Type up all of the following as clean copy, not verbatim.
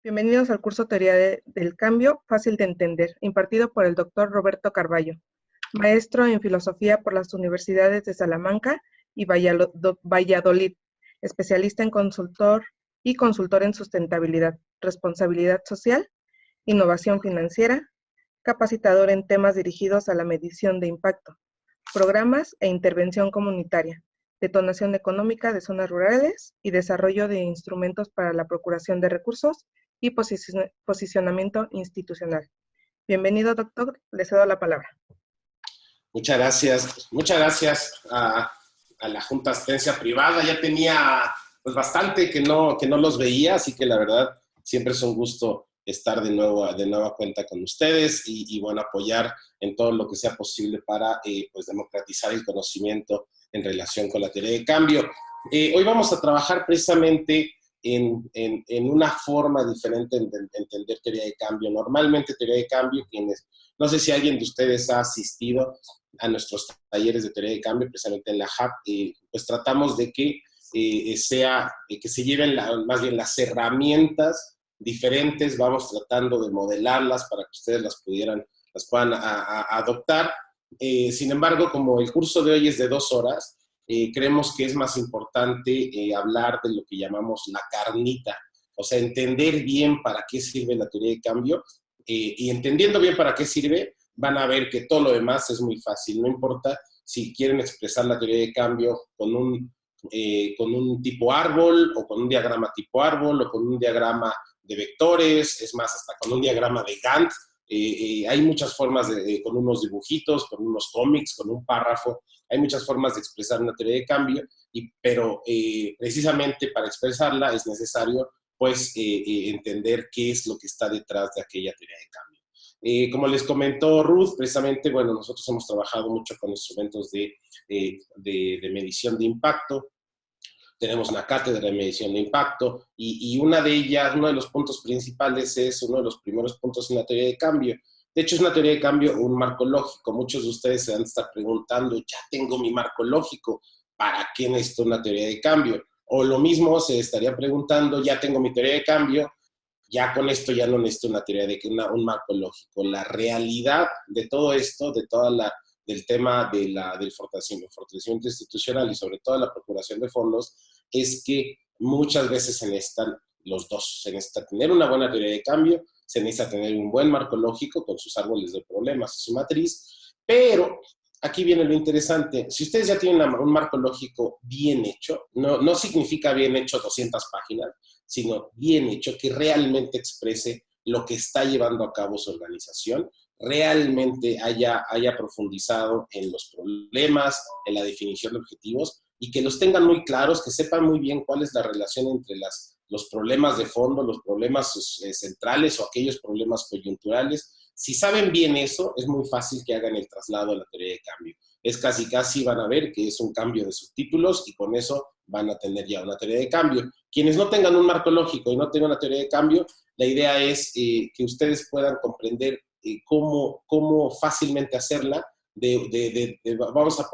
Bienvenidos al curso Teoría del Cambio, fácil de entender, impartido por el doctor Roberto Carballo, maestro en Filosofía por las Universidades de Salamanca y Valladolid, especialista en consultor en sustentabilidad, responsabilidad social, innovación financiera, capacitador en temas dirigidos a la medición de impacto, programas e intervención comunitaria, detonación económica de zonas rurales y desarrollo de instrumentos para la procuración de recursos y posicionamiento institucional. Bienvenido, doctor. Le cedo la palabra. Muchas gracias a la Junta de Asistencia Privada. Ya tenía pues bastante que no los veía, así que la verdad siempre es un gusto estar de nueva cuenta con ustedes y bueno, apoyar en todo lo que sea posible para pues democratizar el conocimiento en relación con la teoría de cambio. Hoy vamos a trabajar precisamente en una forma diferente de entender teoría de cambio. Normalmente teoría de cambio, no sé si alguien de ustedes ha asistido a nuestros talleres de teoría de cambio, precisamente en la HAP, pues tratamos de que que se lleven más bien las herramientas diferentes, vamos tratando de modelarlas para que ustedes las puedan adoptar. Sin embargo, como el curso de hoy es de 2 horas, creemos que es más importante hablar de lo que llamamos la carnita, o sea, entender bien para qué sirve la teoría de cambio, y entendiendo bien para qué sirve, van a ver que todo lo demás es muy fácil. No importa si quieren expresar la teoría de cambio con un tipo árbol, o con un diagrama tipo árbol, o con un diagrama de vectores, es más, hasta con un diagrama de Gantt. Hay muchas formas, con unos dibujitos, con unos cómics, con un párrafo. Hay muchas formas de expresar una teoría de cambio, pero precisamente para expresarla es necesario pues entender qué es lo que está detrás de aquella teoría de cambio. Como les comentó Ruth, precisamente, bueno, nosotros hemos trabajado mucho con instrumentos de medición de impacto. Tenemos una cátedra de medición de impacto y una de ellas, uno de los puntos principales es uno de los primeros puntos en la teoría de cambio. De hecho, es una teoría de cambio, un marco lógico. Muchos de ustedes se van a estar preguntando, ya tengo mi marco lógico, ¿para qué necesito una teoría de cambio? O lo mismo se estarían preguntando, ya tengo mi teoría de cambio, ya con esto ya no necesito una teoría un marco lógico. La realidad de todo esto, del tema del fortalecimiento institucional y sobre todo la procuración de fondos, es que muchas veces se necesitan los dos. Se necesita tener una buena teoría de cambio, se necesita tener un buen marco lógico con sus árboles de problemas y su matriz, pero aquí viene lo interesante. Si ustedes ya tienen un marco lógico bien hecho, no significa bien hecho 200 páginas, sino bien hecho, que realmente exprese lo que está llevando a cabo su organización, realmente haya profundizado en los problemas, en la definición de objetivos, y que los tengan muy claros, que sepan muy bien cuál es la relación entre los problemas de fondo, los problemas centrales o aquellos problemas coyunturales. Si saben bien eso, es muy fácil que hagan el traslado a la teoría de cambio. Es casi van a ver que es un cambio de subtítulos y con eso van a tener ya una teoría de cambio. Quienes no tengan un marco lógico y no tengan una teoría de cambio, la idea es que ustedes puedan comprender cómo fácilmente hacerla. Vamos a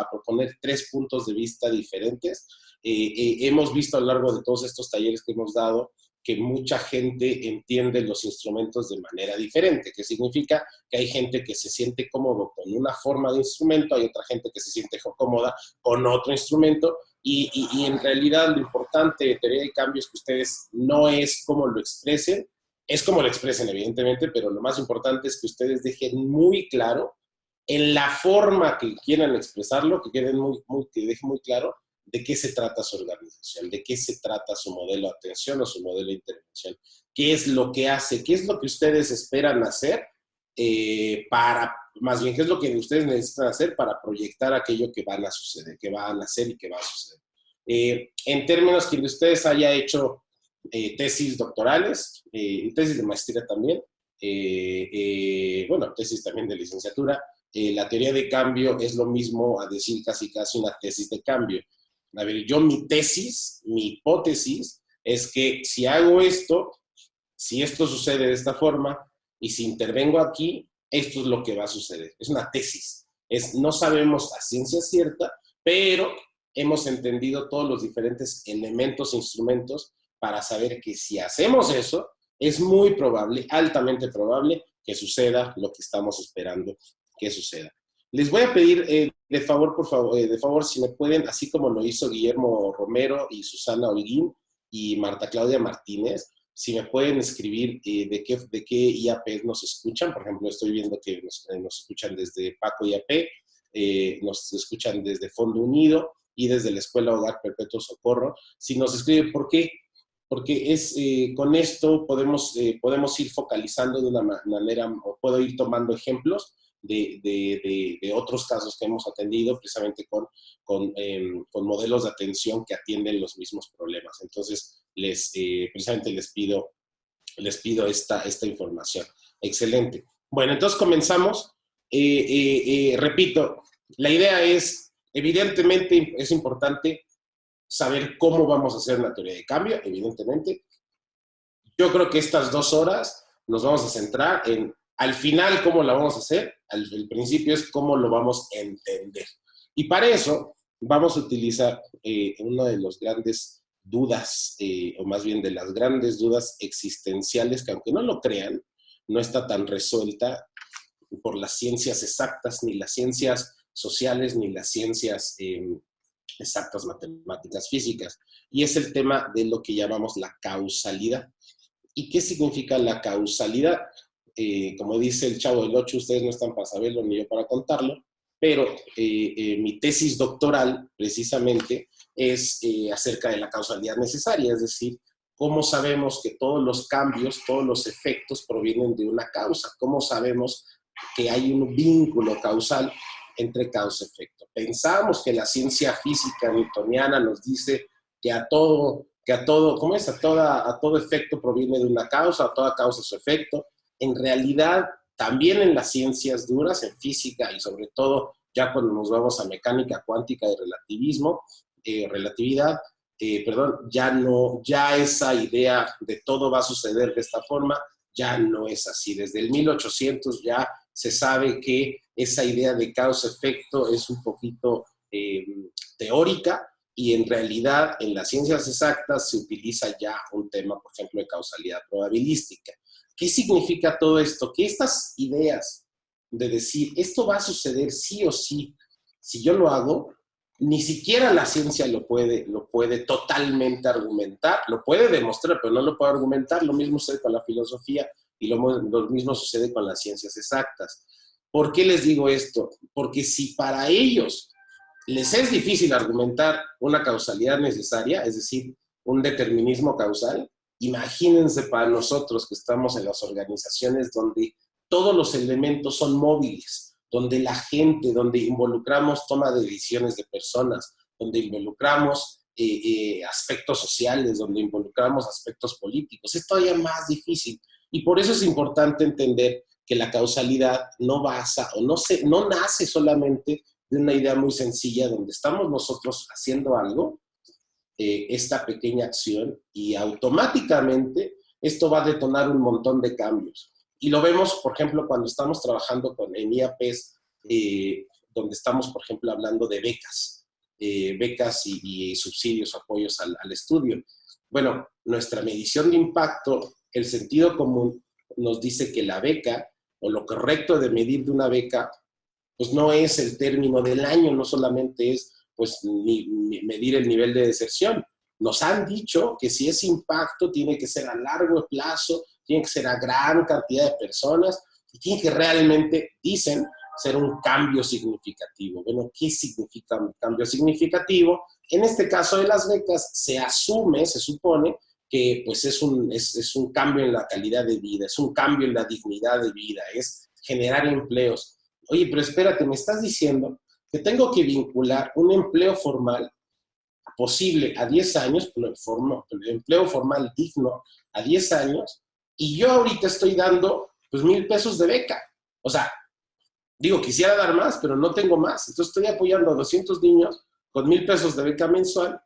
proponer 3 puntos de vista diferentes. Hemos visto a lo largo de todos estos talleres que hemos dado que mucha gente entiende los instrumentos de manera diferente, que significa que hay gente que se siente cómodo con una forma de instrumento, hay otra gente que se siente cómoda con otro instrumento, y en realidad lo importante de teoría de cambio es que ustedes no es cómo lo expresen, es como lo expresen evidentemente, pero lo más importante es que ustedes dejen muy claro en la forma que quieran expresarlo, que dejen muy claro de qué se trata su organización, de qué se trata su modelo de atención o su modelo de intervención, qué es lo que hace, qué es lo que ustedes esperan hacer más bien, qué es lo que ustedes necesitan hacer para proyectar aquello que van a suceder, que van a hacer y que va a suceder. En términos que ustedes haya hecho tesis doctorales, tesis de maestría también, bueno, tesis también de licenciatura, la teoría de cambio es lo mismo a decir casi una tesis de cambio. A ver, mi hipótesis es que si hago esto, si esto sucede de esta forma, y si intervengo aquí, esto es lo que va a suceder. Es una tesis. No sabemos a ciencia cierta, pero hemos entendido todos los diferentes elementos e instrumentos para saber que si hacemos eso, es muy probable, altamente probable, que suceda lo que estamos esperando que suceda. Les voy a pedir de favor, si me pueden, así como lo hizo Guillermo Romero y Susana Holguín y Marta Claudia Martínez, si me pueden escribir de qué IAP nos escuchan. Por ejemplo, estoy viendo que nos escuchan desde Paco IAP, nos escuchan desde Fondo Unido y desde la Escuela Hogar Perpetuo Socorro. Si nos escriben, ¿por qué? Porque con esto podemos ir focalizando de una manera, o puedo ir tomando ejemplos de otros casos que hemos atendido precisamente con modelos de atención que atienden los mismos problemas. Entonces, precisamente les pido esta información. Excelente. Bueno, entonces comenzamos. Repito, la idea es, evidentemente, es importante saber cómo vamos a hacer la teoría de cambio, evidentemente. Yo creo que estas 2 horas nos vamos a centrar en, al final, cómo la vamos a hacer. El principio es cómo lo vamos a entender. Y para eso vamos a utilizar una de las grandes dudas, o más bien de las grandes dudas existenciales, que aunque no lo crean, no está tan resuelta por las ciencias exactas, ni las ciencias sociales, ni las ciencias exactas, matemáticas, físicas. Y es el tema de lo que llamamos la causalidad. ¿Y qué significa la causalidad? Como dice el Chavo del Ocho, ustedes no están para saberlo ni yo para contarlo, pero mi tesis doctoral precisamente es acerca de la causalidad necesaria, es decir, cómo sabemos que todos los cambios, todos los efectos provienen de una causa, cómo sabemos que hay un vínculo causal entre causa-efecto. Pensamos que la ciencia física newtoniana nos dice que a todo efecto proviene de una causa, a toda causa su efecto. En realidad, también en las ciencias duras, en física y sobre todo ya cuando nos vamos a mecánica cuántica y relatividad, ya esa idea de todo va a suceder de esta forma, ya no es así. Desde el 1800 ya se sabe que esa idea de causa-efecto es un poquito teórica, y en realidad en las ciencias exactas se utiliza ya un tema, por ejemplo, de causalidad probabilística. ¿Qué significa todo esto? Que estas ideas de decir, esto va a suceder sí o sí, si yo lo hago, ni siquiera la ciencia lo puede totalmente argumentar, lo puede demostrar, pero no lo puede argumentar. Lo mismo sucede con la filosofía y lo mismo sucede con las ciencias exactas. ¿Por qué les digo esto? Porque si para ellos les es difícil argumentar una causalidad necesaria, es decir, un determinismo causal, imagínense para nosotros que estamos en las organizaciones donde todos los elementos son móviles, donde la gente, donde involucramos toma de decisiones de personas, donde involucramos aspectos sociales, donde involucramos aspectos políticos. Es todavía más difícil. Y por eso es importante entender que la causalidad no nace solamente de una idea muy sencilla donde estamos nosotros haciendo algo, esta pequeña acción, y automáticamente esto va a detonar un montón de cambios. Y lo vemos, por ejemplo, cuando estamos trabajando en IAPs, donde estamos, por ejemplo, hablando de becas y subsidios, apoyos al estudio. Bueno, nuestra medición de impacto, el sentido común nos dice que la beca, o lo correcto de medir de una beca, pues no es el término del año, no solamente es pues medir el nivel de deserción. Nos han dicho que si ese impacto tiene que ser a largo plazo, tiene que ser a gran cantidad de personas, y tiene que realmente, dicen, ser un cambio significativo. Bueno, ¿qué significa un cambio significativo? En este caso de las becas, se supone que pues es un cambio en la calidad de vida, es un cambio en la dignidad de vida, es generar empleos. Oye, pero espérate, me estás diciendo que tengo que vincular un empleo formal posible a 10 años, el empleo formal digno a 10 años, y yo ahorita estoy dando pues 1,000 pesos de beca. O sea, digo, quisiera dar más, pero no tengo más. Entonces estoy apoyando a 200 niños con 1,000 pesos de beca mensual.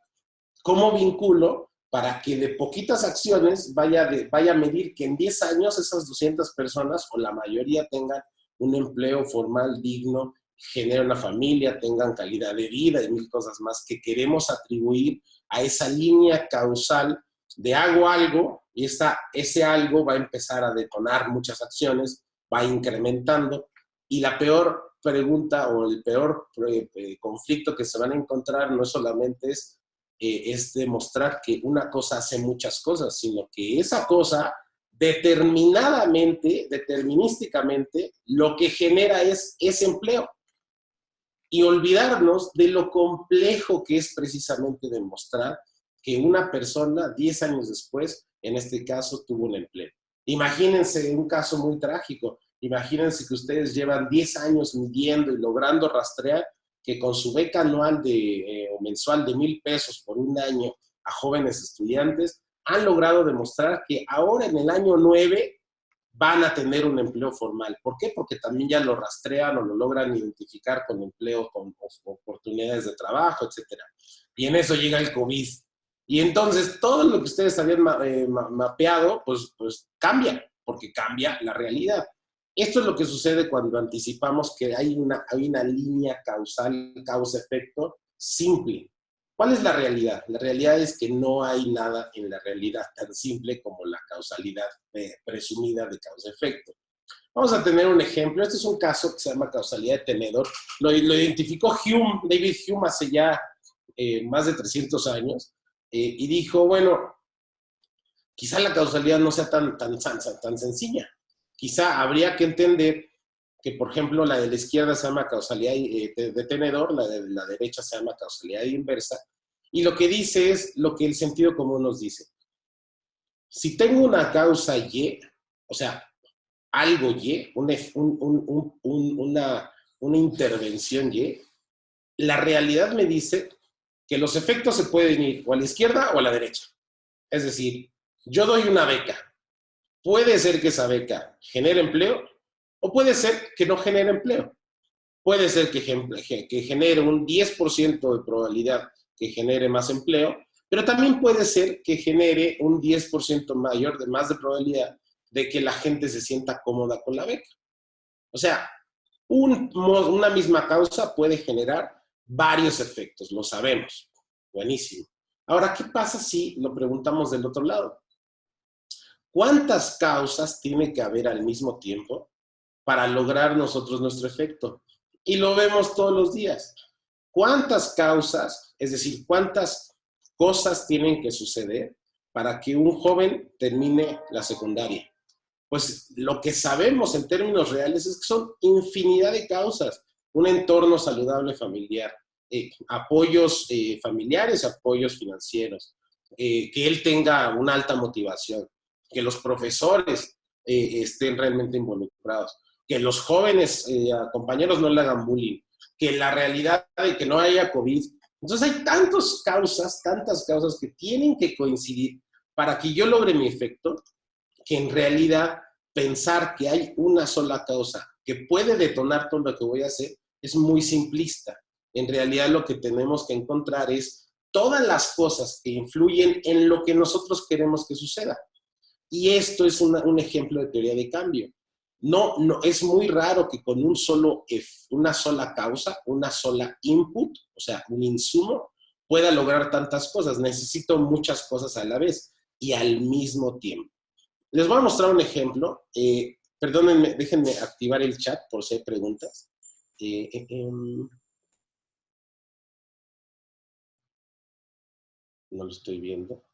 ¿Cómo vinculo para que de poquitas acciones vaya a medir que en 10 años esas 200 personas, o la mayoría, tengan un empleo formal digno, generen una familia, tengan calidad de vida y 1,000 cosas más que queremos atribuir a esa línea causal de hago algo y ese algo va a empezar a detonar muchas acciones, va incrementando, y la peor pregunta o el peor conflicto que se van a encontrar no solamente es demostrar que una cosa hace muchas cosas, sino que esa cosa determinísticamente, lo que genera es ese empleo. Y olvidarnos de lo complejo que es precisamente demostrar que una persona 10 años después, en este caso, tuvo un empleo. Imagínense un caso muy trágico. Imagínense que ustedes llevan 10 años midiendo y logrando rastrear que con su beca anual o mensual de 1,000 pesos por un año a jóvenes estudiantes, han logrado demostrar que ahora en el año 9 van a tener un empleo formal. ¿Por qué? Porque también ya lo rastrean o lo logran identificar con empleo, con oportunidades de trabajo, etc. Y en eso llega el COVID. Y entonces todo lo que ustedes habían mapeado, pues cambia, porque cambia la realidad. Esto es lo que sucede cuando anticipamos que hay una línea causal, causa-efecto simple. ¿Cuál es la realidad? La realidad es que no hay nada en la realidad tan simple como la causalidad presumida de causa-efecto. Vamos a tener un ejemplo. Este es un caso que se llama causalidad de tenedor. Lo identificó David Hume, hace ya más de 300 años, y dijo, bueno, quizá la causalidad no sea tan sencilla. Quizá habría que entender que, por ejemplo, la de la izquierda se llama causalidad de tenedor, la de la derecha se llama causalidad inversa, y lo que dice es lo que el sentido común nos dice. Si tengo una causa Y, o sea, algo Y, una intervención Y, la realidad me dice que los efectos se pueden ir o a la izquierda o a la derecha. Es decir, yo doy una beca. Puede ser que esa beca genere empleo o puede ser que no genere empleo. Puede ser que genere un 10% de probabilidad que genere más empleo, pero también puede ser que genere un 10% más de probabilidad de que la gente se sienta cómoda con la beca. O sea, una misma causa puede generar varios efectos, lo sabemos. Buenísimo. Ahora, ¿qué pasa si lo preguntamos del otro lado? ¿Cuántas causas tiene que haber al mismo tiempo para lograr nosotros nuestro efecto? Y lo vemos todos los días. ¿Cuántas causas, es decir, cuántas cosas tienen que suceder para que un joven termine la secundaria? Pues lo que sabemos en términos reales es que son infinidad de causas. Un entorno saludable familiar, apoyos familiares, apoyos financieros, que él tenga una alta motivación, que los profesores estén realmente involucrados, que los jóvenes compañeros no le hagan bullying, que la realidad de que no haya COVID. Entonces hay tantas causas que tienen que coincidir para que yo logre mi efecto, que en realidad pensar que hay una sola causa que puede detonar todo lo que voy a hacer es muy simplista. En realidad lo que tenemos que encontrar es todas las cosas que influyen en lo que nosotros queremos que suceda. Y esto es un ejemplo de teoría de cambio. No, es muy raro que con una sola causa, una sola input, o sea, un insumo, pueda lograr tantas cosas. Necesito muchas cosas a la vez y al mismo tiempo. Les voy a mostrar un ejemplo. Perdónenme, déjenme activar el chat por si hay preguntas. No lo estoy viendo.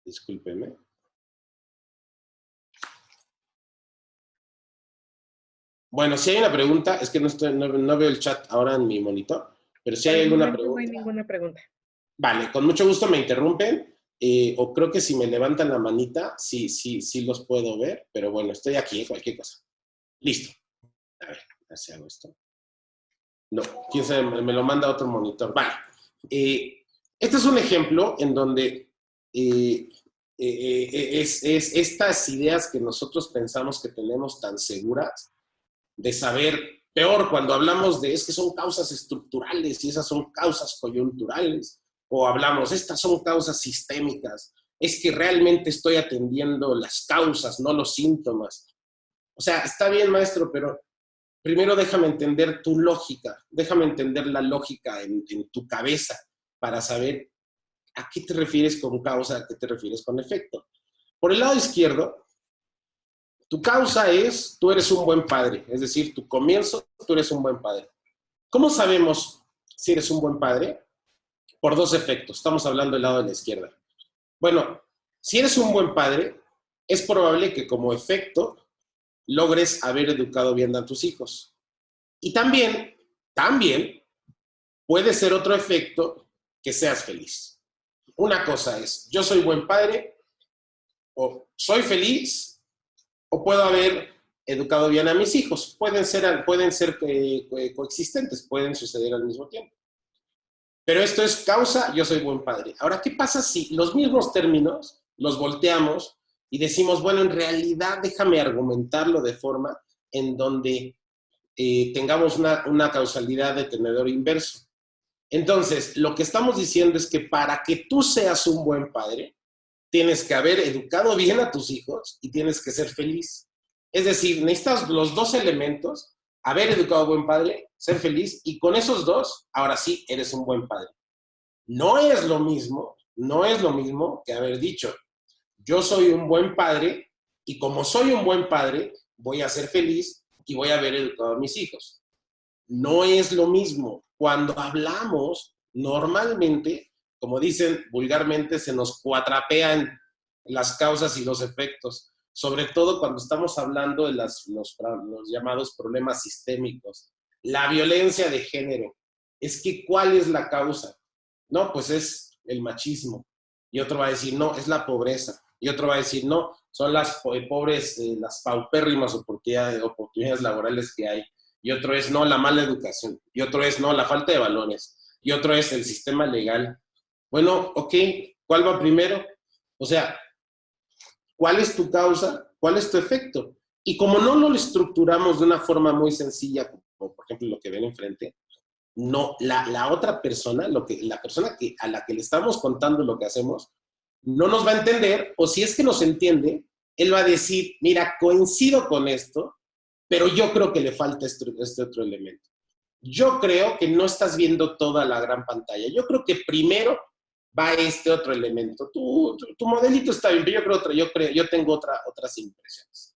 Discúlpeme. Bueno, si hay una pregunta, es que no veo el chat ahora en mi monitor, pero si hay alguna pregunta. No hay ninguna pregunta. Vale, con mucho gusto me interrumpen, o creo que si me levantan la manita, sí los puedo ver, pero bueno, estoy aquí, cualquier cosa. Listo. A ver, si hago esto. No, quién sabe, me lo manda a otro monitor. Vale. Este es un ejemplo en donde es estas ideas que nosotros pensamos que tenemos tan seguras, de saber, peor cuando hablamos es que son causas estructurales y esas son causas coyunturales, o hablamos, estas son causas sistémicas, es que realmente estoy atendiendo las causas, no los síntomas. O sea, está bien, maestro, pero primero déjame entender tu lógica, déjame entender la lógica en tu cabeza para saber ¿a qué te refieres con causa? ¿A qué te refieres con efecto? Por el lado izquierdo, tu causa es, tú eres un buen padre, es decir, tu comienzo, tú eres un buen padre. ¿Cómo sabemos si eres un buen padre? Por dos efectos, estamos hablando del lado de la izquierda. Bueno, si eres un buen padre, es probable que como efecto logres haber educado bien a tus hijos. Y también puede ser otro efecto que seas feliz. Una cosa es, yo soy buen padre, o soy feliz, o puedo haber educado bien a mis hijos. Pueden ser coexistentes, pueden suceder al mismo tiempo. Pero esto es causa, yo soy buen padre. Ahora, ¿qué pasa si los mismos términos los volteamos y decimos, bueno, en realidad déjame argumentarlo de forma en donde tengamos una causalidad de tenedor inverso? Entonces, lo que estamos diciendo es que para que tú seas un buen padre, tienes que haber educado bien a tus hijos y tienes que ser feliz. Es decir, necesitas los dos elementos: haber educado a buen padre, ser feliz, y con esos dos, ahora sí, eres un buen padre. No es lo mismo que haber dicho, yo soy un buen padre y como soy un buen padre, voy a ser feliz y voy a haber educado a mis hijos. No es lo mismo. Cuando hablamos, normalmente, como dicen vulgarmente, se nos cuatrapean las causas y los efectos, sobre todo cuando estamos hablando de los llamados problemas sistémicos. La violencia de género. Es que, ¿cuál es la causa? No, pues es el machismo. Y otro va a decir, no, es la pobreza. Y otro va a decir, no, son las pobres, las paupérrimas oportunidades laborales que hay. Y otro es, no, la mala educación. Y otro es, no, la falta de valores. Y otro es el sistema legal. Bueno, ok, ¿cuál va primero? O sea, ¿cuál es tu causa? ¿Cuál es tu efecto? Y como no lo estructuramos de una forma muy sencilla, como por ejemplo lo que ven enfrente, no, la otra persona, la persona a la que le estamos contando lo que hacemos, no nos va a entender, o si es que nos entiende, él va a decir, mira, coincido con esto, pero yo creo que le falta este otro elemento. Yo creo que no estás viendo toda la gran pantalla. Yo creo que primero va este otro elemento. Tu modelito está bien, pero yo tengo otras impresiones.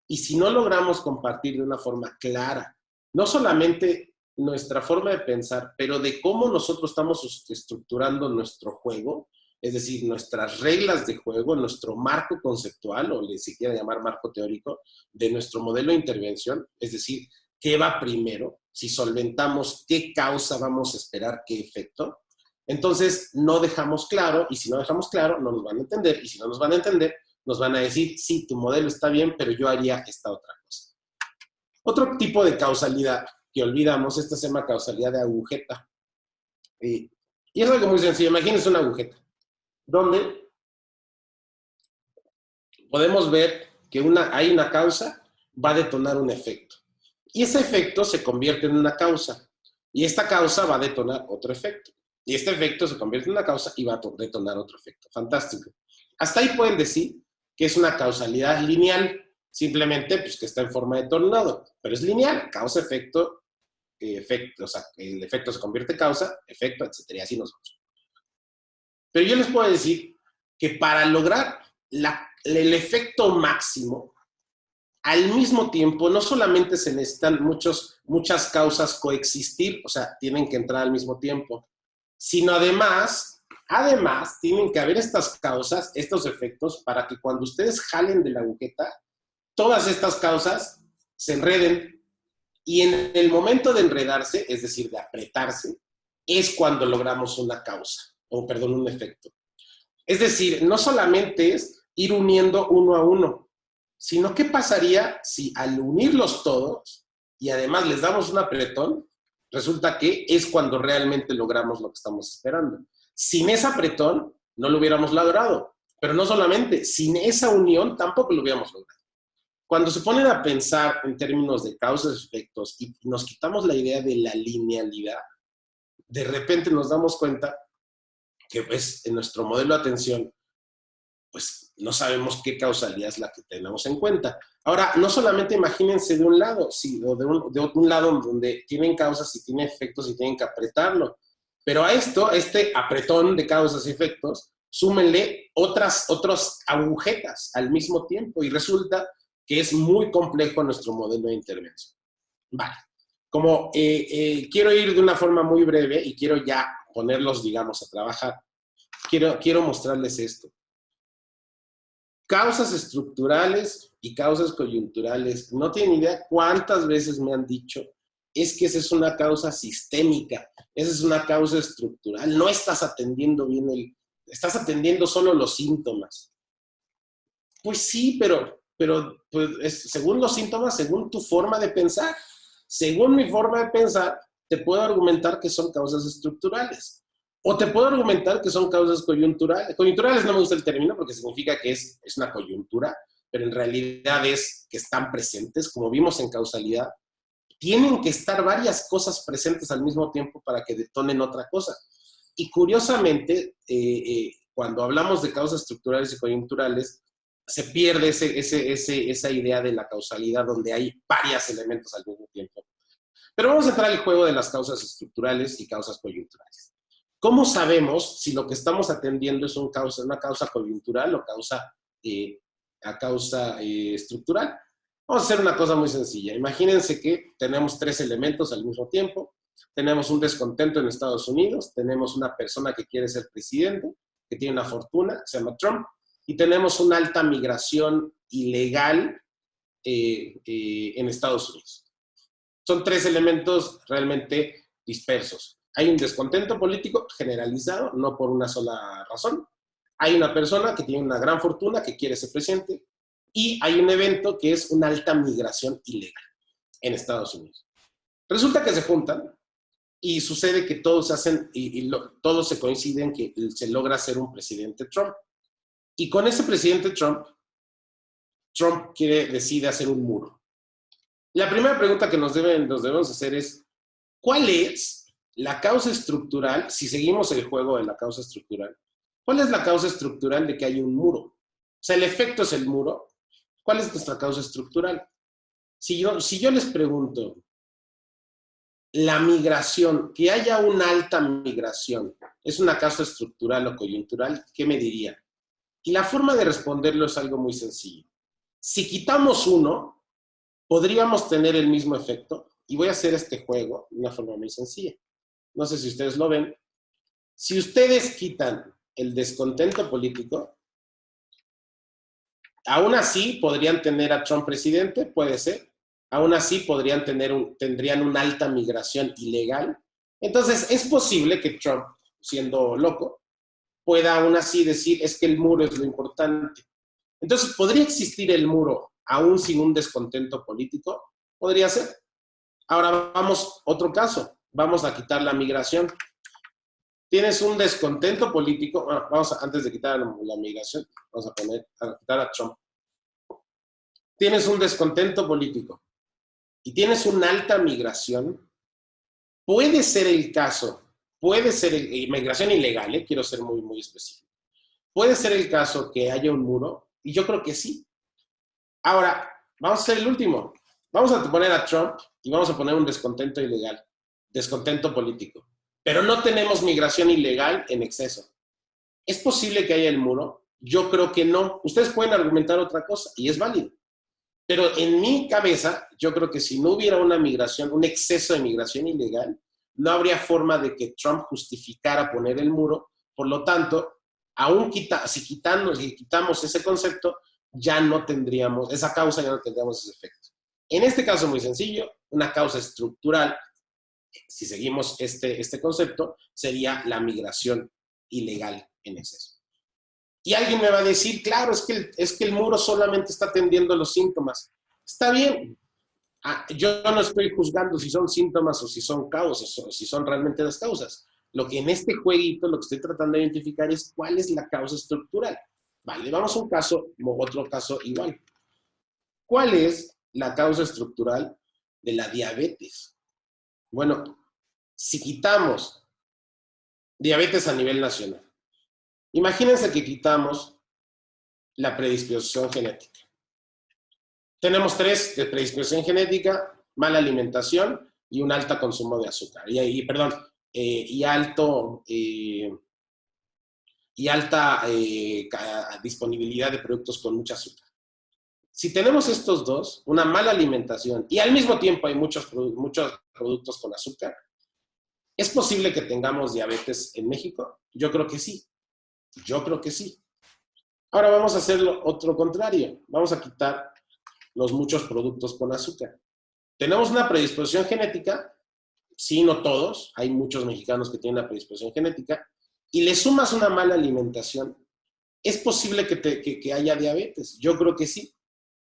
Y si no logramos compartir de una forma clara, no solamente nuestra forma de pensar, pero de cómo nosotros estamos estructurando nuestro juego, es decir, nuestras reglas de juego, nuestro marco conceptual, o si quieren llamar marco teórico, de nuestro modelo de intervención, es decir, qué va primero, si solventamos qué causa vamos a esperar, qué efecto, entonces no dejamos claro, y si no dejamos claro, no nos van a entender, y si no nos van a entender, nos van a decir, sí, tu modelo está bien, pero yo haría esta otra cosa. Otro tipo de causalidad que olvidamos, esta se llama causalidad de agujeta. Y es algo muy sencillo. Imagínense una agujeta, donde podemos ver que hay una causa, va a detonar un efecto. Y ese efecto se convierte en una causa. Y esta causa va a detonar otro efecto. Y este efecto se convierte en una causa y va a detonar otro efecto. Fantástico. Hasta ahí pueden decir que es una causalidad lineal, simplemente pues, que está en forma de tornado, pero es lineal, causa, efecto, efecto, o sea, el efecto se convierte en causa, efecto, etcétera, y así nos vamos. Pero yo les puedo decir que para lograr el efecto máximo, al mismo tiempo, no solamente se necesitan muchas causas coexistir, o sea, tienen que entrar al mismo tiempo, sino además, tienen que haber estas causas, estos efectos, para que cuando ustedes jalen de la agujeta, todas estas causas se enreden. Y en el momento de enredarse, es decir, de apretarse, es cuando logramos una causa, un efecto. Es decir, no solamente es ir uniendo uno a uno, sino qué pasaría si al unirlos todos, y además les damos un apretón, resulta que es cuando realmente logramos lo que estamos esperando. Sin ese apretón, no lo hubiéramos logrado. Pero no solamente, sin esa unión, tampoco lo hubiéramos logrado. Cuando se ponen a pensar en términos de causas y efectos y nos quitamos la idea de la linealidad, de repente nos damos cuenta que pues, en nuestro modelo de atención, pues no sabemos qué causalidad es la que tenemos en cuenta. Ahora, no solamente imagínense de un lado, o de un lado donde tienen causas y tienen efectos y tienen que apretarlo, Pero a esto, este apretón de causas y efectos, súmenle otras agujetas al mismo tiempo y resulta que es muy complejo nuestro modelo de intervención. Vale. Como quiero ir de una forma muy breve y quiero ya ponerlos, digamos, a trabajar, quiero mostrarles esto. Causas estructurales y causas coyunturales. No tienen idea cuántas veces me han dicho, es que esa es una causa sistémica, esa es una causa estructural, no estás atendiendo bien estás atendiendo solo los síntomas. Pues sí, pero pues según los síntomas, según tu forma de pensar. Según mi forma de pensar, te puedo argumentar que son causas estructurales. O te puedo argumentar que son causas coyunturales. Coyunturales no me gusta el término porque significa que es una coyuntura, pero en realidad es que están presentes, como vimos en causalidad. Tienen que estar varias cosas presentes al mismo tiempo para que detonen otra cosa. Y curiosamente, cuando hablamos de causas estructurales y coyunturales, se pierde esa idea de la causalidad donde hay varios elementos al mismo tiempo. Pero vamos a entrar al juego de las causas estructurales y causas coyunturales. ¿Cómo sabemos si lo que estamos atendiendo es una causa coyuntural o causa estructural? Vamos a hacer una cosa muy sencilla. Imagínense que tenemos 3 elementos al mismo tiempo. Tenemos un descontento en Estados Unidos, tenemos una persona que quiere ser presidente, que tiene una fortuna, se llama Trump, y tenemos una alta migración ilegal en Estados Unidos. Son 3 elementos realmente dispersos. Hay un descontento político generalizado, no por una sola razón. Hay una persona que tiene una gran fortuna, que quiere ser presidente, y hay un evento que es una alta migración ilegal en Estados Unidos. Resulta que se juntan y sucede que todos hacen, todos se coinciden que se logra ser un presidente Trump. Y con ese presidente Trump decide hacer un muro. La primera pregunta que nos debemos hacer es, ¿cuál es la causa estructural, si seguimos el juego de la causa estructural, cuál es la causa estructural de que hay un muro? O sea, el efecto es el muro. ¿Cuál es nuestra causa estructural? Si yo les pregunto, la migración, que haya una alta migración, ¿es una causa estructural o coyuntural? ¿Qué me diría? Y la forma de responderlo es algo muy sencillo. Si quitamos uno, podríamos tener el mismo efecto. Y voy a hacer este juego de una forma muy sencilla. No sé si ustedes lo ven. Si ustedes quitan el descontento político, aún así podrían tener a Trump presidente, puede ser. Aún así tendrían una alta migración ilegal. Entonces, es posible que Trump, siendo loco, pueda aún así decir, es que el muro es lo importante. Entonces, ¿podría existir el muro aún sin un descontento político? Podría ser. Ahora vamos a otro caso. Vamos a quitar la migración. Tienes un descontento político. Bueno, antes de quitar la migración, vamos a quitar a Trump. Tienes un descontento político y tienes una alta migración. Puede ser el caso, migración ilegal, quiero ser muy, muy específico. Puede ser el caso que haya un muro, y yo creo que sí. Ahora, vamos a hacer el último. Vamos a poner a Trump y vamos a poner un descontento ilegal, descontento político. Pero no tenemos migración ilegal en exceso. ¿Es posible que haya el muro? Yo creo que no. Ustedes pueden argumentar otra cosa y es válido. Pero en mi cabeza, yo creo que si no hubiera una migración, un exceso de migración ilegal, no habría forma de que Trump justificara poner el muro. Por lo tanto, si quitamos ese concepto, ya no tendríamos, esa causa ya no tendríamos ese efecto. En este caso muy sencillo, una causa estructural, si seguimos este concepto, sería la migración ilegal en exceso. Y alguien me va a decir, claro, es que el muro solamente está atendiendo los síntomas. Está bien. Yo no estoy juzgando si son síntomas o si son causas o si son realmente las causas. Lo que en este jueguito, lo que estoy tratando de identificar es cuál es la causa estructural. Vale, vamos a un caso, otro caso igual. ¿Cuál es la causa estructural de la diabetes? Bueno, si quitamos diabetes a nivel nacional, imagínense que quitamos la predisposición genética. Tenemos 3 de predisposición genética, mala alimentación y un alto consumo de azúcar. y alta disponibilidad de productos con mucha azúcar. Si tenemos estos dos, una mala alimentación y al mismo tiempo hay muchos productos con azúcar, ¿es posible que tengamos diabetes en México? Yo creo que sí. Yo creo que sí. Ahora vamos a hacer otro contrario. Vamos a quitar los muchos productos con azúcar. ¿Tenemos una predisposición genética? Sí, no todos. Hay muchos mexicanos que tienen una predisposición genética. Y le sumas una mala alimentación. ¿Es posible que haya diabetes? Yo creo que sí.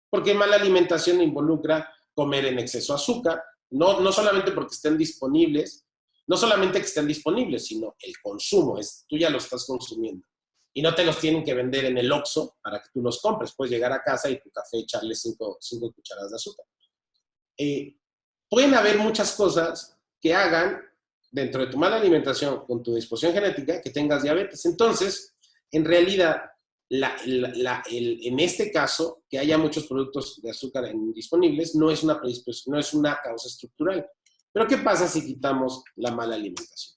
Porque mala alimentación involucra comer en exceso azúcar. No solamente porque estén disponibles, no solamente que estén disponibles, sino el consumo. Tú ya lo estás consumiendo. Y no te los tienen que vender en el Oxxo para que tú los compres. Puedes llegar a casa y tu café echarle 5 cucharadas de azúcar. Pueden haber muchas cosas que hagan dentro de tu mala alimentación con tu disposición genética que tengas diabetes. Entonces, en realidad, en este caso, que haya muchos productos de azúcar disponibles no es una predisposición, no es una causa estructural. Pero ¿qué pasa si quitamos la mala alimentación?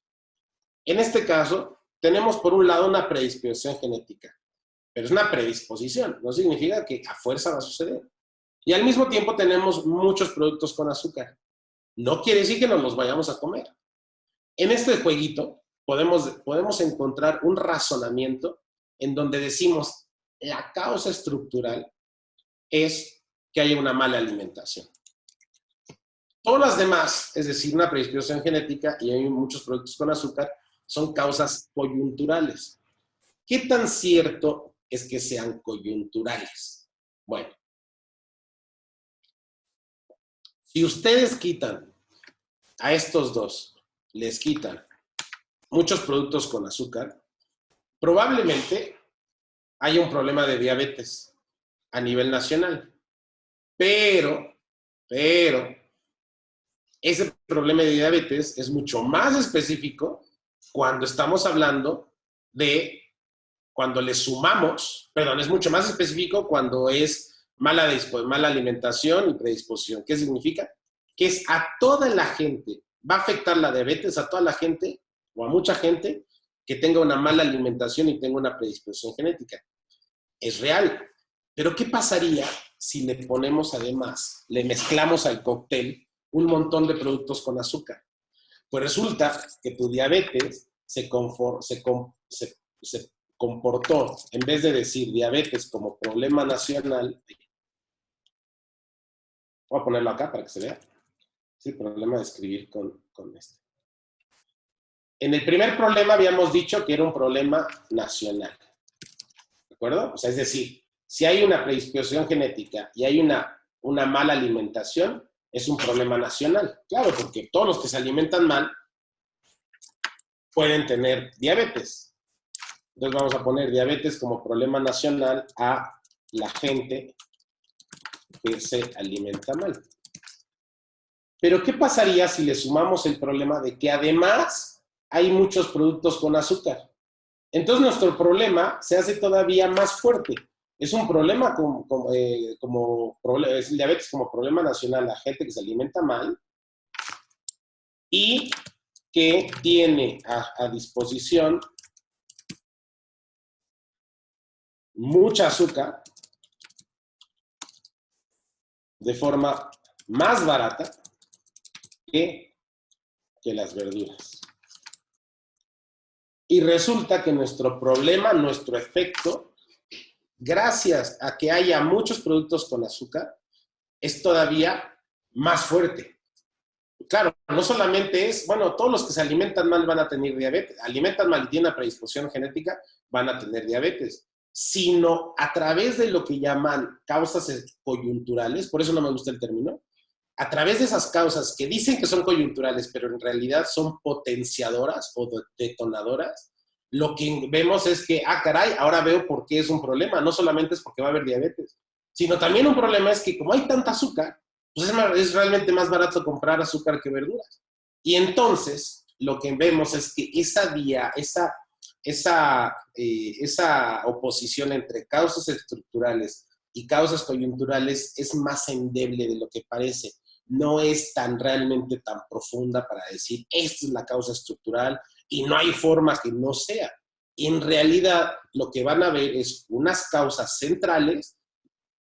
En este caso, tenemos por un lado una predisposición genética, pero es una predisposición, no significa que a fuerza va a suceder. Y al mismo tiempo tenemos muchos productos con azúcar. No quiere decir que nos los vayamos a comer. En este jueguito podemos encontrar un razonamiento en donde decimos la causa estructural es que haya una mala alimentación. Todas las demás, es decir, una predisposición genética y hay muchos productos con azúcar, son causas coyunturales. ¿Qué tan cierto es que sean coyunturales? Bueno, si ustedes quitan a estos dos, les quitan muchos productos con azúcar, probablemente haya un problema de diabetes a nivel nacional. Pero, ese problema de diabetes es mucho más específico cuando estamos hablando de cuando le sumamos, perdón, es mucho más específico cuando es mala alimentación y predisposición. ¿Qué significa? Que es a toda la gente, va a afectar la diabetes a toda la gente o a mucha gente que tenga una mala alimentación y tenga una predisposición genética. Es real. Pero ¿qué pasaría si le ponemos además, le mezclamos al cóctel un montón de productos con azúcar? Pues resulta que tu diabetes se comportó, en vez de decir diabetes como problema nacional, voy a ponerlo acá para que se vea, sí, problema de escribir con este. En el primer problema habíamos dicho que era un problema nacional, ¿de acuerdo? O sea, es decir, si hay una predisposición genética y hay una mala alimentación, es un problema nacional. Claro, porque todos los que se alimentan mal pueden tener diabetes. Entonces vamos a poner diabetes como problema nacional a la gente que se alimenta mal. Pero ¿qué pasaría si le sumamos el problema de que además hay muchos productos con azúcar? Entonces nuestro problema se hace todavía más fuerte. Es un problema es el diabetes como problema nacional a gente que se alimenta mal y que tiene a disposición mucha azúcar de forma más barata que las verduras. Y resulta que nuestro problema, nuestro efecto, gracias a que haya muchos productos con azúcar, es todavía más fuerte. Claro, no solamente es, bueno, todos los que se alimentan mal van a tener diabetes, alimentan mal y tienen una predisposición genética, van a tener diabetes, sino a través de lo que llaman causas coyunturales, por eso no me gusta el término, a través de esas causas que dicen que son coyunturales, pero en realidad son potenciadoras o detonadoras, lo que vemos es que, caray, ahora veo por qué es un problema. No solamente es porque va a haber diabetes, sino también un problema es que como hay tanta azúcar, pues es realmente más barato comprar azúcar que verduras. Y entonces, lo que vemos es que esa oposición entre causas estructurales y causas coyunturales es más endeble de lo que parece. no es tan realmente tan profunda para decir, esta es la causa estructural y no hay forma que no sea. En realidad, lo que van a ver es unas causas centrales,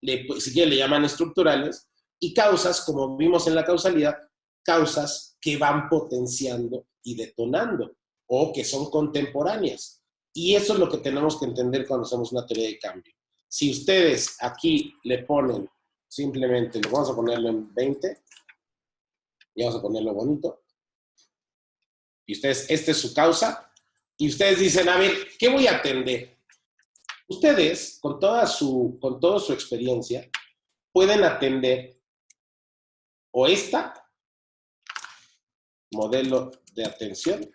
si quieren le llaman estructurales, y causas, como vimos en la causalidad, causas que van potenciando y detonando, o que son contemporáneas. Y eso es lo que tenemos que entender cuando hacemos una teoría de cambio. Si ustedes aquí le ponen, simplemente, vamos a ponerlo en 20, y vamos a ponerlo bonito, y ustedes, esta es su causa, y ustedes dicen, a ver, ¿qué voy a atender? Ustedes, con toda su experiencia, pueden atender o modelo de atención,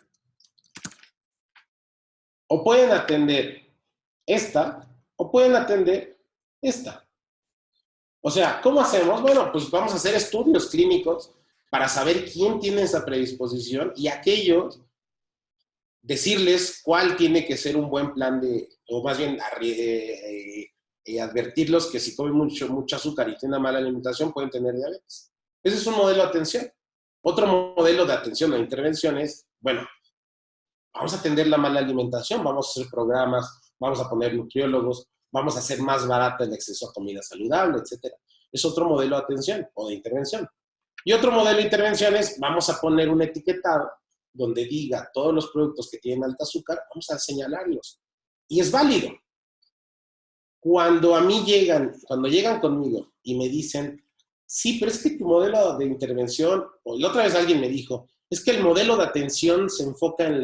o pueden atender o pueden atender esta. O sea, ¿cómo hacemos? Bueno, pues vamos a hacer estudios clínicos para saber quién tiene esa predisposición y aquellos decirles cuál tiene que ser un buen plan o más bien advertirlos que si comen mucho azúcar y tienen una mala alimentación pueden tener diabetes. Ese es un modelo de atención. Otro modelo de atención o intervención es, bueno, vamos a atender la mala alimentación, vamos a hacer programas, vamos a poner nutriólogos, vamos a hacer más barata el acceso a comida saludable, etc. Es otro modelo de atención o de intervención. Y otro modelo de intervención es, vamos a poner un etiquetado donde diga todos los productos que tienen alta azúcar, vamos a señalarlos. Y es válido. Cuando llegan conmigo y me dicen, sí, pero es que tu modelo de intervención, o la otra vez alguien me dijo, es que el modelo de atención se enfoca en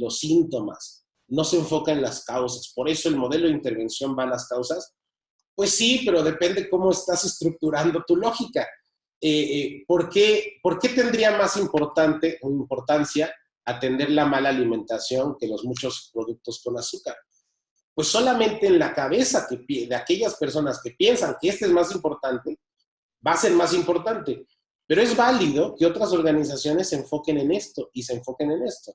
los síntomas, no se enfoca en las causas. Por eso el modelo de intervención va a las causas. Pues sí, pero depende cómo estás estructurando tu lógica. ¿Por qué tendría más importancia atender la mala alimentación que los muchos productos con azúcar? Pues solamente en la cabeza de aquellas personas que piensan que este es más importante, va a ser más importante. Pero es válido que otras organizaciones se enfoquen en esto y se enfoquen en esto.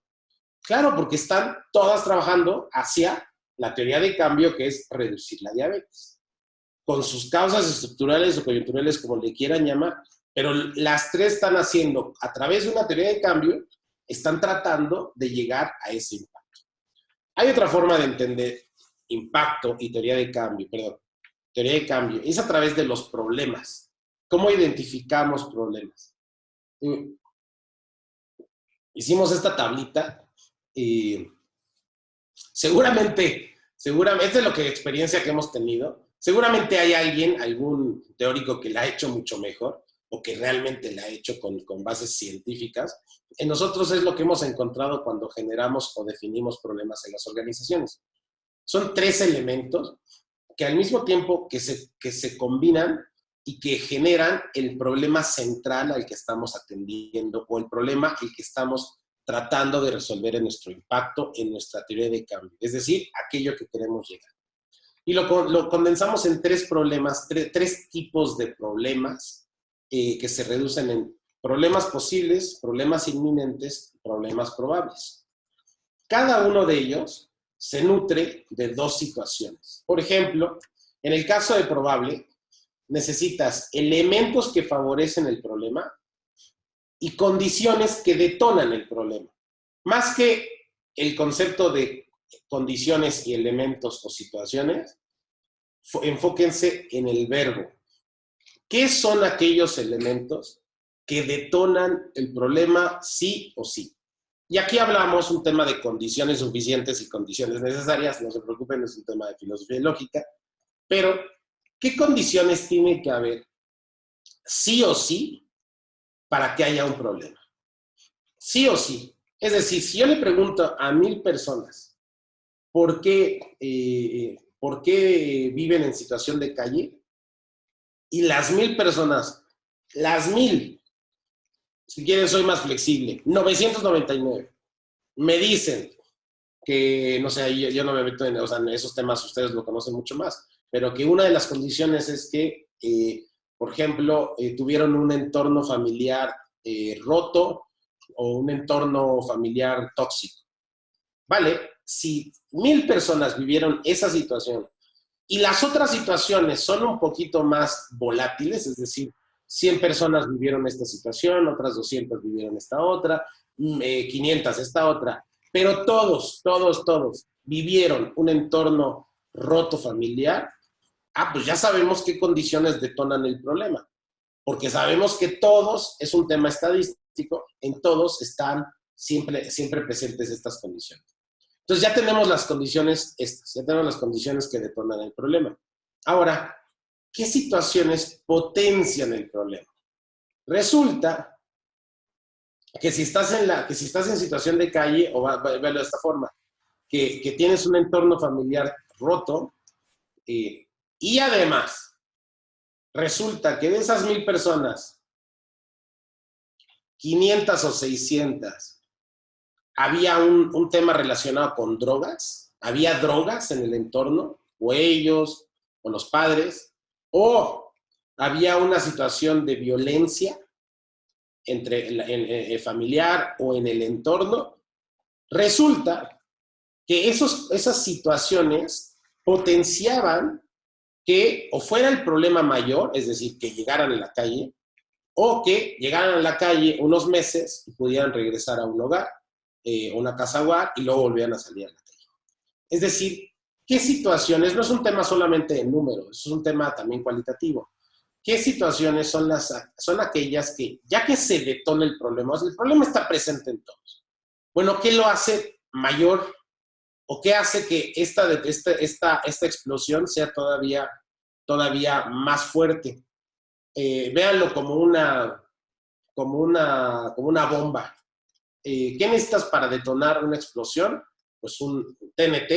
Claro, porque están todas trabajando hacia la teoría de cambio, que es reducir la diabetes, con sus causas estructurales o coyunturales, como le quieran llamar. Pero las tres están haciendo, a través de una teoría de cambio, están tratando de llegar a ese impacto. Hay otra forma de entender impacto y teoría de cambio, teoría de cambio, es a través de los problemas. ¿Cómo identificamos problemas? Hicimos esta tablita y seguramente, esta es lo que experiencia que hemos tenido, seguramente hay algún teórico que la ha hecho mucho mejor o que realmente la ha hecho con bases científicas. En nosotros es lo que hemos encontrado cuando generamos o definimos problemas en las organizaciones. Son 3 elementos que al mismo tiempo que se combinan y que generan el problema central al que estamos atendiendo o el problema al que estamos tratando de resolver en nuestro impacto, en nuestra teoría de cambio. Es decir, aquello que queremos llegar. Y lo condensamos en 3 problemas, 3 tipos de problemas que se reducen en problemas posibles, problemas inminentes, problemas probables. Cada uno de ellos se nutre de 2 situaciones. Por ejemplo, en el caso de probable, necesitas elementos que favorecen el problema y condiciones que detonan el problema. Más que el concepto de condiciones y elementos o situaciones, enfóquense en el verbo. ¿Qué son aquellos elementos que detonan el problema sí o sí? Y aquí hablamos un tema de condiciones suficientes y condiciones necesarias, no se preocupen, es un tema de filosofía y lógica, pero ¿qué condiciones tiene que haber sí o sí para que haya un problema? Sí o sí. Es decir, si yo le pregunto a 1000 personas ¿por qué viven en situación de calle? Y las 1000 personas, si quieren soy más flexible, 999, me dicen que, no sé, yo no me meto en esos temas, ustedes lo conocen mucho más, pero que una de las condiciones es que, por ejemplo, tuvieron un entorno familiar roto o un entorno familiar tóxico. Vale, si 1000 personas vivieron esa situación y las otras situaciones son un poquito más volátiles, es decir, 100 personas vivieron esta situación, otras 200 vivieron esta otra, 500 esta otra, pero todos vivieron un entorno roto familiar. Pues ya sabemos qué condiciones detonan el problema, porque sabemos que todos, es un tema estadístico, en todos están siempre presentes estas condiciones. Entonces ya tenemos las condiciones ya tenemos las condiciones que detonan el problema. Ahora, ¿qué situaciones potencian el problema? Resulta que si estás en situación de calle, o verlo de esta forma, que tienes un entorno familiar roto, y además resulta que de esas 1000 personas, 500 o 600, había un tema relacionado con drogas, había drogas en el entorno, o ellos, o los padres, o había una situación de violencia familiar o en el entorno. Resulta que esas situaciones potenciaban que o fuera el problema mayor, es decir, que llegaran a la calle, o que llegaran a la calle unos meses y pudieran regresar a un hogar, una casa hogar, y luego volvieran a salir a la calle. Es decir, ¿qué situaciones? No es un tema solamente de números, es un tema también cualitativo. ¿Qué situaciones son aquellas que, ya que se detona el problema está presente en todos? Bueno, ¿qué lo hace mayor? ¿O qué hace que esta explosión sea todavía más fuerte? Véanlo como una bomba. ¿Qué necesitas para detonar una explosión? Pues un TNT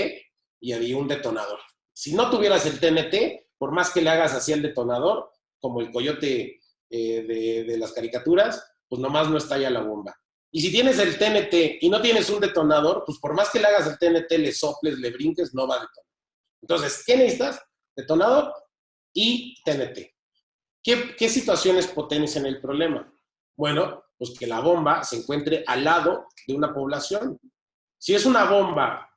y un detonador. Si no tuvieras el TNT, por más que le hagas así al detonador, como el coyote de las caricaturas, pues nomás no estalla la bomba. Y si tienes el TNT y no tienes un detonador, pues por más que le hagas el TNT, le soples, le brinques, no va a detonar. Entonces, ¿qué necesitas? Detonador y TNT. ¿Qué situaciones potencian el problema? Bueno, pues que la bomba se encuentre al lado de una población. Si es una bomba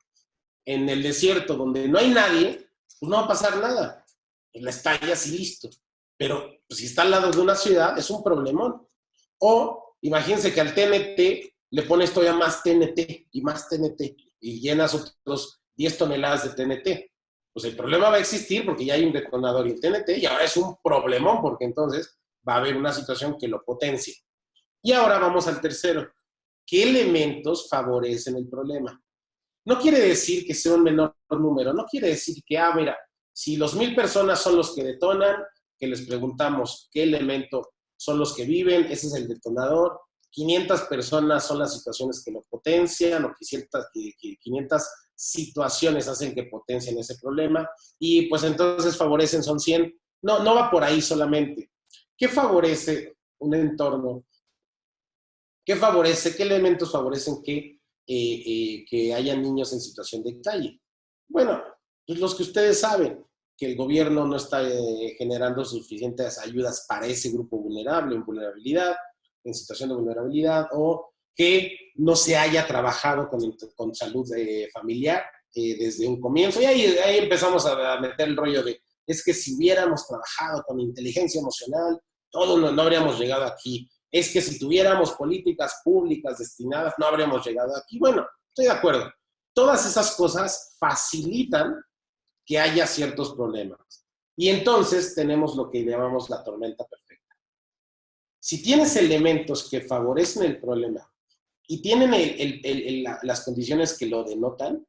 en el desierto donde no hay nadie, pues no va a pasar nada. La estallas y listo. Pero pues, si está al lado de una ciudad, es un problemón. O imagínense que al TNT le pones todavía más TNT y más TNT y llenas otros 10 toneladas de TNT. Pues el problema va a existir porque ya hay un detonador y el TNT, y ahora es un problemón porque entonces va a haber una situación que lo potencie. Y ahora vamos al tercero. ¿Qué elementos favorecen el problema? No quiere decir que sea un menor número, no quiere decir que, mira, si los 1000 personas son los que detonan, que les preguntamos qué elemento son los que viven, ese es el detonador, 500 personas son las situaciones que lo potencian, o que 500 situaciones hacen que potencien ese problema, y pues entonces favorecen, son 100. No va por ahí solamente. ¿Qué favorece un entorno? ¿Qué elementos favorecen que haya niños en situación de calle? Bueno, pues los que ustedes saben, que el gobierno no está generando suficientes ayudas para ese grupo vulnerable, en situación de vulnerabilidad, o que no se haya trabajado con salud familiar desde un comienzo. Y ahí empezamos a meter el rollo de, es que si hubiéramos trabajado con inteligencia emocional, todos no habríamos llegado aquí. Es que si tuviéramos políticas públicas destinadas, no habríamos llegado aquí. Bueno, estoy de acuerdo. Todas esas cosas facilitan que haya ciertos problemas. Y entonces tenemos lo que llamamos la tormenta perfecta. Si tienes elementos que favorecen el problema y tienen las condiciones que lo detonan,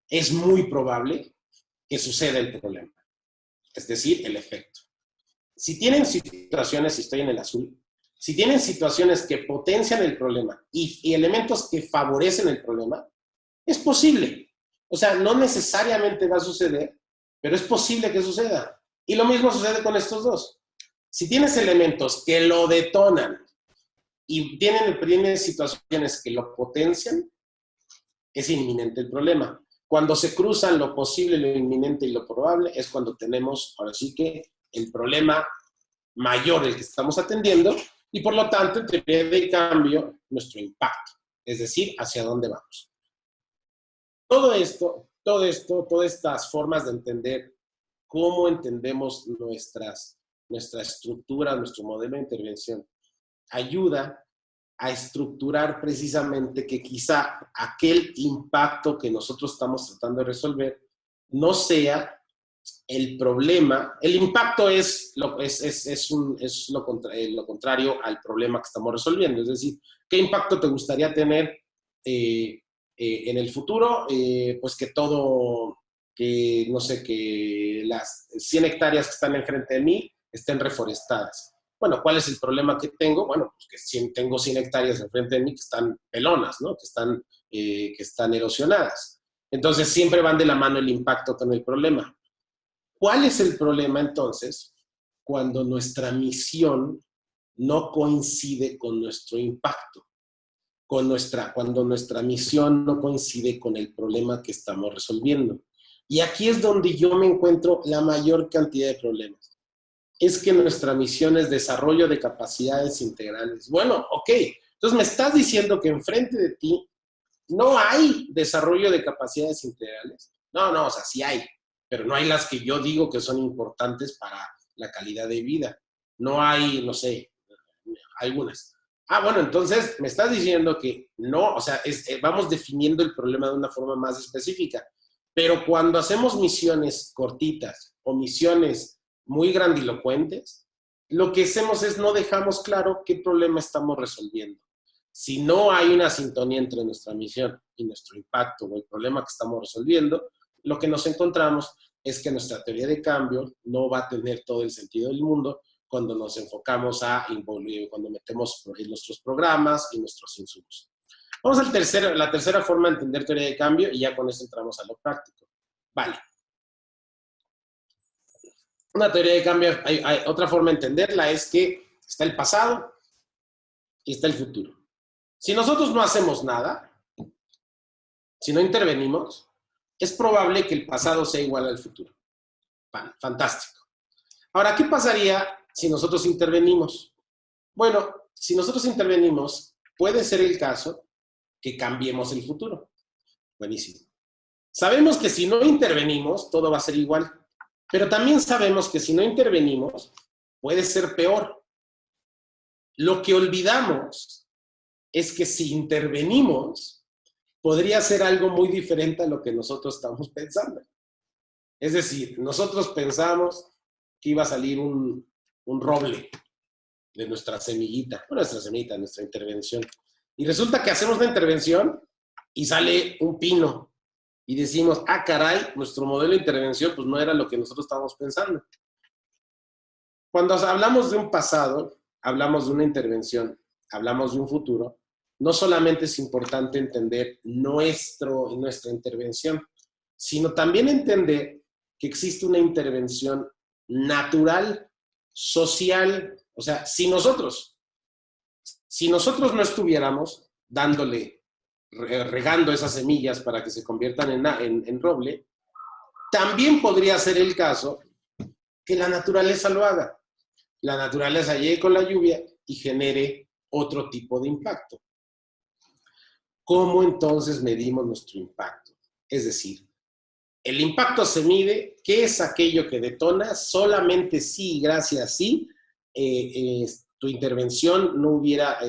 es muy probable que suceda el problema. Es decir, el efecto. Si tienen situaciones, si estoy en el azul, si tienen situaciones que potencian el problema y elementos que favorecen el problema, es posible. O sea, no necesariamente va a suceder, pero es posible que suceda. Y lo mismo sucede con estos dos. Si tienes elementos que lo detonan y tienen situaciones que lo potencian, es inminente el problema. Cuando se cruzan lo posible, lo inminente y lo probable, es cuando tenemos, ahora sí que, el problema mayor el que estamos atendiendo, y por lo tanto, en teoría de cambio, nuestro impacto, es decir, hacia dónde vamos. Todas estas formas de entender cómo entendemos nuestra estructura, nuestro modelo de intervención, ayuda a estructurar precisamente que quizá aquel impacto que nosotros estamos tratando de resolver no sea el problema. El impacto es lo contrario al problema que estamos resolviendo. Es decir, ¿qué impacto te gustaría tener en el futuro? Pues que todo, que no sé, que las 100 hectáreas que están enfrente de mí estén reforestadas. Bueno, ¿cuál es el problema que tengo? Bueno, pues que tengo 100 hectáreas enfrente de mí que están pelonas, ¿no? Que están erosionadas. Entonces, siempre van de la mano el impacto con el problema. ¿Cuál es el problema entonces cuando nuestra misión no coincide con nuestro impacto? Cuando nuestra misión no coincide con el problema que estamos resolviendo. Y aquí es donde yo me encuentro la mayor cantidad de problemas. Es que nuestra misión es desarrollo de capacidades integrales. Bueno, ok, entonces me estás diciendo que enfrente de ti no hay desarrollo de capacidades integrales. No, o sea, sí hay, pero no hay las que yo digo que son importantes para la calidad de vida. No hay, no sé, algunas. Bueno, entonces me estás diciendo que no, o sea, vamos definiendo el problema de una forma más específica. Pero cuando hacemos misiones cortitas o misiones muy grandilocuentes, lo que hacemos es no dejamos claro qué problema estamos resolviendo. Si no hay una sintonía entre nuestra misión y nuestro impacto o el problema que estamos resolviendo, lo que nos encontramos es que nuestra teoría de cambio no va a tener todo el sentido del mundo cuando nos enfocamos cuando metemos en nuestros programas y nuestros insumos. Vamos a la tercera forma de entender teoría de cambio y ya con eso entramos a lo práctico. Vale. Una teoría de cambio, hay otra forma de entenderla, es que está el pasado y está el futuro. Si nosotros no hacemos nada, si no intervenimos, es probable que el pasado sea igual al futuro. Fantástico. Ahora, ¿qué pasaría si nosotros intervenimos? Bueno, si nosotros intervenimos, puede ser el caso que cambiemos el futuro. Buenísimo. Sabemos que si no intervenimos, todo va a ser igual. Pero también sabemos que si no intervenimos, puede ser peor. Lo que olvidamos es que si intervenimos, podría ser algo muy diferente a lo que nosotros estamos pensando. Es decir, nosotros pensamos que iba a salir un roble de nuestra semillita, nuestra intervención. Y resulta que hacemos la intervención y sale un pino. Y decimos, caray, nuestro modelo de intervención pues no era lo que nosotros estábamos pensando. Cuando hablamos de un pasado, hablamos de una intervención, hablamos de un futuro, no solamente es importante entender nuestra intervención, sino también entender que existe una intervención natural, social. O sea, si nosotros no estuviéramos regando esas semillas para que se conviertan en roble, también podría ser el caso que la naturaleza lo haga. La naturaleza llegue con la lluvia y genere otro tipo de impacto. ¿Cómo entonces medimos nuestro impacto? Es decir, el impacto se mide, ¿qué es aquello que detona? Solamente si, gracias sí, tu intervención no hubiera,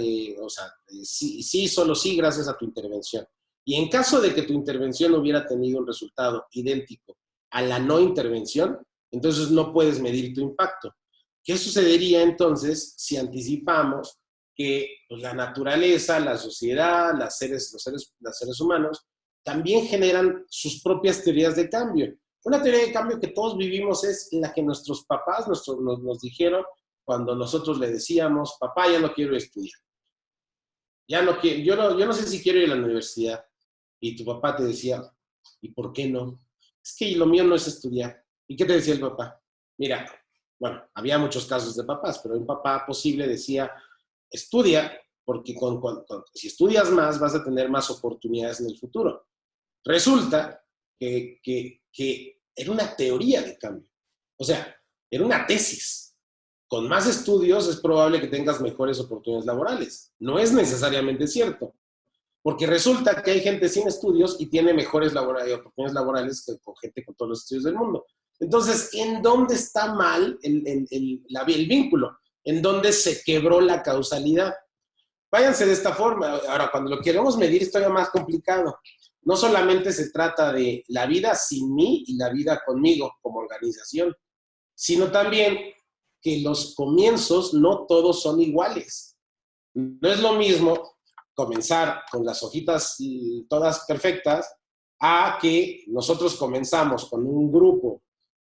sí, solo sí, gracias a tu intervención. Y en caso de que tu intervención hubiera tenido un resultado idéntico a la no intervención, entonces no puedes medir tu impacto. ¿Qué sucedería entonces si anticipamos que pues, la naturaleza, la sociedad, los seres humanos, también generan sus propias teorías de cambio? Una teoría de cambio que todos vivimos es la que nuestros papás nos dijeron cuando nosotros le decíamos, papá, ya no quiero estudiar. Ya no quiero, yo no sé si quiero ir a la universidad. Y tu papá te decía, ¿y por qué no? Es que lo mío no es estudiar. ¿Y qué te decía el papá? Mira, bueno, había muchos casos de papás, pero un papá posible decía, estudia, porque si estudias más, vas a tener más oportunidades en el futuro. Resulta que era una teoría de cambio. O sea, era una tesis. Con más estudios es probable que tengas mejores oportunidades laborales. No es necesariamente cierto, porque resulta que hay gente sin estudios y tiene mejores oportunidades laborales que con gente con todos los estudios del mundo. Entonces, ¿en dónde está mal el vínculo? ¿En dónde se quebró la causalidad? Váyanse de esta forma. Ahora, cuando lo queremos medir es todavía más complicado. No solamente se trata de la vida sin mí y la vida conmigo como organización, sino también que los comienzos no todos son iguales. No es lo mismo comenzar con las hojitas todas perfectas a que nosotros comenzamos con un grupo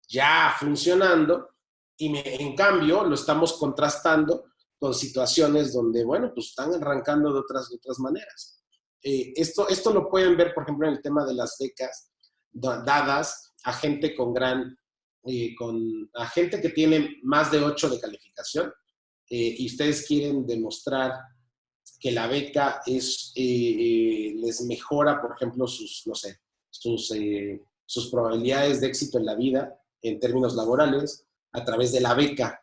ya funcionando y en cambio lo estamos contrastando con situaciones donde, bueno, pues están arrancando de otras maneras. Esto lo pueden ver, por ejemplo, en el tema de las becas dadas a gente a gente que tiene más de 8 de calificación, y ustedes quieren demostrar que la beca les mejora, por ejemplo, no sé, sus probabilidades de éxito en la vida en términos laborales a través de la beca.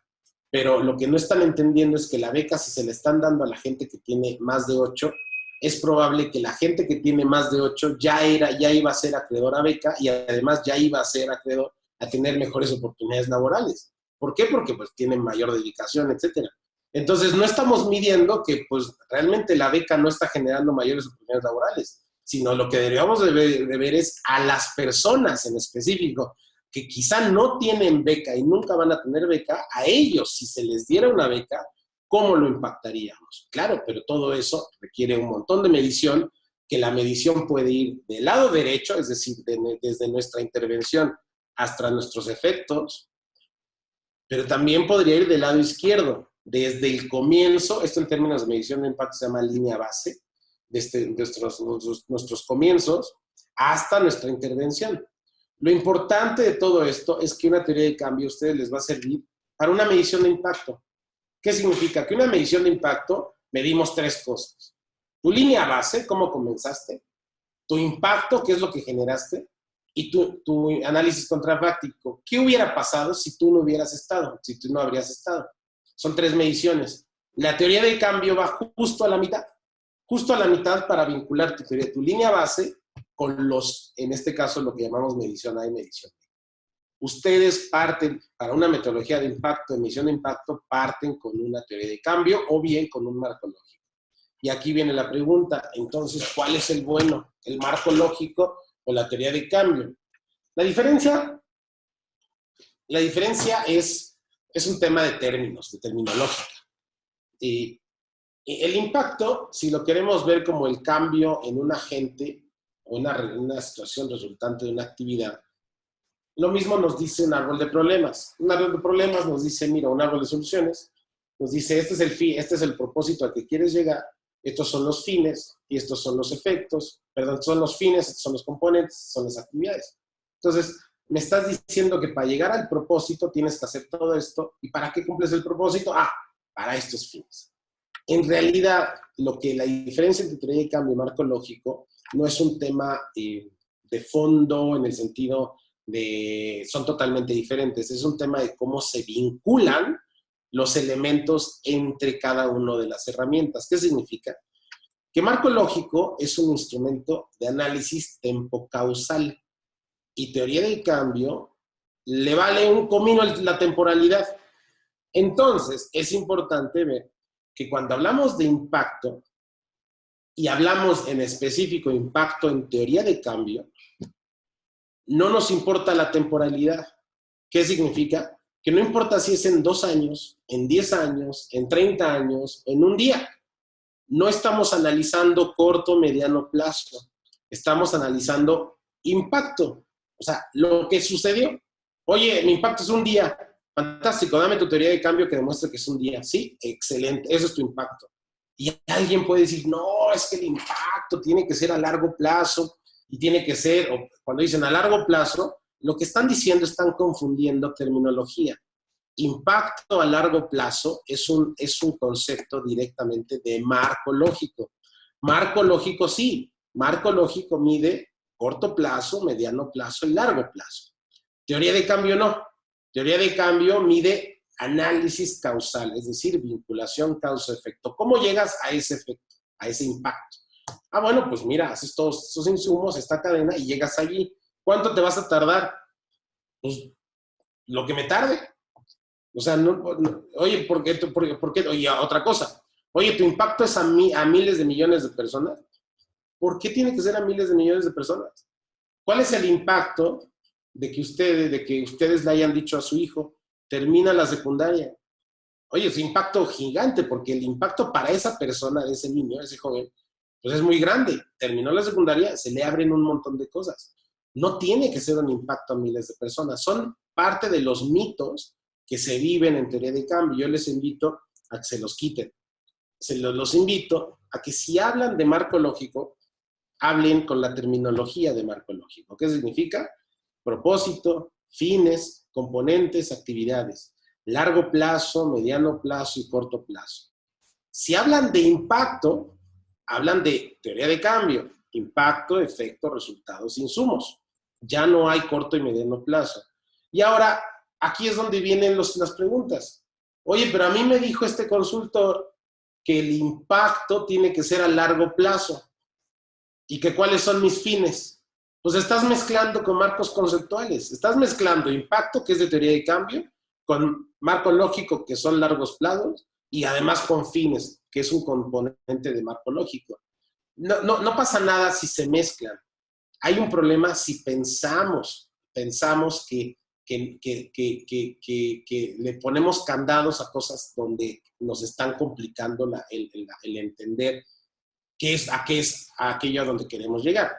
Pero lo que no están entendiendo es que la beca, si se le están dando a la gente que tiene más de 8, es probable que la gente que tiene más de 8 ya iba a ser acreedor a beca y además ya iba a ser acreedor a tener mejores oportunidades laborales. ¿Por qué? Porque pues tienen mayor dedicación, etcétera. Entonces, no estamos midiendo que pues realmente la beca no está generando mayores oportunidades laborales, sino lo que deberíamos de ver es a las personas en específico que quizá no tienen beca y nunca van a tener beca, a ellos, si se les diera una beca, ¿cómo lo impactaríamos? Claro, pero todo eso requiere un montón de medición, que la medición puede ir del lado derecho, es decir, desde nuestra intervención hasta nuestros efectos, pero también podría ir del lado izquierdo, desde el comienzo, esto en términos de medición de impacto se llama línea base, desde nuestros comienzos hasta nuestra intervención. Lo importante de todo esto es que una teoría de cambio a ustedes les va a servir para una medición de impacto. ¿Qué significa? Que una medición de impacto medimos 3 cosas. Tu línea base, cómo comenzaste, tu impacto, qué es lo que generaste, y tu análisis contrafáctico. ¿Qué hubiera pasado si tú no hubieras estado, si tú no habrías estado? Son 3 mediciones. La teoría de cambio va justo a la mitad para vincular tu línea base con en este caso, lo que llamamos medición A y medición B. Ustedes parten, para una metodología de impacto, de medición de impacto, parten con una teoría de cambio o bien con un marco lógico. Y aquí viene la pregunta, entonces, ¿cuál es el bueno? ¿El marco lógico o la teoría de cambio? La diferencia es un tema de términos, de terminología. Y el impacto, si lo queremos ver como el cambio en un agente o una situación resultante de una actividad, lo mismo nos dice un árbol de problemas. Un árbol de problemas nos dice, mira, un árbol de soluciones, nos dice, este es el propósito al que quieres llegar, estos son los fines y estos son los efectos, perdón, son los fines, estos son los componentes, son las actividades. Entonces, me estás diciendo que para llegar al propósito tienes que hacer todo esto, ¿y para qué cumples el propósito? Para estos fines. En realidad, la diferencia entre teoría de cambio y marco lógico no es un tema de fondo en el sentido son totalmente diferentes, es un tema de cómo se vinculan los elementos entre cada una de las herramientas. ¿Qué significa? Que marco lógico es un instrumento de análisis tempocausal y teoría del cambio le vale un comino la temporalidad. Entonces, es importante ver que cuando hablamos de impacto y hablamos en específico impacto en teoría de cambio, no nos importa la temporalidad. ¿Qué significa? Que no importa si es en 2 años, en 10 años, en 30 años, en un día. No estamos analizando corto, mediano plazo. Estamos analizando impacto. O sea, lo que sucedió. Oye, mi impacto es un día. Fantástico, dame tu teoría de cambio que demuestre que es un día. Sí, excelente, eso es tu impacto. Y alguien puede decir, no, es que el impacto tiene que ser a largo plazo y tiene que ser, o cuando dicen a largo plazo, lo que están diciendo están confundiendo terminología. Impacto a largo plazo es un concepto directamente de marco lógico. Marco lógico sí, marco lógico mide corto plazo, mediano plazo y largo plazo. Teoría de cambio no. Teoría de cambio mide análisis causal, es decir, vinculación causa-efecto. ¿Cómo llegas a ese efecto, a ese impacto? Bueno, pues mira, haces todos esos insumos, esta cadena y llegas allí. ¿Cuánto te vas a tardar? Pues lo que me tarde. O sea, oye, oye, otra cosa. Oye, tu impacto es a miles de millones de personas. ¿Por qué tiene que ser a miles de millones de personas? ¿Cuál es el impacto de que ustedes le hayan dicho a su hijo, termina la secundaria? Oye, es un impacto gigante, porque el impacto para esa persona, ese niño, ese joven, pues es muy grande. Terminó la secundaria, se le abren un montón de cosas. No tiene que ser un impacto a miles de personas. Son parte de los mitos que se viven en teoría de cambio. Yo les invito a que se los quiten. Los invito a que si hablan de marco lógico, hablen con la terminología de marco lógico. ¿Qué significa? Propósito, fines, componentes, actividades. Largo plazo, mediano plazo y corto plazo. Si hablan de impacto, hablan de teoría de cambio. Impacto, efecto, resultados, insumos. Ya no hay corto y mediano plazo. Y ahora, aquí es donde vienen las preguntas. Oye, pero a mí me dijo este consultor que el impacto tiene que ser a largo plazo. ¿Y que cuáles son mis fines? Pues estás mezclando con marcos conceptuales. Estás mezclando impacto, que es de teoría de cambio, con marco lógico, que son largos plazos, y además con fines, que es un componente de marco lógico. No pasa nada si se mezclan. Hay un problema si pensamos que le ponemos candados a cosas donde nos están complicando el entender qué es aquello a donde queremos llegar.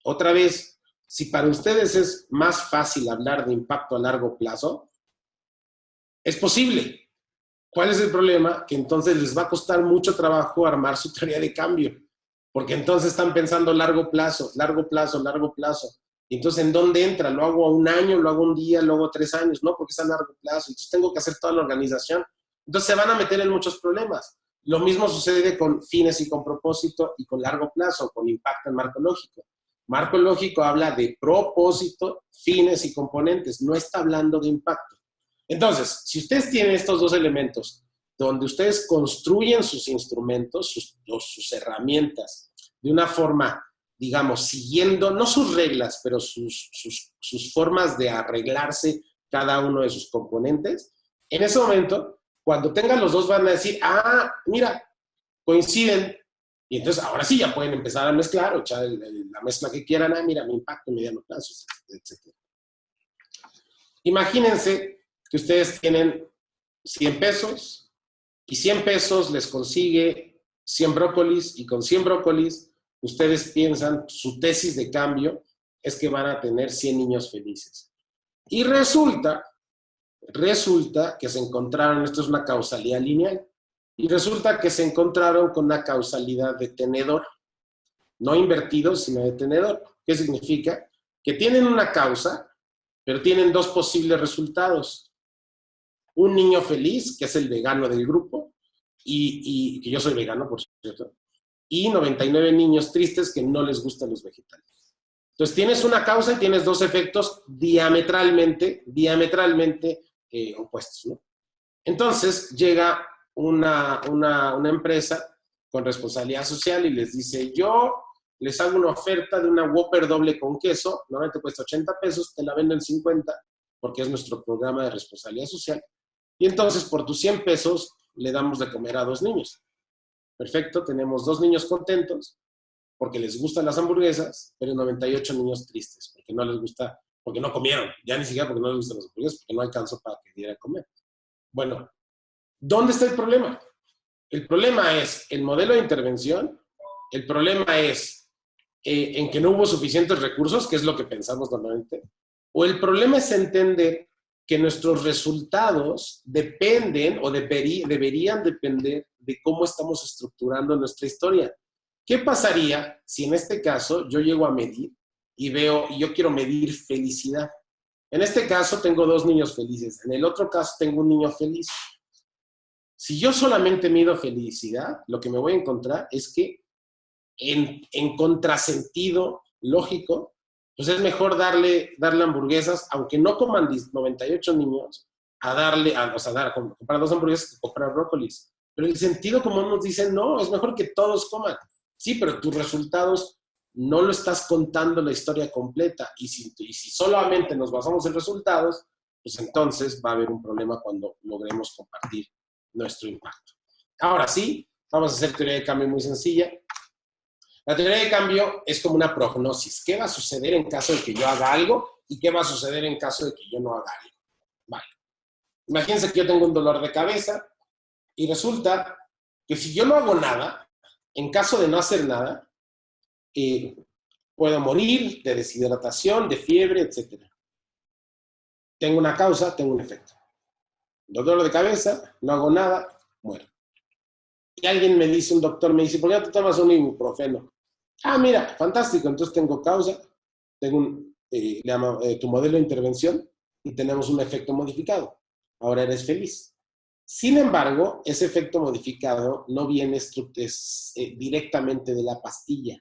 Otra vez, si para ustedes es más fácil hablar de impacto a largo plazo, es posible. ¿Cuál es el problema? Que entonces les va a costar mucho trabajo armar su teoría de cambio, porque entonces están pensando largo plazo, largo plazo, largo plazo. Y entonces, ¿en dónde entra? ¿Lo hago a un año, lo hago un día, lo hago 3 años? No, porque es a largo plazo. Entonces tengo que hacer toda la organización. Entonces se van a meter en muchos problemas. Lo mismo sucede con fines y con propósito y con largo plazo, con impacto en marco lógico. Marco lógico habla de propósito, fines y componentes, no está hablando de impacto. Entonces, si ustedes tienen estos dos elementos, donde ustedes construyen sus instrumentos, sus herramientas, de una forma, digamos, siguiendo, no sus reglas, pero sus formas de arreglarse cada uno de sus componentes, en ese momento, cuando tengan los dos van a decir, ah, mira, coinciden, y entonces ahora sí ya pueden empezar a mezclar o echar la mezcla que quieran, ah, mira, mi impacto en mediano plazo, etc. Imagínense que ustedes tienen 100 pesos y 100 pesos les consigue 100 brócolis y con 100 brócolis ustedes piensan, su tesis de cambio es que van a tener 100 niños felices. Y resulta que se encontraron, esto es una causalidad lineal, y resulta que se encontraron con una causalidad de tenedor, no invertido, sino de tenedor. ¿Qué significa? Que tienen una causa, pero tienen dos posibles resultados. Un niño feliz, que es el vegano del grupo, y que yo soy vegano, por cierto, y 99 niños tristes que no les gustan los vegetales. Entonces tienes una causa y tienes dos efectos diametralmente opuestos, ¿no? Entonces llega una empresa con responsabilidad social y les dice, yo les hago una oferta de una Whopper doble con queso, normalmente cuesta 80 pesos, te la vendo en 50, porque es nuestro programa de responsabilidad social, y entonces por tus 100 pesos le damos de comer a 2 niños. Perfecto, tenemos 2 niños contentos, porque les gustan las hamburguesas, pero 98 niños tristes, porque no les gusta, porque no comieron, ya ni siquiera porque no les gustan las hamburguesas, porque no alcanzó para que dieran a comer. Bueno, ¿dónde está el problema? El problema es el modelo de intervención, el problema es en que no hubo suficientes recursos, que es lo que pensamos normalmente, o el problema es entender que nuestros resultados dependen o deberían depender de cómo estamos estructurando nuestra historia. ¿Qué pasaría si en este caso yo llego a medir y yo quiero medir felicidad? En este caso tengo 2 niños felices, en el otro caso tengo un niño feliz. Si yo solamente mido felicidad, lo que me voy a encontrar es que en contrasentido lógico, pues es mejor darle hamburguesas, aunque no coman 98 niños, comprar 2 hamburguesas que comprar brócolis. Pero el sentido común nos dice, no, es mejor que todos coman. Sí, pero tus resultados no lo estás contando la historia completa. Y si solamente nos basamos en resultados, pues entonces va a haber un problema cuando logremos compartir nuestro impacto. Ahora sí, vamos a hacer teoría de cambio muy sencilla. La teoría de cambio es como una prognosis. ¿Qué va a suceder en caso de que yo haga algo y qué va a suceder en caso de que yo no haga algo? Vale. Imagínense que yo tengo un dolor de cabeza y resulta que si yo no hago nada, en caso de no hacer nada, puedo morir de deshidratación, de fiebre, etc. Tengo una causa, tengo un efecto. Dolor de cabeza, no hago nada, muero. Y alguien me dice, un doctor me dice, ¿por qué no te tomas un ibuprofeno? Ah, mira, fantástico, entonces tengo causa, tengo tu modelo de intervención y tenemos un efecto modificado. Ahora eres feliz. Sin embargo, ese efecto modificado no viene directamente de la pastilla.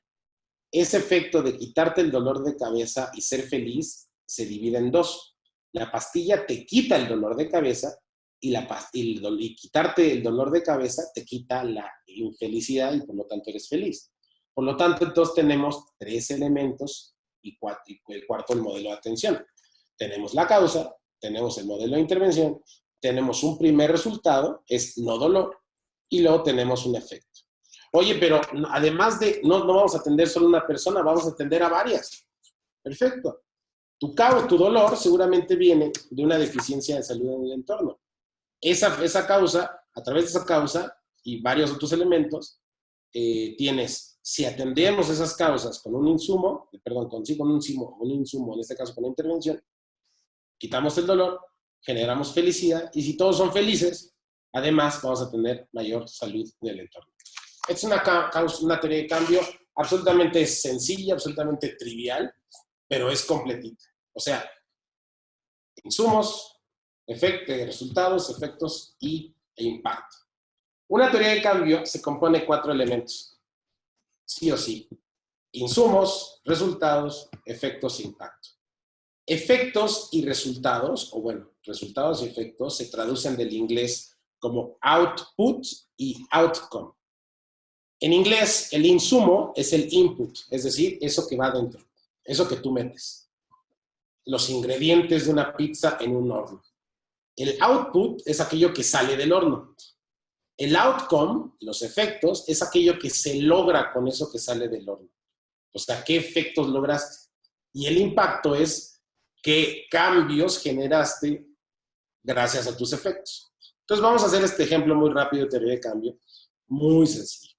Ese efecto de quitarte el dolor de cabeza y ser feliz se divide en dos. La pastilla te quita el dolor de cabeza y quitarte el dolor de cabeza te quita la infelicidad y por lo tanto eres feliz. Por lo tanto, entonces tenemos tres elementos y el cuarto, el modelo de atención. Tenemos la causa, tenemos el modelo de intervención, tenemos un primer resultado, es no dolor, y luego tenemos un efecto. Oye, pero además de, no vamos a atender solo a una persona, vamos a atender a varias. Perfecto. Tu dolor seguramente viene de una deficiencia de salud en el entorno. Esa causa, a través de esa causa y varios otros elementos, si atendemos esas causas con un insumo, en este caso con una intervención, quitamos el dolor, generamos felicidad, y si todos son felices, además vamos a tener mayor salud del entorno. Es una teoría de cambio absolutamente sencilla, absolutamente trivial, pero es completita. O sea, insumos, resultados, efectos e impacto. Una teoría de cambio se compone de 4 elementos, sí o sí. Insumos, resultados, efectos e impacto. Efectos y resultados, resultados y efectos se traducen del inglés como output y outcome. En inglés, el insumo es el input, es decir, eso que va adentro, eso que tú metes. Los ingredientes de una pizza en un horno. El output es aquello que sale del horno. El outcome, los efectos, es aquello que se logra con eso que sale del horno. O sea, ¿qué efectos lograste? Y el impacto es qué cambios generaste gracias a tus efectos. Entonces vamos a hacer este ejemplo muy rápido de teoría de cambio, muy sencillo,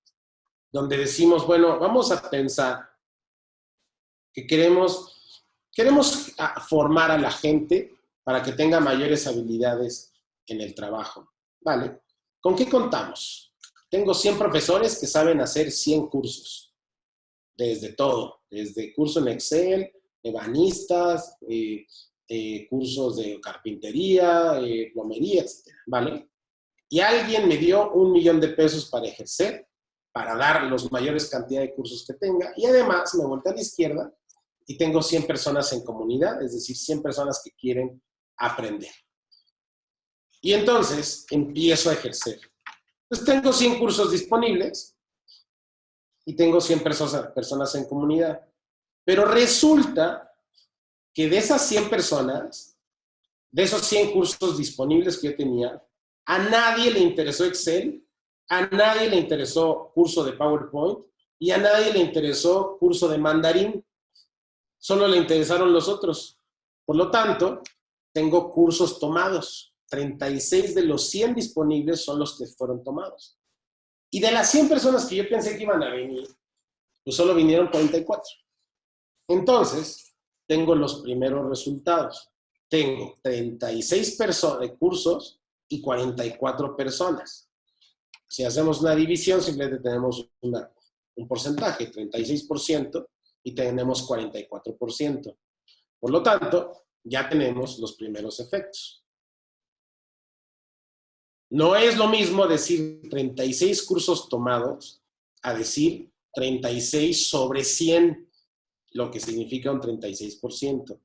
donde decimos, bueno, vamos a pensar que queremos formar a la gente para que tenga mayores habilidades en el trabajo, ¿vale? ¿Con qué contamos? Tengo 100 profesores que saben hacer 100 cursos, desde todo, desde curso en Excel, ebanistas, cursos de carpintería, plomería, etc., ¿vale? Y alguien me dio $1,000,000 para ejercer, para dar los mayores cantidad de cursos que tenga, y además me volteé a la izquierda y tengo 100 personas en comunidad, es decir, 100 personas que quieren aprender. Y entonces empiezo a ejercer. Entonces tengo 100 cursos disponibles y tengo 100 personas en comunidad. Pero resulta que de esas 100 personas, de esos 100 cursos disponibles que yo tenía, a nadie le interesó Excel, a nadie le interesó curso de PowerPoint y a nadie le interesó curso de mandarín. Solo le interesaron los otros. Por lo tanto, tengo cursos tomados. 36 de los 100 disponibles son los que fueron tomados. Y de las 100 personas que yo pensé que iban a venir, pues solo vinieron 44. Entonces, tengo los primeros resultados. Tengo 36 cursos y 44 personas. Si hacemos una división, simplemente tenemos un porcentaje, 36%, y tenemos 44%. Por lo tanto, ya tenemos los primeros efectos. No es lo mismo decir 36 cursos tomados a decir 36 sobre 100, lo que significa un 36%.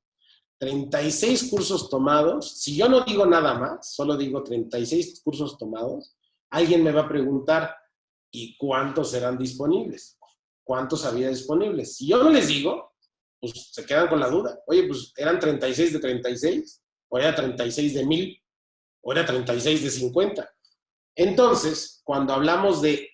36 cursos tomados, si yo no digo nada más, solo digo 36 cursos tomados, alguien me va a preguntar, ¿y cuántos serán disponibles? ¿Cuántos había disponibles? Si yo no les digo, pues se quedan con la duda. Oye, pues eran 36 de 36 o era 36 de 1000, o era 36 de 50. Entonces, cuando hablamos de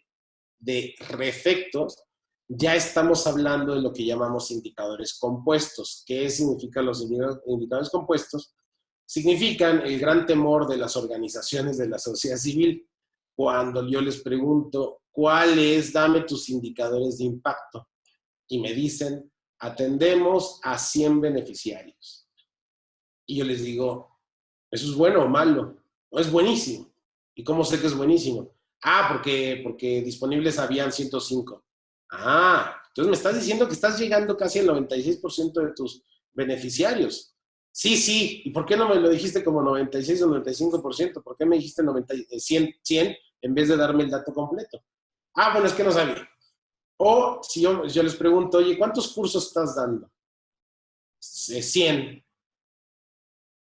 reefectos, ya estamos hablando de lo que llamamos indicadores compuestos. ¿Qué significan los indicadores compuestos? Significan el gran temor de las organizaciones de la sociedad civil cuando yo les pregunto, ¿cuál es? Dame tus indicadores de impacto. Y me dicen, atendemos a 100 beneficiarios. Y yo les digo, ¿eso es bueno o malo? No, es buenísimo. ¿Y cómo sé que es buenísimo? Porque disponibles habían 105. Entonces me estás diciendo que estás llegando casi al 96% de tus beneficiarios. Sí. ¿Y por qué no me lo dijiste como 96 o 95%? ¿Por qué me dijiste 100 en vez de darme el dato completo? Bueno, es que no sabía. O si yo les pregunto, oye, ¿cuántos cursos estás dando? 100.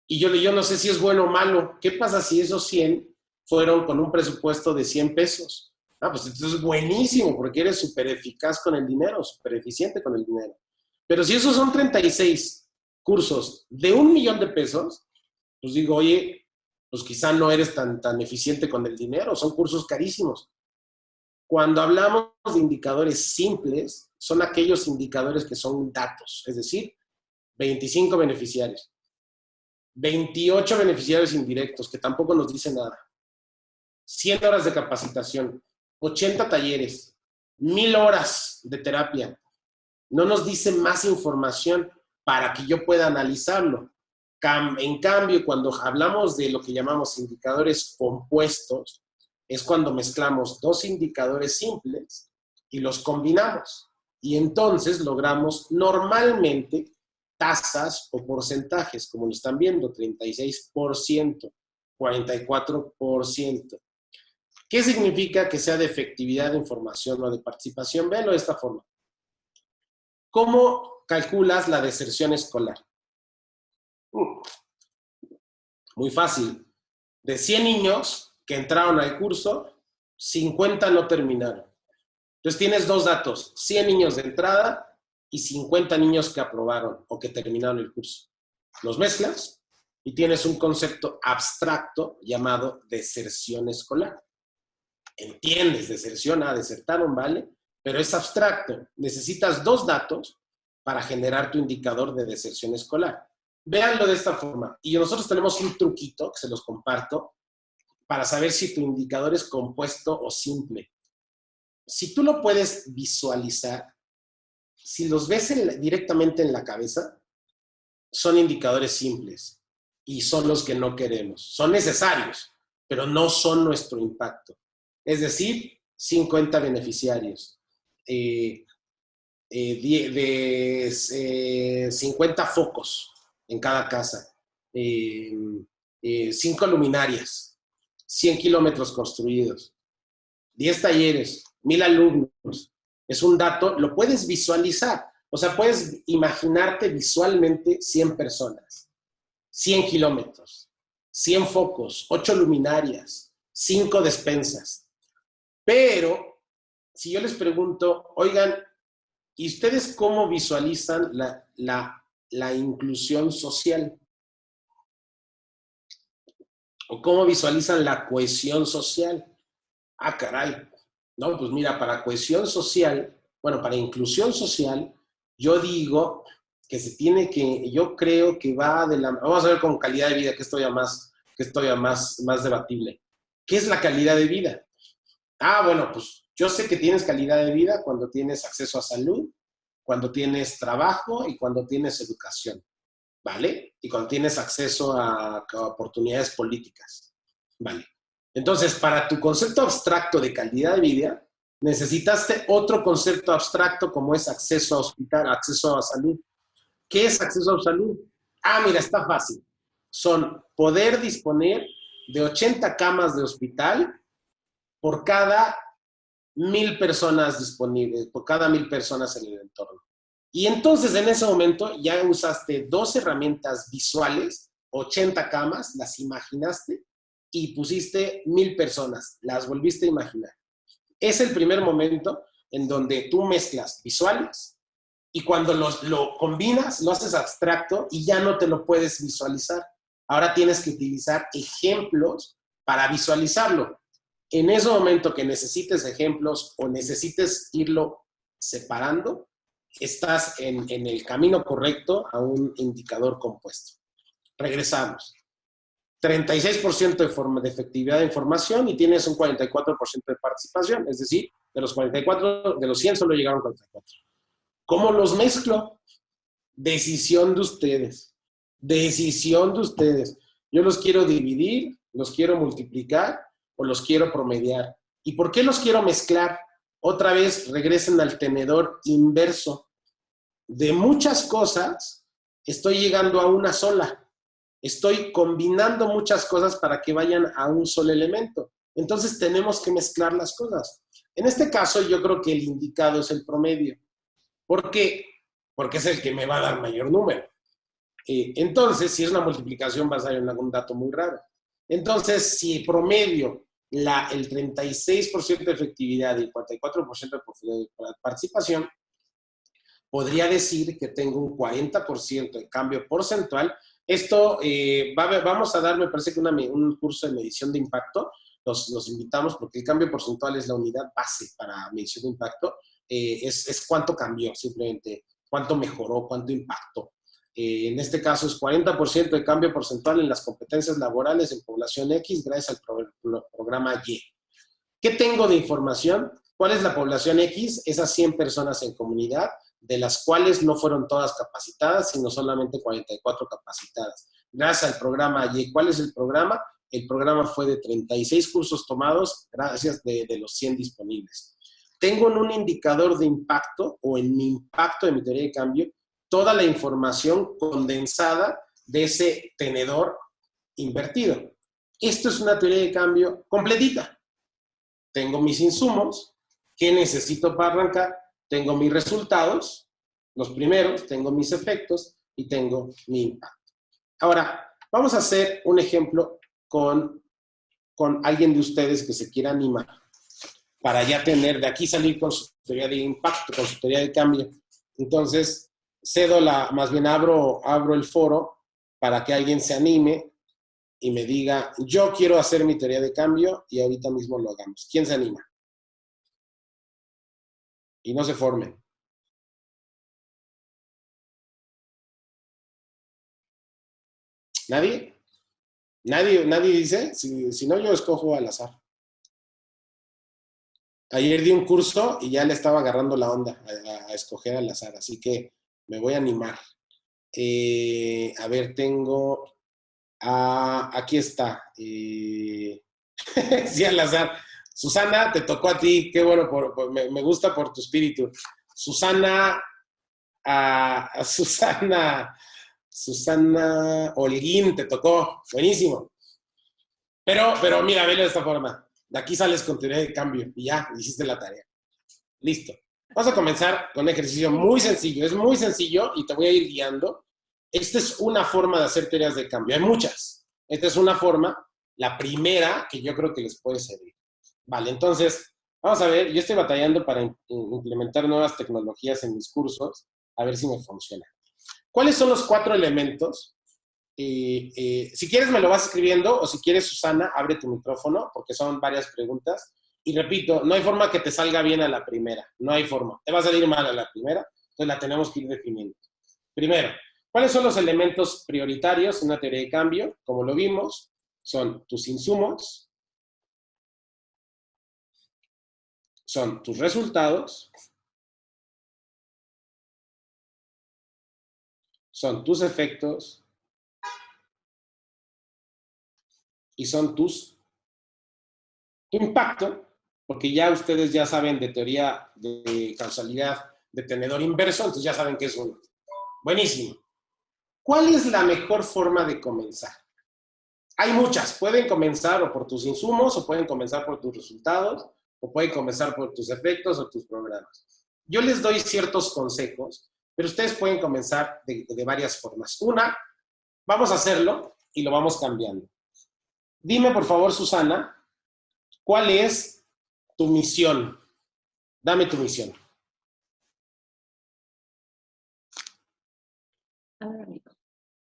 Y yo no sé si es bueno o malo. ¿Qué pasa si esos 100 fueron con un presupuesto de 100 pesos? Pues entonces es buenísimo, porque eres súper eficaz con el dinero, súper eficiente con el dinero. Pero si esos son 36 cursos de 1,000,000 de pesos, pues digo, oye, pues quizá no eres tan eficiente con el dinero, son cursos carísimos. Cuando hablamos de indicadores simples, son aquellos indicadores que son datos, es decir, 25 beneficiarios, 28 beneficiarios indirectos, que tampoco nos dicen nada, 100 horas de capacitación, 80 talleres, 1000 horas de terapia. No nos dice más información para que yo pueda analizarlo. En cambio, cuando hablamos de lo que llamamos indicadores compuestos, es cuando mezclamos dos indicadores simples y los combinamos. Y entonces logramos normalmente tasas o porcentajes, como lo están viendo, 36%, 44%. ¿Qué significa que sea de efectividad de información o de participación? Véanlo de esta forma. ¿Cómo calculas la deserción escolar? Muy fácil. De 100 niños que entraron al curso, 50 no terminaron. Entonces tienes dos datos, 100 niños de entrada y 50 niños que aprobaron o que terminaron el curso. Los mezclas y tienes un concepto abstracto llamado deserción escolar. Entiendes, deserción, desertaron, ¿vale? Pero es abstracto. Necesitas dos datos para generar tu indicador de deserción escolar. Véanlo de esta forma. Y nosotros tenemos un truquito que se los comparto para saber si tu indicador es compuesto o simple. Si tú lo puedes visualizar, si los ves directamente en la cabeza, son indicadores simples y son los que no queremos. Son necesarios, pero no son nuestro impacto. Es decir, 50 beneficiarios, 50 focos en cada casa, 5 luminarias, 100 kilómetros construidos, 10 talleres, 1000 alumnos. Es un dato, lo puedes visualizar. O sea, puedes imaginarte visualmente 100 personas, 100 kilómetros, 100 focos, 8 luminarias, 5 despensas. Pero, si yo les pregunto, oigan, ¿y ustedes cómo visualizan la inclusión social? ¿O cómo visualizan la cohesión social? Caray. No, pues mira, para cohesión social, para inclusión social, yo digo que yo creo que va de la... Vamos a ver con calidad de vida, que esto ya más debatible. ¿Qué es la calidad de vida? Pues yo sé que tienes calidad de vida cuando tienes acceso a salud, cuando tienes trabajo y cuando tienes educación, ¿vale? Y cuando tienes acceso a oportunidades políticas, ¿vale? Entonces, para tu concepto abstracto de calidad de vida, necesitaste otro concepto abstracto como es acceso a hospital, acceso a salud. ¿Qué es acceso a salud? Mira, está fácil. Son poder disponer de 80 camas de hospital por cada 1000 personas disponibles, por cada 1000 personas en el entorno. Y entonces en ese momento ya usaste dos herramientas visuales, 80 camas, las imaginaste y pusiste 1000 personas, las volviste a imaginar. Es el primer momento en donde tú mezclas visuales y cuando lo combinas, lo haces abstracto y ya no te lo puedes visualizar. Ahora tienes que utilizar ejemplos para visualizarlo. En ese momento que necesites ejemplos o necesites irlo separando, estás en el camino correcto a un indicador compuesto. Regresamos. 36% de efectividad de información y tienes un 44% de participación, es decir, de los 44, de los 100 solo llegaron 44. ¿Cómo los mezclo? Decisión de ustedes. Decisión de ustedes. Yo los quiero dividir, los quiero multiplicar o los quiero promediar. ¿Y por qué los quiero mezclar? Otra vez regresen al tenedor inverso. De muchas cosas estoy llegando a una sola. Estoy combinando muchas cosas para que vayan a un solo elemento. Entonces tenemos que mezclar las cosas. En este caso yo creo que el indicado es el promedio. ¿Por qué? Porque es el que me va a dar mayor número. Entonces, si es una multiplicación, vas a ver algún dato muy raro. Entonces, si promedio el 36% de efectividad y el 44% de participación, podría decir que tengo un 40% de cambio porcentual. Esto vamos a dar, me parece que un curso de medición de impacto. Los invitamos porque el cambio porcentual es la unidad base para medición de impacto. Es cuánto cambió, simplemente cuánto mejoró, cuánto impactó. En este caso es 40% de cambio porcentual en las competencias laborales en población X gracias al programa Y. ¿Qué tengo de información? ¿Cuál es la población X? Esas 100 personas en comunidad, de las cuales no fueron todas capacitadas, sino solamente 44 capacitadas. Gracias al programa Y. ¿Cuál es el programa? El programa fue de 36 cursos tomados, gracias de los 100 disponibles. Tengo en un indicador de impacto, o en mi impacto de mi teoría de cambio, toda la información condensada de ese tenedor invertido. Esto es una teoría de cambio completita. Tengo mis insumos, ¿qué necesito para arrancar? Tengo mis resultados, los primeros, tengo mis efectos y tengo mi impacto. Ahora, vamos a hacer un ejemplo con alguien de ustedes que se quiera animar para ya tener, de aquí salir con su teoría de impacto, con su teoría de cambio. Entonces, más bien abro el foro para que alguien se anime y me diga, yo quiero hacer mi teoría de cambio y ahorita mismo lo hagamos. ¿Quién se anima? Y no se formen. ¿Nadie? ¿Nadie dice? Si no, yo escojo al azar. Ayer di un curso y ya le estaba agarrando la onda a escoger al azar, así que me voy a animar. A ver, tengo... aquí está. Sí, al azar. Susana, te tocó a ti. Qué bueno, me gusta por tu espíritu. Susana, Susana Holguín, te tocó. Buenísimo. Pero mira, velo de esta forma. De aquí sales con teoría de cambio y ya, hiciste la tarea. Listo. Vamos a comenzar con un ejercicio muy sencillo. Es muy sencillo y te voy a ir guiando. Esta es una forma de hacer teorías de cambio. Hay muchas. Esta es una forma, la primera que yo creo que les puede servir. Vale, entonces, vamos a ver. Yo estoy batallando para implementar nuevas tecnologías en mis cursos, a ver si me funciona. ¿Cuáles son los 4 elementos? Si quieres me lo vas escribiendo, o si quieres, Susana, abre tu micrófono, porque son varias preguntas. Y repito, no hay forma que te salga bien a la primera. No hay forma. Te va a salir mal a la primera, entonces la tenemos que ir definiendo. Primero, ¿cuáles son los elementos prioritarios en una teoría de cambio? Como lo vimos, son tus insumos, son tus resultados, son tus efectos y son tu impacto, porque ya ustedes ya saben de teoría de causalidad de tenedor inverso, entonces ya saben que es uno. Buenísimo. ¿Cuál es la mejor forma de comenzar? Hay muchas. Pueden comenzar o por tus insumos, o pueden comenzar por tus resultados, o pueden comenzar por tus efectos o tus programas. Yo les doy ciertos consejos, pero ustedes pueden comenzar de varias formas. Una, vamos a hacerlo y lo vamos cambiando. Dime, por favor, Susana, ¿cuál es tu misión? Dame tu misión.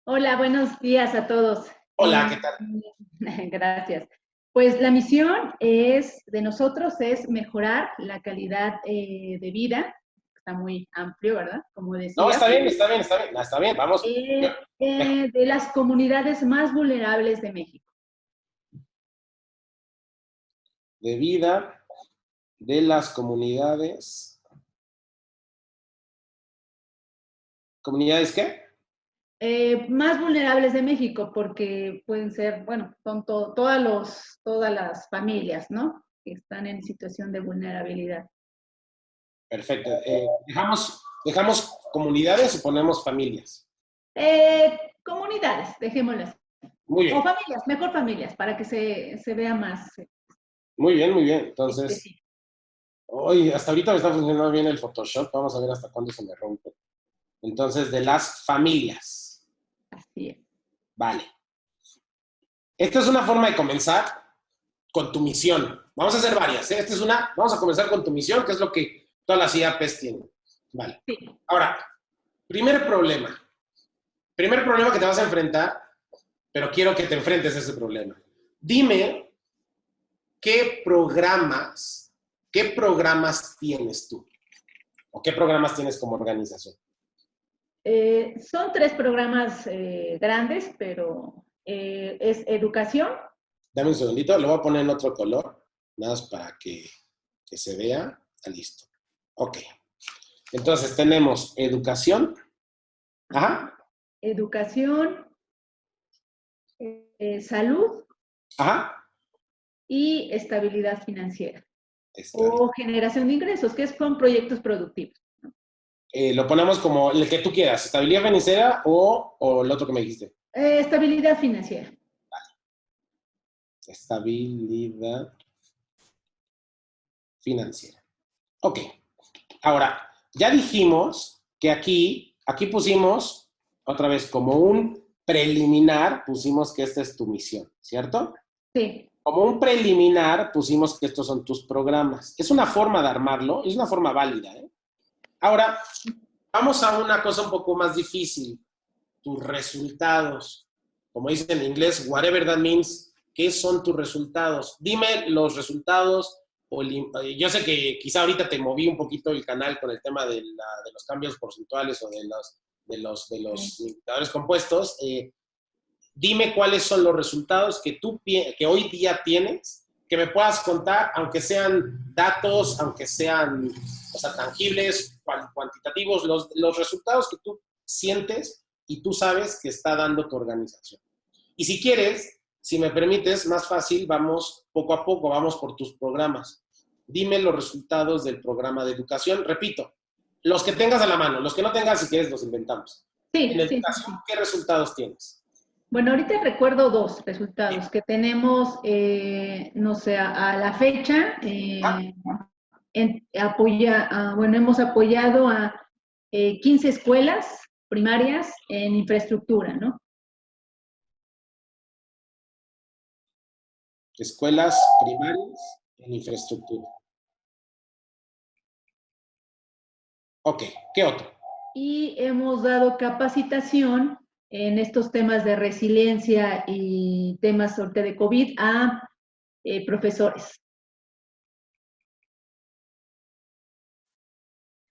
Hola, buenos días a todos. Hola, ¿qué tal? Gracias. Pues la misión de nosotros es mejorar la calidad de vida. Está muy amplio, ¿verdad? Como No, decía. está bien, está bien, está bien. Está bien, vamos. De las comunidades más vulnerables de México. De vida de las comunidades. ¿Comunidades qué? Más vulnerables de México, porque pueden ser, bueno, son todas las familias, ¿no? Que están en situación de vulnerabilidad. Perfecto. ¿Dejamos comunidades o ponemos familias? Comunidades, dejémoslo así. Muy bien. O familias, mejor familias, para que se vea más. Muy bien, muy bien. Entonces, hoy hasta ahorita me está funcionando bien el Photoshop. Vamos a ver hasta cuándo se me rompe. Entonces, de las familias. Así es. Vale. Esta es una forma de comenzar con tu misión. Vamos a hacer varias, ¿eh? Vamos a comenzar con tu misión, que es lo que todas las IAPs tienen. Vale. Sí. Ahora, primer problema. Primer problema que te vas a enfrentar, pero quiero que te enfrentes a ese problema. Dime qué programas tienes tú, o qué programas tienes como organización. Son 3 programas grandes, pero es educación. Dame un segundito, lo voy a poner en otro color, nada más para que se vea. Ah, listo. Ok. Entonces tenemos educación. Ajá. Educación, salud Ajá. y estabilidad financiera. Está bien. O generación de ingresos, que son proyectos productivos. Lo ponemos como el que tú quieras, estabilidad financiera o el otro que me dijiste. Estabilidad financiera. Estabilidad financiera. Ok. Ahora, ya dijimos que aquí pusimos, otra vez, como un preliminar, pusimos que esta es tu misión, ¿cierto? Sí. Como un preliminar, pusimos que estos son tus programas. Es una forma de armarlo, es una forma válida, ¿eh? Ahora, vamos a una cosa un poco más difícil. Tus resultados. Como dice en inglés, whatever that means, ¿qué son tus resultados? Dime los resultados. Yo sé que quizá ahorita te moví un poquito el canal con el tema de los cambios porcentuales o de los indicadores compuestos. Dime cuáles son los resultados que hoy día tienes, que me puedas contar, aunque sean datos, aunque sean, o sea, tangibles, cuantitativos, los resultados que tú sientes y tú sabes que está dando tu organización. Y si quieres, si me permites, más fácil, vamos poco a poco, vamos por tus programas. Dime los resultados del programa de educación. Repito, los que tengas a la mano, los que no tengas, si quieres, los inventamos. Sí, En educación, ¿qué resultados tienes? Bueno, ahorita recuerdo 2 resultados que tenemos, no sé, a la fecha, hemos apoyado a 15 escuelas primarias en infraestructura, ¿no? Escuelas primarias en infraestructura. Ok, ¿qué otro? Y hemos dado capacitación en estos temas de resiliencia y temas ahorita de COVID a profesores.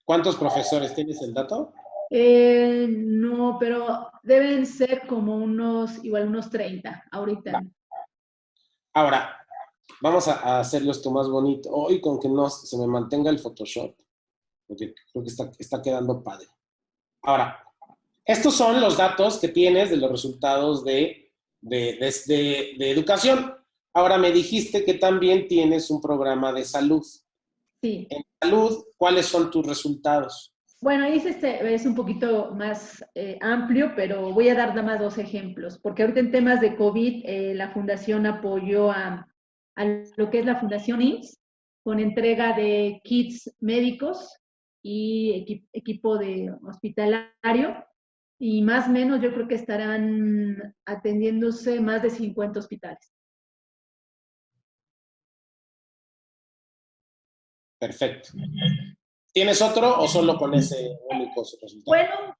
¿Cuántos profesores tienes el dato? No, pero deben ser como igual unos 30 ahorita. Va. Ahora, vamos a hacerlo esto más bonito. Hoy con que no se me mantenga el Photoshop, porque creo que está quedando padre. Ahora, estos son los datos que tienes de los resultados de educación. Ahora me dijiste que también tienes un programa de salud. Sí. En salud, ¿cuáles son tus resultados? Bueno, ahí es un poquito más amplio, pero voy a dar nada más 2 ejemplos, porque ahorita en temas de COVID, la Fundación apoyó a lo que es la Fundación IMSS, con entrega de kits médicos y equipo de hospitalario, y más o menos yo creo que estarán atendiéndose más de 50 hospitales. Perfecto. ¿Tienes otro o solo con ese único resultado? Bueno,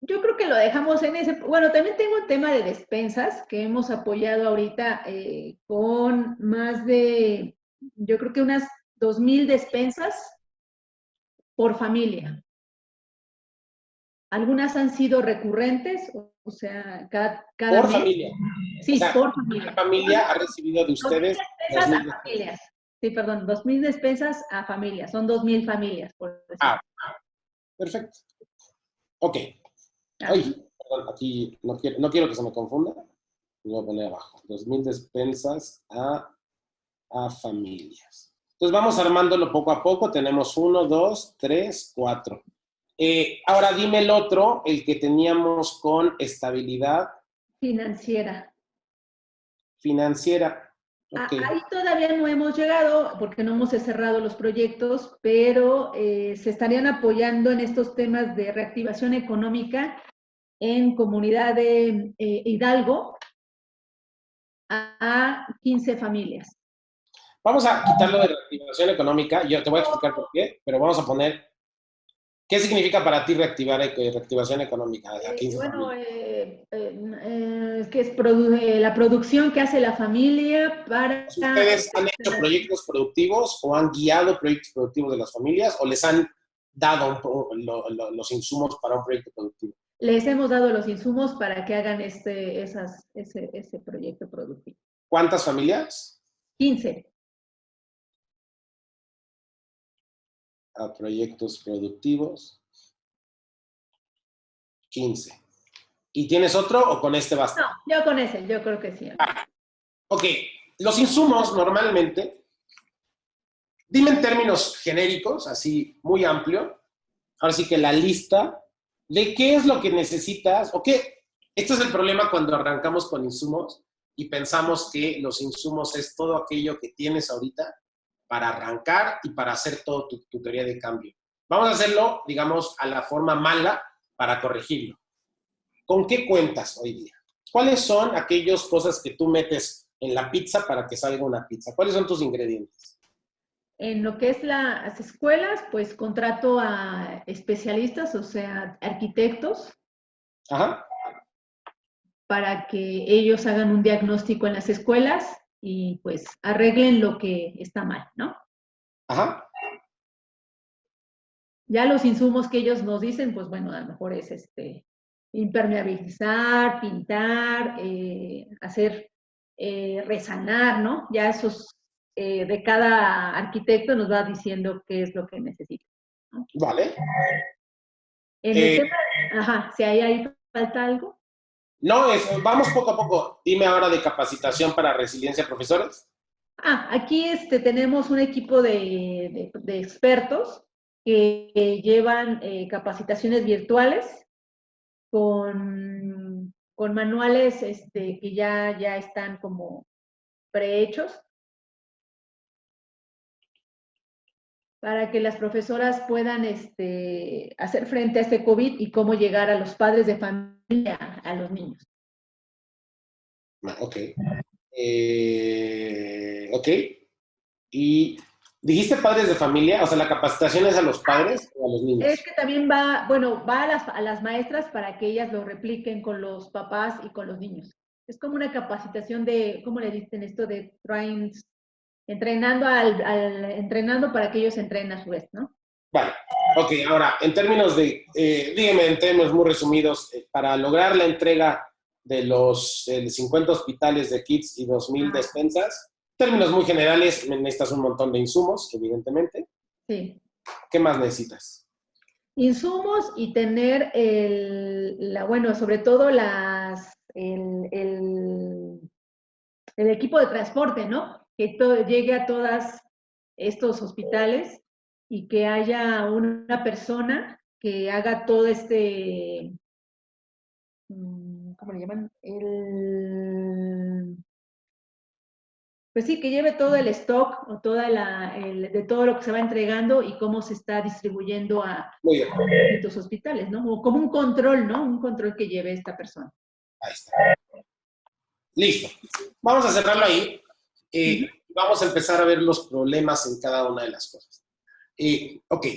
Yo creo que lo dejamos en ese. Bueno, también tengo un tema de despensas que hemos apoyado ahorita con más de, yo creo que unas 2,000 despensas por familia. Algunas han sido recurrentes, o sea, cada Por mes. familia. Sí, O sea, por una familia. familia ha recibido de 2,000 ustedes despensas 2,000 a despensas. familias. Sí, perdón, 2,000 despensas a familias. Son 2,000 familias, por decirlo. Ah, perfecto. Ok. Así. Ay, perdón, aquí no quiero que se me confunda. Lo voy a poner abajo. 2,000 despensas a familias. Entonces vamos armándolo poco a poco. Tenemos 1, 2, 3, 4. Ahora dime el otro, el que teníamos con estabilidad Financiera. financiera. Ok. Ahí todavía no hemos llegado porque no hemos cerrado los proyectos, pero se estarían apoyando en estos temas de reactivación económica en Comunidad de Hidalgo a 15 familias. Vamos a quitarlo de reactivación económica. Yo te voy a explicar por qué, pero vamos a poner, ¿qué significa para ti reactivación económica a 15 Bueno, familias? que es la producción que hace la familia para... ¿Ustedes han hecho proyectos productivos o han guiado proyectos productivos de las familias o les han dado los insumos para un proyecto productivo? Les hemos dado los insumos para que hagan ese proyecto productivo. ¿Cuántas familias? 15. A proyectos productivos. 15. ¿Y tienes otro o con este basta? No, yo con ese, yo creo que sí. Ok, los insumos normalmente, dime en términos genéricos, así muy amplio, ahora sí que la lista de qué es lo que necesitas, o qué, este es el problema cuando arrancamos con insumos y pensamos que los insumos es todo aquello que tienes ahorita para arrancar y para hacer todo tu teoría de cambio. Vamos a hacerlo, digamos, a la forma mala para corregirlo. ¿Con qué cuentas hoy día? ¿Cuáles son aquellas cosas que tú metes en la pizza para que salga una pizza? ¿Cuáles son tus ingredientes? En lo que es las escuelas, pues contrato a especialistas, o sea, arquitectos, Ajá. para que ellos hagan un diagnóstico en las escuelas y pues arreglen lo que está mal, ¿no? Ajá. Ya los insumos que ellos nos dicen, pues bueno, a lo mejor es impermeabilizar, pintar, hacer, resanar, ¿no? Ya esos de cada arquitecto nos va diciendo qué es lo que necesita, ¿no? Vale. En el tema, ajá, si ahí falta algo. No, vamos poco a poco. Dime ahora de capacitación para resiliencia, profesores. Aquí tenemos un equipo de expertos que llevan capacitaciones virtuales con manuales que ya están como prehechos para que las profesoras puedan hacer frente a este COVID y cómo llegar a los padres de familia, a los niños. Ok. Ok. Y dijiste padres de familia, o sea, la capacitación es a los padres o a los niños. Es que también va a las maestras para que ellas lo repliquen con los papás y con los niños. Es como una capacitación de, ¿cómo le dicen esto? De entrenando entrenando para que ellos entrenen a su vez, ¿no? Vale. Ok, ahora, en términos de, dígame en términos muy resumidos, para lograr la entrega de los 50 hospitales de kits y 2,000 despensas, términos muy generales, necesitas un montón de insumos, evidentemente. Sí. ¿Qué más necesitas? Insumos y tener bueno, sobre todo el equipo de transporte, ¿no? Que llegue a todos estos hospitales y que haya una persona que haga todo ¿cómo le llaman? Pues sí, que lleve todo el stock o de todo lo que se va entregando y cómo se está distribuyendo a distintos hospitales, ¿no? O como un control, ¿no? Un control que lleve esta persona. Ahí está. Listo. Vamos a cerrarlo ahí. Vamos a empezar a ver los problemas en cada una de las cosas. Ok.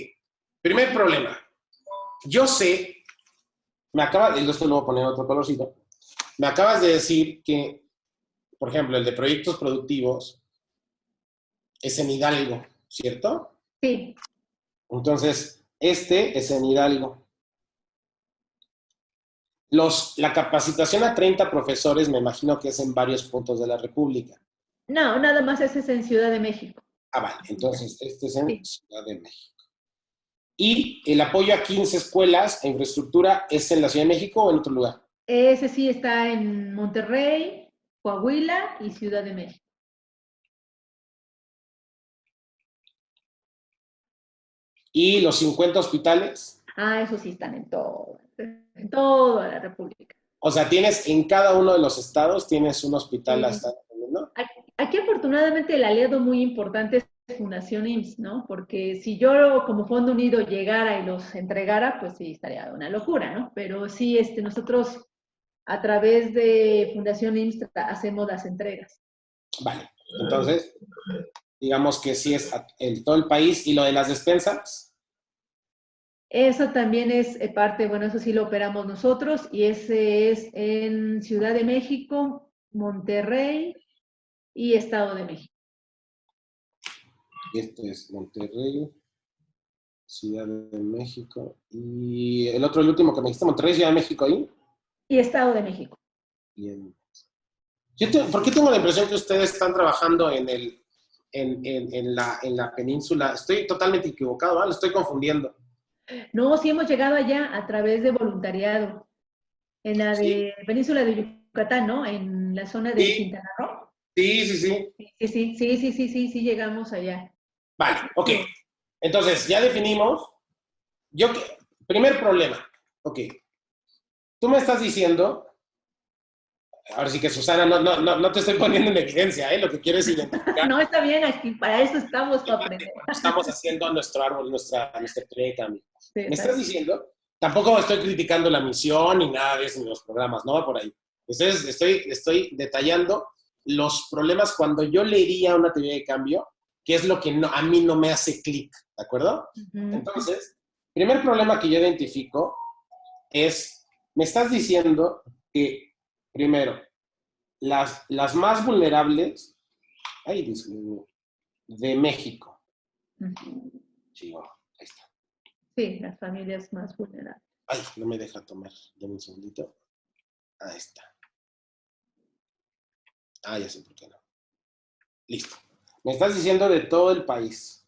Primer problema. Yo sé y esto lo voy a poner en otro colorcito, me acabas de decir que, por ejemplo, el de proyectos productivos es en Hidalgo, ¿cierto? Sí. Entonces, este es en Hidalgo. La capacitación a 30 profesores me imagino que es en varios puntos de la República. No, nada más ese es en Ciudad de México. Ah, vale. Entonces, este es en Sí. Ciudad de México. ¿Y el apoyo a 15 escuelas e infraestructura es en la Ciudad de México o en otro lugar? Ese sí está en Monterrey, Coahuila y Ciudad de México. ¿Y los 50 hospitales? Ah, esos sí están en toda la República. O sea, tienes en cada uno de los estados, tienes un hospital Sí. hasta, ¿no? Aquí afortunadamente el aliado muy importante es Fundación IMSS, ¿no? Porque si yo como Fondo Unido llegara y los entregara, pues sí, estaría una locura, ¿no? Pero sí, nosotros a través de Fundación IMSS hacemos las entregas. Vale. Entonces, digamos que sí es en todo el país. ¿Y lo de las despensas? Eso también es parte, bueno, eso sí lo operamos nosotros y ese es en Ciudad de México, Monterrey y Estado de México. Esto es Monterrey, Ciudad de México. Y el otro, el último que me dijiste, Monterrey, Ciudad de México ahí. Y Estado de México. Bien. ¿Por qué tengo la impresión que ustedes están trabajando en la península? Estoy totalmente equivocado, ¿vale? Lo estoy confundiendo. No, sí hemos llegado allá a través de voluntariado, en la Sí, de Península de Yucatán, ¿no? En la zona de sí, Quintana Roo. sí, sí, sí. Sí, llegamos allá. Vale, ok. Entonces, ya definimos. Primer problema. Ok. Tú me estás diciendo, ahora sí que Susana, no te estoy poniendo en evidencia, ¿eh? Lo que quiero es identificar No, está bien, aquí para eso estamos, para aprender. estamos haciendo nuestro árbol, nuestra teoría de cambio. Sí, Me estás diciendo, tampoco estoy criticando la misión ni nada de eso, ni los programas, no va por ahí. Entonces, estoy detallando los problemas cuando yo leería una teoría de cambio, que es lo que a mí no me hace clic, ¿de acuerdo? Entonces, primer problema que yo identifico es, me estás diciendo que, primero, las más vulnerables, ay, Dios mío, de México. Chihuahua, ahí está. Sí, las familias más vulnerables. Ay, no me deja tomar. Dame un segundito. Ahí está. Ah, ya sé por qué no. Listo. Me estás diciendo de todo el país.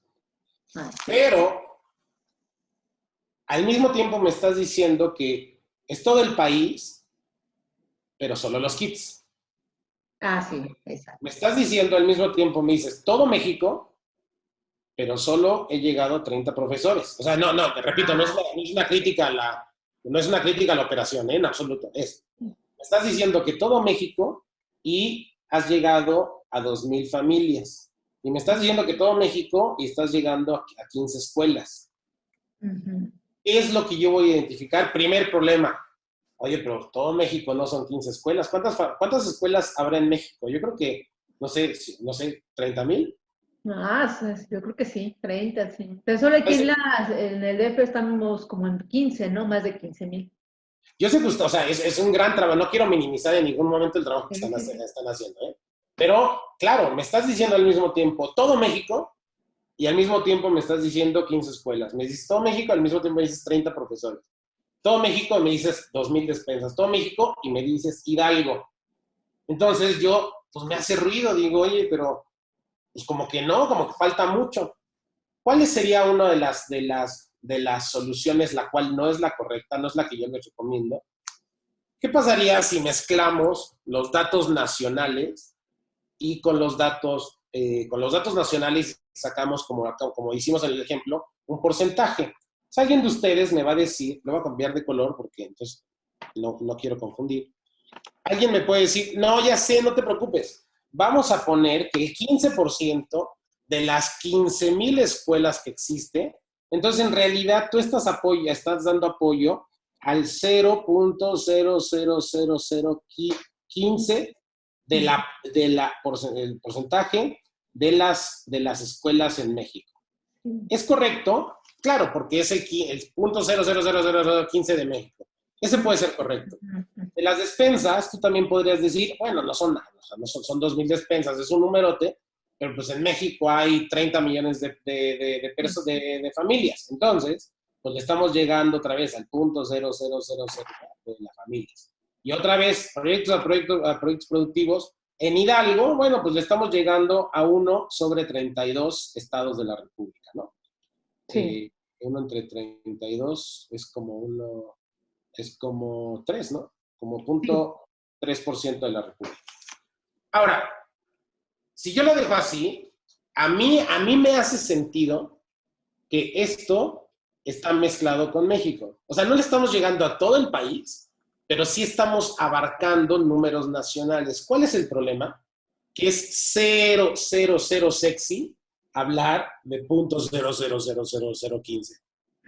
Pero, al mismo tiempo me estás diciendo que es todo el país, pero solo los kits. Ah, sí, exacto. Me estás diciendo al mismo tiempo, me dices, todo México, pero solo he llegado a 30 profesores. O sea, te repito, no es una crítica a la operación, en absoluto. Me estás diciendo que todo México y has llegado a 2,000 familias. Y me estás diciendo que todo México y estás llegando a 15 escuelas. ¿Qué es lo que yo voy a identificar? Primer problema. Oye, pero todo México no son 15 escuelas. ¿Cuántas escuelas habrá en México? Yo creo que, no sé, 30,000. Yo creo que sí, 30, sí. Pero solo aquí en el DF estamos como en 15, ¿no? Más de 15,000. Yo sé que usted, o sea, es un gran trabajo. No quiero minimizar en ningún momento el trabajo que están haciendo, ¿eh? Pero, claro, me estás diciendo al mismo tiempo todo México y al mismo tiempo me estás diciendo 15 escuelas. Me dices todo México, al mismo tiempo me dices 30 profesores. Todo México y me dices 2,000 despensas. Todo México y me dices Hidalgo. Entonces yo, pues me hace ruido, digo, oye, pero pues como que no, como que falta mucho. ¿Cuál sería una de las soluciones, la cual no es la correcta, no es la que yo les recomiendo? ¿Qué pasaría si mezclamos los datos nacionales y con los datos nacionales sacamos, como hicimos en el ejemplo, un porcentaje? Si alguien de ustedes me va a decir, lo voy a cambiar de color porque entonces no quiero confundir. Alguien me puede decir, no, ya sé, no te preocupes. Vamos a poner que el 15% de las 15,000 escuelas que existe, entonces en realidad tú estás dando apoyo al 0.00015 el porcentaje de las escuelas en México. ¿Es correcto? Claro, porque es el 0.00015 de México. Ese puede ser correcto. De las despensas, tú también podrías decir, bueno, no son nada, o sea, no son 2,000 despensas, es un numerote, pero pues en México hay 30 millones de familias. Entonces, pues le estamos llegando otra vez al punto 0,000 de las familias. Y otra vez, proyectos productivos. En Hidalgo, bueno, pues le estamos llegando a 1 sobre 32 estados de la República, ¿no? Sí. 1 entre 32 es como 3, ¿no? Como Sí. 0,3% de la República. Ahora, si yo lo dejo así, a mí me hace sentido que esto está mezclado con México. O sea, no le estamos llegando a todo el país, pero sí estamos abarcando números nacionales. ¿Cuál es el problema? Que es 0,00 sexy hablar de .0000015.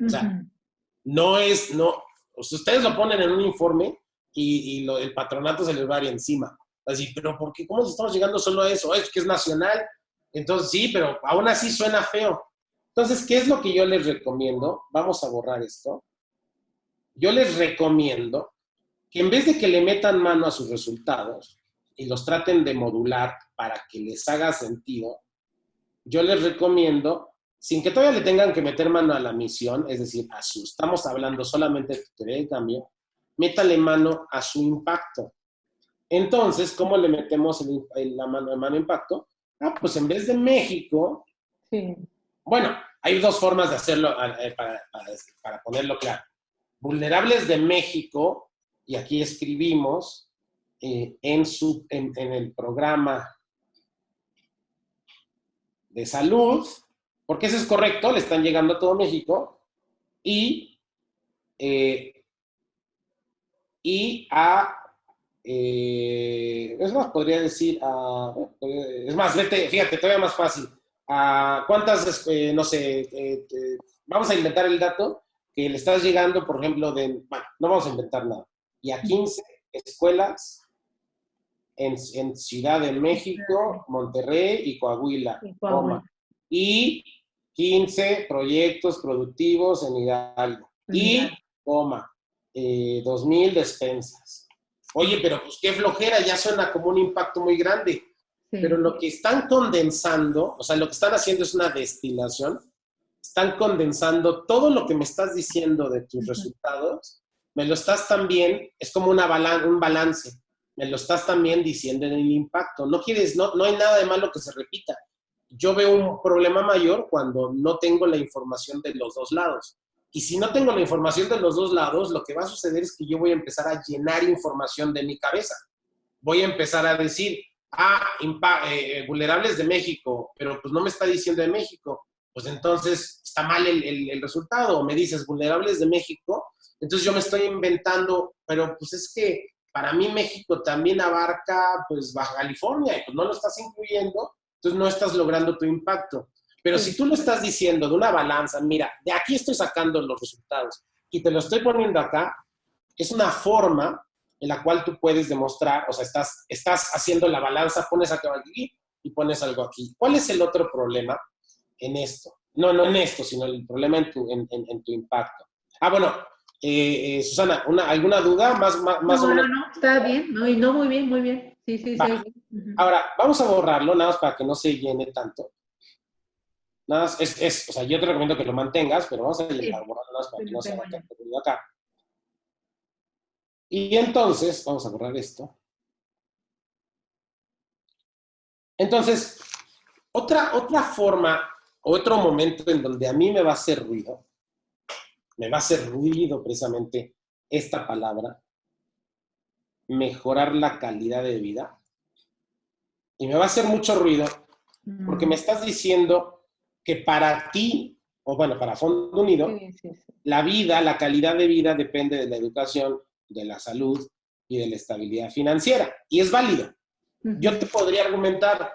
O sea, no, o sea, ustedes lo ponen en un informe y el patronato se les va a ir encima. Así, pero ¿por qué? ¿Cómo estamos llegando solo a eso? Es que es nacional. Entonces, sí, pero aún así suena feo. Entonces, ¿qué es lo que yo les recomiendo? Vamos a borrar esto. Yo les recomiendo que en vez de que le metan mano a sus resultados y los traten de modular para que les haga sentido, yo les recomiendo, sin que todavía le tengan que meter mano a la misión, es decir, estamos hablando solamente de teoría del cambio, métale mano a su impacto. Entonces, ¿cómo le metemos la mano a impacto? Pues en vez de México, Sí. bueno, hay 2 formas de hacerlo para ponerlo claro. Vulnerables de México, y aquí escribimos en el programa de salud, porque eso es correcto, le están llegando a todo México, y es más, podría decir, es más, fíjate, todavía más fácil. ¿Cuántas, no sé, vamos a inventar el dato que le estás llegando, por ejemplo, bueno, no vamos a inventar nada, y a 15 escuelas en Ciudad de México, Monterrey y Coahuila, y 15 proyectos productivos en Hidalgo, y, 2,000 despensas. Oye, pero pues qué flojera, ya suena como un impacto muy grande. Sí. Pero lo que están condensando, o sea, lo que están haciendo es una destilación, están condensando todo lo que me estás diciendo de tus resultados, me lo estás también, es como un balance, me lo estás también diciendo en el impacto. No hay nada de malo que se repita. Yo veo un problema mayor cuando no tengo la información de los 2 lados. Y si no tengo la información de los 2 lados, lo que va a suceder es que yo voy a empezar a llenar información de mi cabeza. Voy a empezar a decir, vulnerables de México, pero pues no me está diciendo de México. Pues entonces está mal el resultado. O me dices vulnerables de México, entonces yo me estoy inventando, pero pues es que para mí México también abarca pues Baja California y pues no lo estás incluyendo, entonces no estás logrando tu impacto. Pero si tú lo estás diciendo de una balanza, mira, de aquí estoy sacando los resultados y te lo estoy poniendo acá, es una forma en la cual tú puedes demostrar, o sea, estás haciendo la balanza, pones algo aquí y pones algo aquí. ¿Cuál es el otro problema en esto? No en esto, sino el problema en tu impacto. Bueno, Susana, ¿alguna duda más o menos? No, está bien, no, muy bien. Sí. Ahora, vamos a borrarlo, nada más para que no se llene tanto. Nada más, o sea, yo te recomiendo que lo mantengas, pero vamos a borrarlo nada más para que no se haga tanto ruido acá. Y entonces, vamos a borrar esto. Entonces, otra forma, otro momento en donde a mí me va a hacer ruido precisamente esta palabra, mejorar la calidad de vida. Y me va a hacer mucho ruido porque me estás diciendo que para ti, o bueno, para Fondo Unido, sí. La calidad de vida depende de la educación, de la salud y de la estabilidad financiera. Y es válido. Yo te podría argumentar,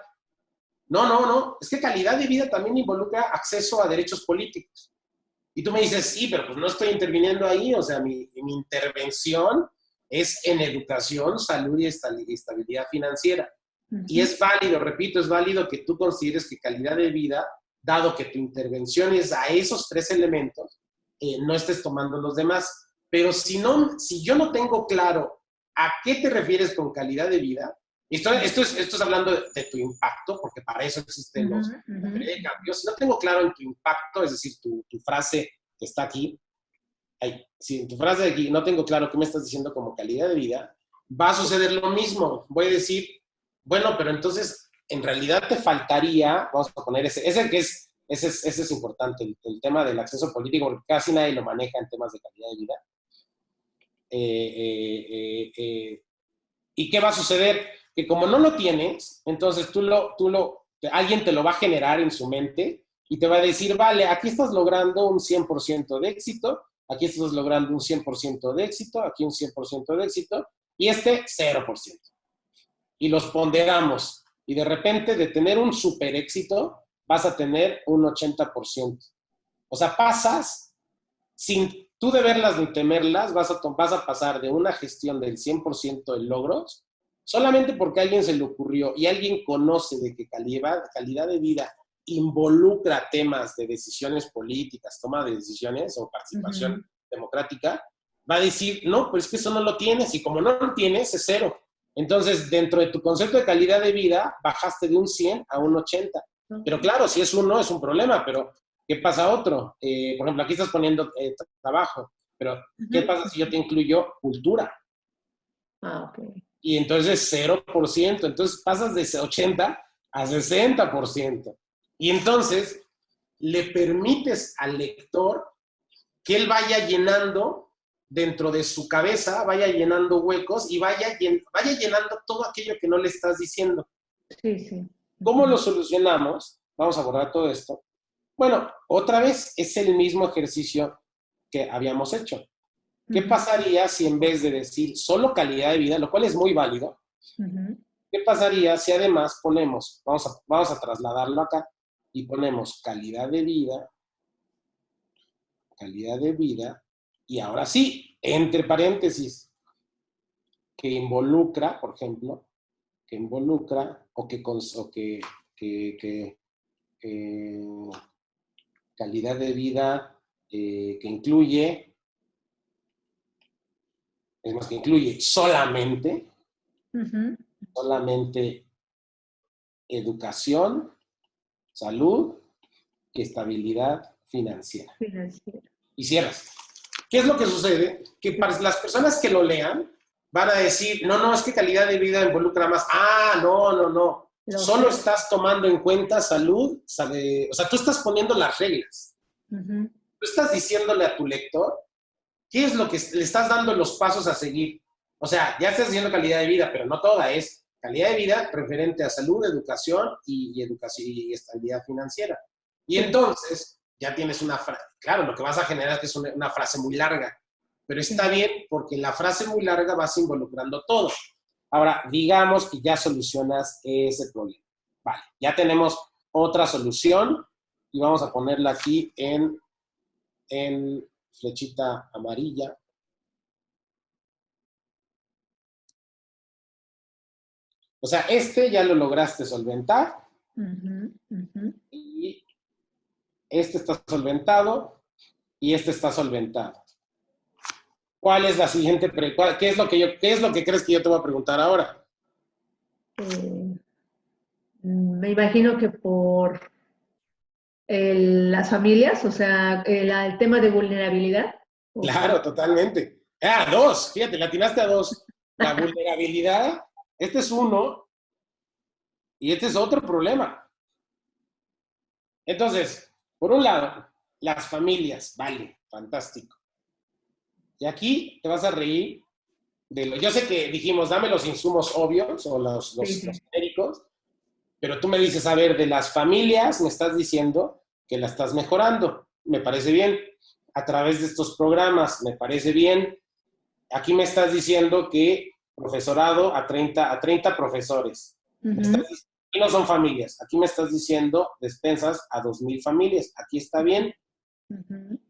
no, es que calidad de vida también involucra acceso a derechos políticos. Y tú me dices, sí, pero pues no estoy interviniendo ahí, o sea, mi intervención es en educación, salud y estabilidad financiera. Y es válido, repito, es válido que tú consideres que calidad de vida, dado que tu intervención es a esos 3 elementos, no estés tomando los demás. Pero si yo no tengo claro a qué te refieres con calidad de vida, esto es hablando de tu impacto, porque para eso existen los cambios. Si no tengo claro en tu impacto, es decir, tu frase que está aquí, si en tu frase de aquí no tengo claro qué me estás diciendo como calidad de vida, va a suceder lo mismo. Voy a decir, bueno, pero entonces en realidad te faltaría, vamos a poner ese es importante, el tema del acceso político, porque casi nadie lo maneja en temas de calidad de vida. ¿Y qué va a suceder? Que como no lo tienes, entonces alguien te lo va a generar en su mente y te va a decir, vale, aquí estás logrando un 100% de éxito, aquí estás logrando un 100% de éxito, aquí un 100% de éxito, y 0%. Y los ponderamos. Y de repente, de tener un super éxito, vas a tener un 80%. O sea, pasas, sin tú deberlas ni temerlas, vas a pasar de una gestión del 100% de logros, solamente porque a alguien se le ocurrió y alguien conoce de que calidad de vida involucra temas de decisiones políticas, toma de decisiones o participación democrática, va a decir, no, pues es que eso no lo tienes, y como no lo tienes, es 0. Entonces, dentro de tu concepto de calidad de vida, bajaste de un 100 a un 80. Pero claro, si es 1, es un problema, pero ¿qué pasa otro? Por ejemplo, aquí estás poniendo trabajo, pero ¿qué pasa si yo te incluyo cultura? Ok. Y entonces 0%, entonces pasas de 80 a 60%. Y entonces le permites al lector que él vaya llenando dentro de su cabeza, vaya llenando huecos y vaya llenando todo aquello que no le estás diciendo. Sí. ¿Cómo lo solucionamos? Vamos a borrar todo esto. Bueno, otra vez es el mismo ejercicio que habíamos hecho. ¿Qué pasaría si en vez de decir solo calidad de vida, lo cual es muy válido, qué pasaría si además ponemos, vamos a trasladarlo acá, y ponemos calidad de vida, y ahora sí, entre paréntesis, que involucra, por ejemplo, calidad de vida que incluye, es más, que incluye solamente educación, salud y estabilidad financiera. Y cierras. ¿Qué es lo que sucede? Que para las personas que lo lean van a decir, no, es que calidad de vida involucra más. No. Solo estás tomando en cuenta salud, o sea, tú estás poniendo las reglas. Tú estás diciéndole a tu lector qué es lo que le estás dando los pasos a seguir. O sea, ya estás diciendo calidad de vida, pero no toda es calidad de vida referente a salud, educación y estabilidad financiera. Y entonces ya tienes una frase. Claro, lo que vas a generar es una frase muy larga, pero está bien porque en la frase muy larga vas involucrando todo. Ahora, digamos que ya solucionas ese problema. Vale, ya tenemos otra solución y vamos a ponerla aquí en flechita amarilla. O sea, ya lo lograste solventar. Y este está solventado y este está solventado. ¿Cuál es la siguiente pregunta? ¿Qué es lo que crees que yo te voy a preguntar ahora? Me imagino que por las familias, o sea, el tema de vulnerabilidad. Claro, totalmente. 2, fíjate, le atinaste a 2. La vulnerabilidad, este es uno y este es otro problema. Entonces, por un lado, las familias, vale, fantástico. Y aquí te vas a reír yo sé que dijimos, dame los insumos obvios o los genéricos, pero tú me dices, a ver, de las familias me estás diciendo que la estás mejorando. Me parece bien. A través de estos programas, me parece bien. Aquí me estás diciendo que profesorado a 30 profesores. Aquí no son familias. Aquí me estás diciendo despensas a 2,000 familias. Aquí está bien.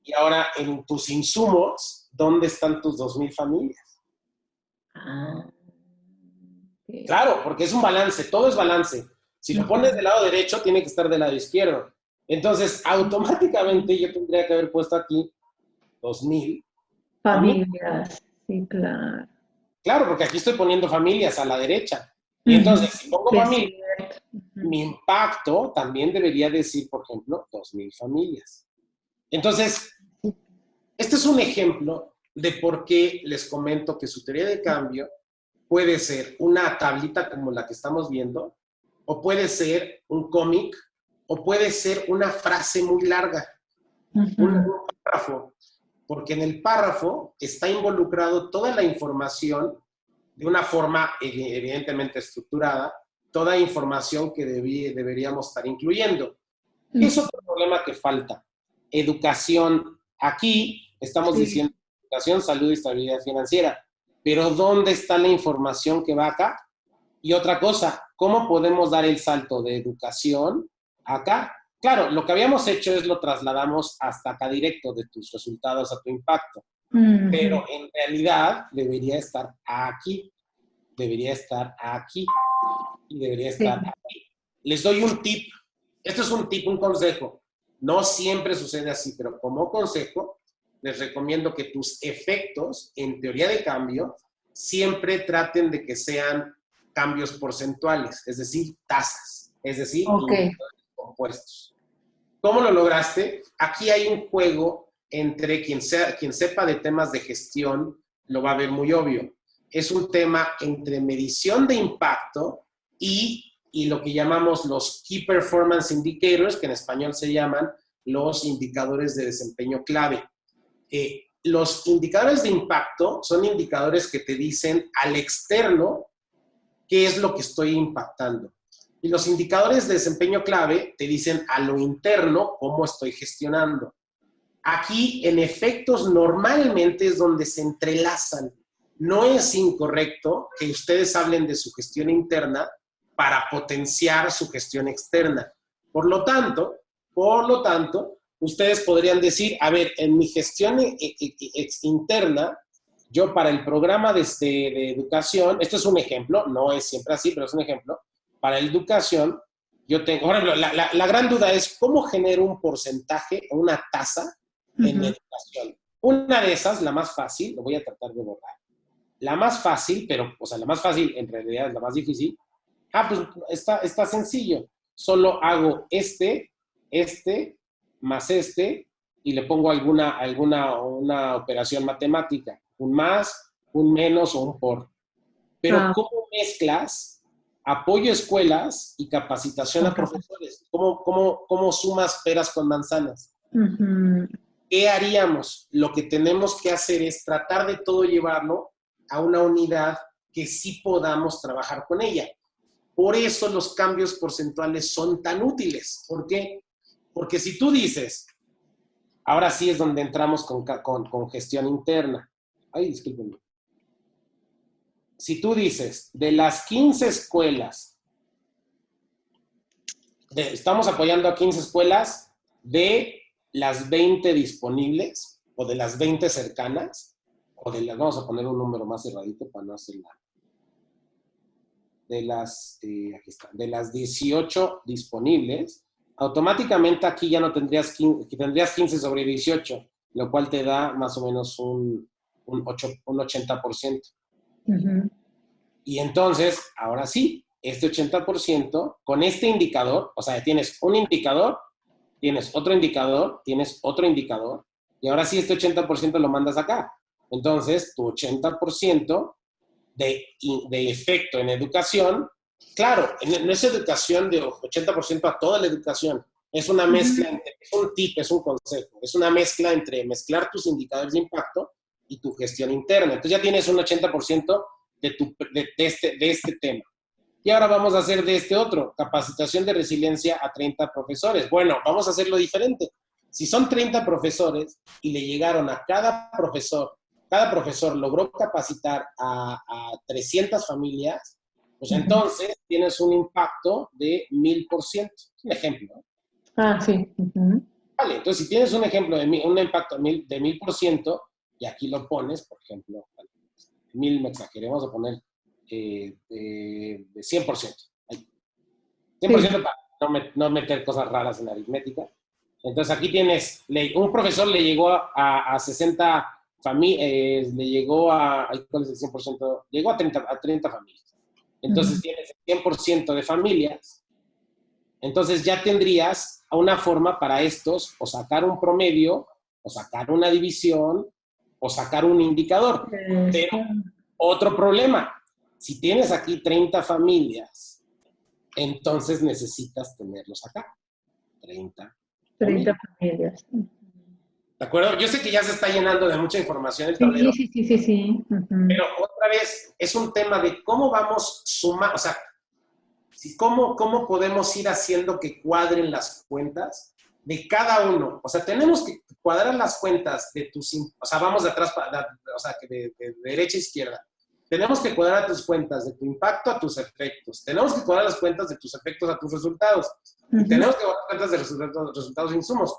Y ahora, en tus insumos, ¿dónde están tus 2,000 familias? Okay. Claro, porque es un balance, todo es balance. Si lo pones del lado derecho, tiene que estar del lado izquierdo. Entonces, automáticamente yo tendría que haber puesto aquí 2,000 Familias, sí, claro. Claro, porque aquí estoy poniendo familias a la derecha. Y entonces, si pongo Sí, es familias, cierto. mi impacto también debería decir, por ejemplo, 2,000 familias. Entonces, este es un ejemplo de por qué les comento que su teoría de cambio puede ser una tablita como la que estamos viendo, o puede ser un cómic, o puede ser una frase muy larga, un párrafo, porque en el párrafo está involucrado toda la información de una forma evidentemente estructurada, toda información que deberíamos estar incluyendo. ¿Qué es otro problema que falta? Educación. Aquí estamos diciendo educación, salud y estabilidad financiera, pero ¿dónde está la información que va acá? Y otra cosa, ¿cómo podemos dar el salto de educación acá? Claro, lo que habíamos hecho es lo trasladamos hasta acá directo, de tus resultados a tu impacto, pero en realidad debería estar aquí, debería estar aquí y debería estar aquí. Les doy un tip. Esto es un tip, un consejo. No siempre sucede así, pero como consejo, les recomiendo que tus efectos en teoría de cambio siempre traten de que sean cambios porcentuales, es decir, tasas, es decir, indicadores compuestos. ¿Cómo lo lograste? Aquí hay un juego entre quien sepa de temas de gestión, lo va a ver muy obvio. Es un tema entre medición de impacto y lo que llamamos los Key Performance Indicators, que en español se llaman los indicadores de desempeño clave. Los indicadores de impacto son indicadores que te dicen al externo qué es lo que estoy impactando. Y los indicadores de desempeño clave te dicen a lo interno cómo estoy gestionando. Aquí, en efectos, normalmente es donde se entrelazan. No es incorrecto que ustedes hablen de su gestión interna para potenciar su gestión externa. Por lo tanto, ustedes podrían decir, a ver, en mi gestión interna, yo para el programa de educación, esto es un ejemplo, no es siempre así, pero es un ejemplo, para la educación, yo tengo, por ejemplo, la gran duda es cómo genero un porcentaje o una tasa en educación. Una de esas, la más fácil, lo voy a tratar de borrar, la más fácil, pero, o sea, la más fácil en realidad es la más difícil. Pues está sencillo. Solo hago este, más este, y le pongo una operación matemática. Un más, un menos o un por. Pero ¿cómo mezclas apoyo a escuelas y capacitación a profesores? ¿Cómo sumas peras con manzanas? ¿Qué haríamos? Lo que tenemos que hacer es tratar de todo llevarlo a una unidad que sí podamos trabajar con ella. Por eso los cambios porcentuales son tan útiles. ¿Por qué? Porque si tú dices, ahora sí es donde entramos con gestión interna. Ay, discúlpenme. Si tú dices, de las 15 escuelas, estamos apoyando a 15 escuelas de las 20 disponibles o de las 20 cercanas, o vamos a poner un número más cerradito para no hacerla. Aquí está, de las 18 disponibles, automáticamente aquí ya no tendrías 15 sobre 18, lo cual te da más o menos un 80%. Y entonces, ahora sí, este 80%, con este indicador, o sea, tienes un indicador, tienes otro indicador, tienes otro indicador, y ahora sí este 80% lo mandas acá. Entonces, tu 80% de efecto en educación, claro, no es educación de 80% a toda la educación, es una mezcla, es un tip, es un consejo, es una mezcla entre mezclar tus indicadores de impacto y tu gestión interna. Entonces ya tienes un 80% de este tema. Y ahora vamos a hacer de este otro, capacitación de resiliencia a 30 profesores. Bueno, vamos a hacerlo diferente. Si son 30 profesores y le llegaron a cada profesor logró capacitar a 300 familias, pues entonces tienes un impacto de 1000%. Un ejemplo. Sí. Vale, entonces si tienes un ejemplo de un impacto de 1000%, y aquí lo pones, por ejemplo, 1000 me exageré, vamos a poner de 100%. 100% para no meter cosas raras en la aritmética. Entonces aquí tienes, un profesor le llegó a 60 le llegó ¿cuál es el 100%? Llegó a 30 familias. Entonces tienes el 100% de familias. Entonces ya tendrías una forma para estos, o sacar un promedio, o sacar una división, o sacar un indicador. Pero otro problema, si tienes aquí 30 familias, entonces necesitas tenerlos acá. 30 familias. ¿De acuerdo? Yo sé que ya se está llenando de mucha información el Sí, tablero. sí. Pero otra vez, es un tema de cómo vamos sumando, o sea, cómo podemos ir haciendo que cuadren las cuentas de cada uno. O sea, tenemos que cuadrar las cuentas de tus, o sea, vamos de atrás, o sea, de derecha a izquierda. Tenemos que cuadrar tus cuentas de tu impacto a tus efectos. Tenemos que cuadrar las cuentas de tus efectos a tus resultados. Y tenemos que cuadrar cuentas de resultados e insumos.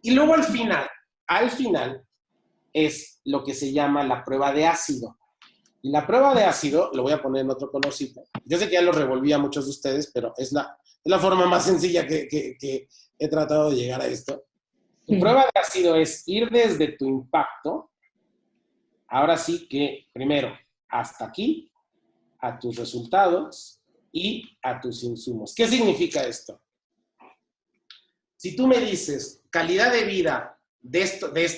Y luego al final es lo que se llama la prueba de ácido. Y la prueba de ácido, lo voy a poner en otro colorcito. Yo sé que ya lo revolví a muchos de ustedes, pero es la forma más sencilla que he tratado de llegar a esto. La prueba de ácido es ir desde tu impacto, ahora sí que primero hasta aquí, a tus resultados y a tus insumos. ¿Qué significa esto? Si tú me dices calidad de vida de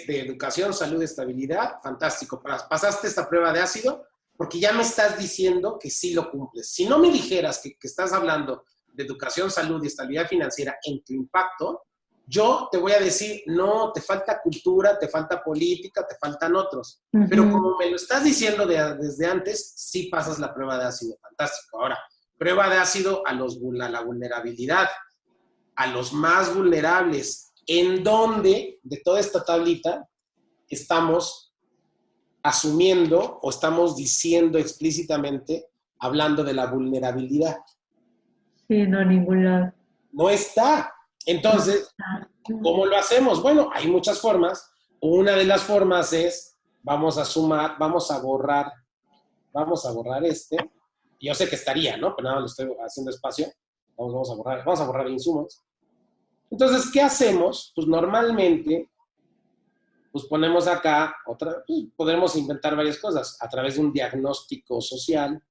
educación, salud, estabilidad, fantástico. Pasaste esta prueba de ácido porque ya me estás diciendo que sí lo cumples. Si no me dijeras que estás hablando de educación, salud y estabilidad financiera en tu impacto, yo te voy a decir, no, te falta cultura, te falta política, te faltan otros. Pero como me lo estás diciendo desde antes, sí pasas la prueba de ácido. Fantástico. Ahora, prueba de ácido a la vulnerabilidad, a los más vulnerables, en donde de toda esta tablita estamos asumiendo o estamos diciendo explícitamente, hablando de la vulnerabilidad. Sí, no, ningún lado. No está. Entonces, ¿cómo lo hacemos? Bueno, hay muchas formas. Una de las formas es, vamos a borrar este. Yo sé que estaría, ¿no? Pero nada, lo estoy haciendo espacio. Vamos a borrar insumos. Entonces, ¿qué hacemos? Pues normalmente, pues ponemos acá podremos inventar varias cosas a través de un diagnóstico social,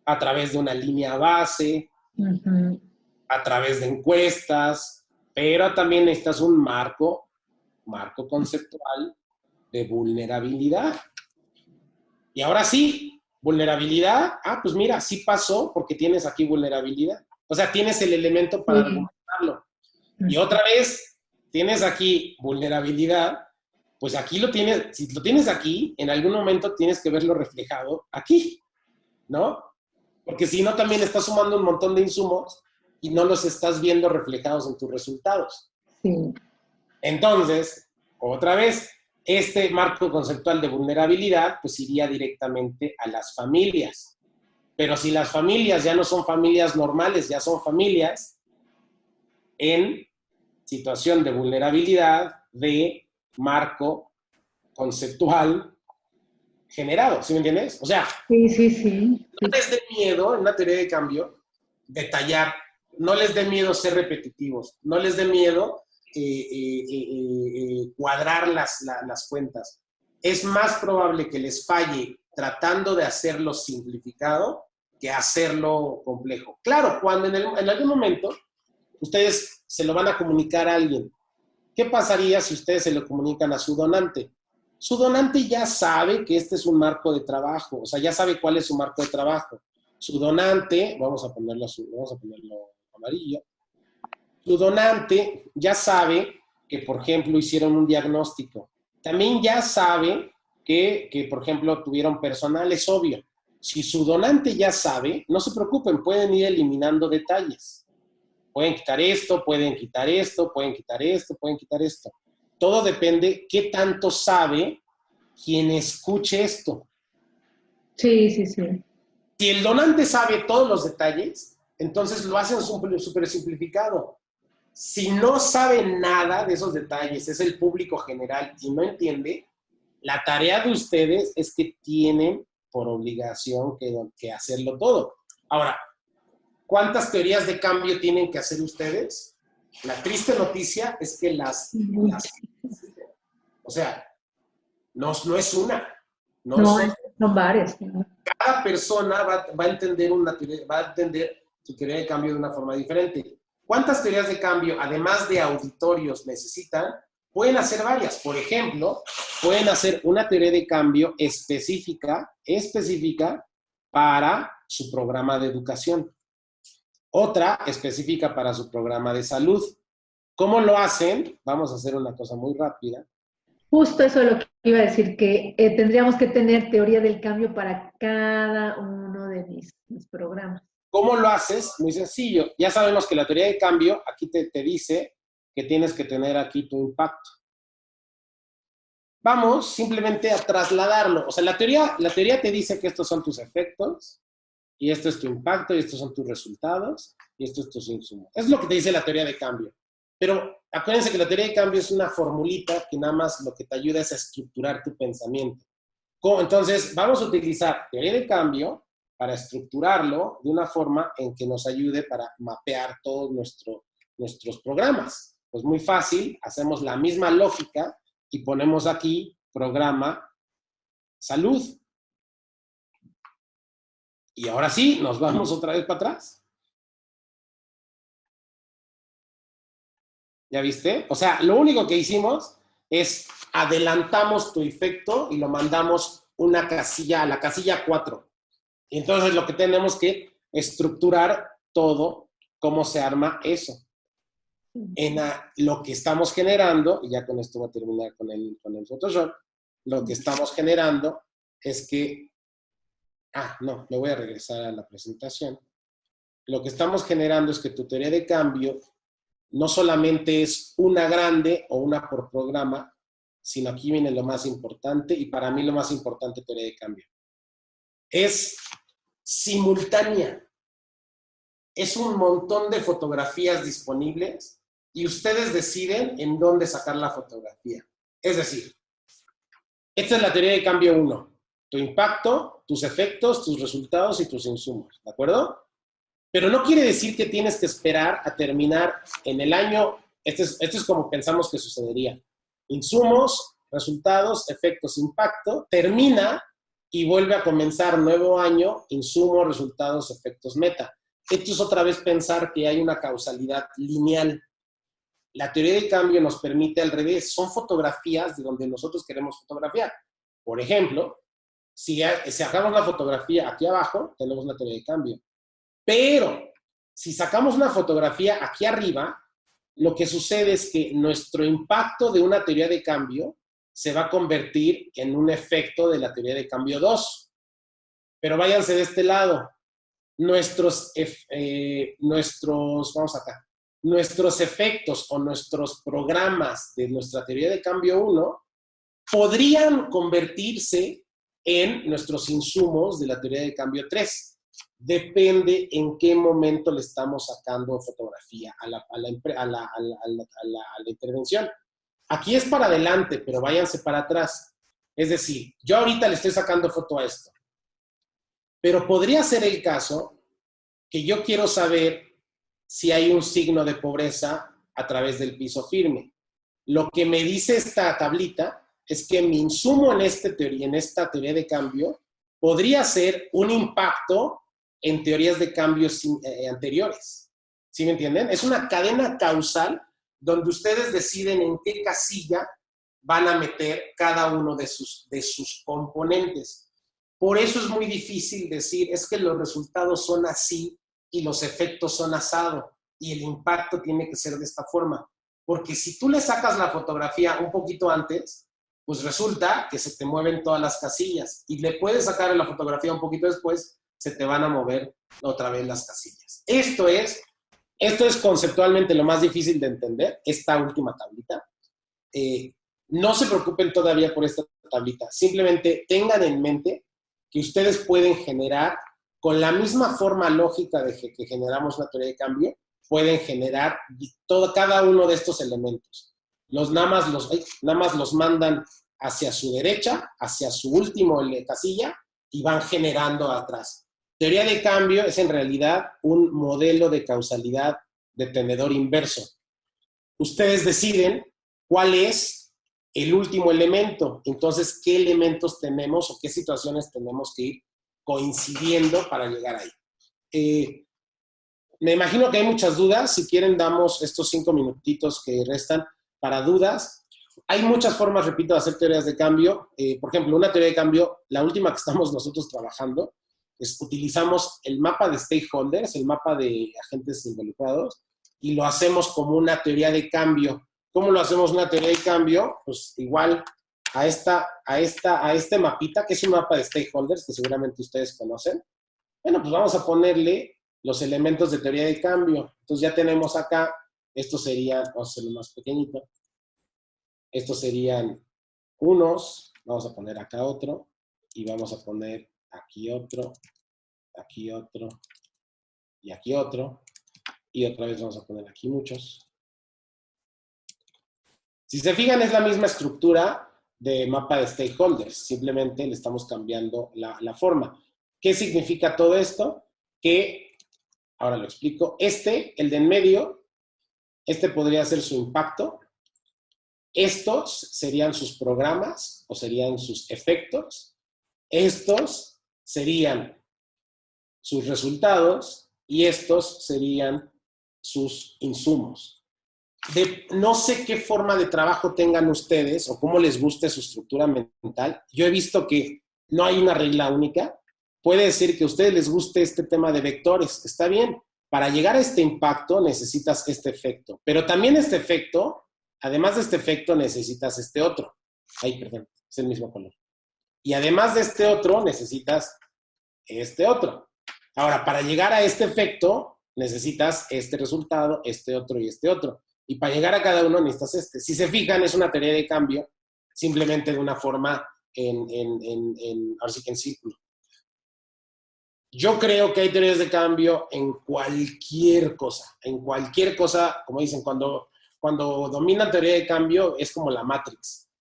a través de una línea base, a través de encuestas, pero también necesitas un marco conceptual de vulnerabilidad. Y ahora sí, vulnerabilidad, pues mira, sí pasó porque tienes aquí vulnerabilidad. O sea, tienes el elemento para argumentarlo. Y otra vez, tienes aquí vulnerabilidad, pues aquí lo tienes, si lo tienes aquí, en algún momento tienes que verlo reflejado aquí, ¿no? Porque si no, también estás sumando un montón de insumos y no los estás viendo reflejados en tus resultados. Sí. Entonces, otra vez, este marco conceptual de vulnerabilidad, pues iría directamente a las familias. Pero si las familias ya no son familias normales, ya son familias en situación de vulnerabilidad de marco conceptual generado, ¿sí me entiendes? O sea, sí. No les dé miedo, en una teoría de cambio, detallar, no les dé miedo ser repetitivos, no les dé miedo cuadrar las cuentas. Es más probable que les falle tratando de hacerlo simplificado que hacerlo complejo. Claro, cuando en algún momento ustedes se lo van a comunicar a alguien. ¿Qué pasaría si ustedes se lo comunican a su donante? Su donante ya sabe que este es un marco de trabajo, o sea, ya sabe cuál es su marco de trabajo. Su donante, vamos a ponerlo amarillo, su donante ya sabe que, por ejemplo, hicieron un diagnóstico. También ya sabe que por ejemplo, tuvieron personal, es obvio. Si su donante ya sabe, no se preocupen, pueden ir eliminando detalles. Pueden quitar esto, pueden quitar esto, pueden quitar esto, pueden quitar esto. Todo depende qué tanto sabe quien escuche esto. Sí. Si el donante sabe todos los detalles, entonces lo hacen súper simplificado. Si no sabe nada de esos detalles, es el público general y no entiende, la tarea de ustedes es que tienen por obligación que hacerlo todo. Ahora, ¿cuántas teorías de cambio tienen que hacer ustedes? La triste noticia es que o sea, No, no es una. No, No, son varias. ¿No? cada persona va a entender su teoría de cambio de una forma diferente. ¿Cuántas teorías de cambio, además de auditorios, necesitan? Pueden hacer varias. Por ejemplo, pueden hacer una teoría de cambio específica para su programa de educación. Otra específica para su programa de salud. ¿Cómo lo hacen? Vamos a hacer una cosa muy rápida. Justo eso es lo que iba a decir, que tendríamos que tener teoría del cambio para cada uno de mis programas. ¿Cómo lo haces? Muy sencillo. Ya sabemos que la teoría de cambio aquí te dice que tienes que tener aquí tu impacto. Vamos simplemente a trasladarlo. O sea, la teoría te dice que estos son tus efectos, y esto es tu impacto, y estos son tus resultados, y esto es tus insumos. Es lo que te dice la teoría de cambio. Pero acuérdense que la teoría de cambio es una formulita que nada más lo que te ayuda es a estructurar tu pensamiento. Entonces, vamos a utilizar teoría de cambio para estructurarlo de una forma en que nos ayude para mapear todos nuestros programas. Pues muy fácil, hacemos la misma lógica y ponemos aquí programa salud. Y ahora sí, nos vamos otra vez para atrás. ¿Ya viste? O sea, lo único que hicimos es adelantamos tu efecto y lo mandamos una casilla, a la casilla 4. Y entonces lo que tenemos que estructurar todo, cómo se arma eso. En lo que estamos generando, y ya con esto voy a terminar con el Photoshop, lo que estamos generando es que, no, me voy a regresar a la presentación. Lo que estamos generando es que tu teoría de cambio no solamente es una grande o una por programa, sino aquí viene lo más importante, y para mí lo más importante teoría de cambio. Es simultánea. Es un montón de fotografías disponibles y ustedes deciden en dónde sacar la fotografía. Es decir, esta es la teoría de cambio 1. Tu impacto, tus efectos, tus resultados y tus insumos. ¿De acuerdo? Pero no quiere decir que tienes que esperar a terminar en el año. Esto es como pensamos que sucedería. Insumos, resultados, efectos, impacto, termina y vuelve a comenzar nuevo año, insumos, resultados, efectos, meta. Esto es otra vez pensar que hay una causalidad lineal. La teoría de cambio nos permite al revés. Son fotografías de donde nosotros queremos fotografiar. Por ejemplo, si sacamos la fotografía aquí abajo, tenemos la teoría de cambio. Pero si sacamos una fotografía aquí arriba, lo que sucede es que nuestro impacto de una teoría de cambio se va a convertir en un efecto de la teoría de cambio 2. Pero váyanse de este lado. Nuestros efectos o nuestros programas de nuestra teoría de cambio 1 podrían convertirse en nuestros insumos de la teoría de cambio 3. Depende en qué momento le estamos sacando fotografía a la intervención. Aquí es para adelante, pero váyanse para atrás. Es decir, yo ahorita le estoy sacando foto a esto. Pero podría ser el caso que yo quiero saber si hay un signo de pobreza a través del piso firme. Lo que me dice esta tablita es que mi insumo en esta teoría de cambio podría ser un impacto en teorías de cambios anteriores. ¿Sí me entienden? Es una cadena causal donde ustedes deciden en qué casilla van a meter cada uno de sus componentes. Por eso es muy difícil decir, es que los resultados son así y los efectos son asado y el impacto tiene que ser de esta forma. Porque si tú le sacas la fotografía un poquito antes, pues resulta que se te mueven todas las casillas y le puedes sacar la fotografía un poquito después, se te van a mover otra vez las casillas. Esto es conceptualmente lo más difícil de entender, esta última tablita. No se preocupen todavía por esta tablita, simplemente tengan en mente que ustedes pueden generar, con la misma forma lógica de que generamos una teoría de cambio, pueden generar cada uno de estos elementos. Nada más los mandan hacia su derecha, hacia su último casilla, y van generando atrás. Teoría de cambio es en realidad un modelo de causalidad de tenedor inverso. Ustedes deciden cuál es el último elemento. Entonces, ¿qué elementos tenemos o qué situaciones tenemos que ir coincidiendo para llegar ahí? Me imagino que hay muchas dudas. Si quieren, damos estos 5 minutitos que restan para dudas. Hay muchas formas, repito, de hacer teorías de cambio. Por ejemplo, una teoría de cambio, la última que estamos nosotros trabajando, es utilizamos el mapa de stakeholders, el mapa de agentes involucrados, y lo hacemos como una teoría de cambio. ¿Cómo lo hacemos una teoría de cambio? Pues igual a este mapita, que es un mapa de stakeholders, que seguramente ustedes conocen. Bueno, pues vamos a ponerle los elementos de teoría de cambio. Entonces ya tenemos acá, estos serían, vamos a hacerlo más pequeñito, estos serían unos, vamos a poner acá otro, y vamos a poner aquí otro, y aquí otro, y otra vez vamos a poner aquí muchos. Si se fijan, es la misma estructura de mapa de stakeholders, simplemente le estamos cambiando la forma. ¿Qué significa todo esto? Que, ahora lo explico, el de en medio, podría ser su impacto, estos serían sus programas o serían sus efectos, estos serían sus resultados y estos serían sus insumos. No sé qué forma de trabajo tengan ustedes o cómo les guste su estructura mental. Yo he visto que no hay una regla única. Puede ser que a ustedes les guste este tema de vectores. Está bien. Para llegar a este impacto necesitas este efecto. Pero también este efecto, además de este efecto, necesitas este otro. Ay, perdón, es el mismo color. Y además de este otro, necesitas este otro. Ahora, para llegar a este efecto, necesitas este resultado, este otro y este otro. Y para llegar a cada uno necesitas este. Si se fijan, es una teoría de cambio, simplemente de una forma ahora sí que en círculo. Yo creo que hay teorías de cambio en cualquier cosa. En cualquier cosa, como dicen, cuando dominan teoría de cambio, es como la Matrix.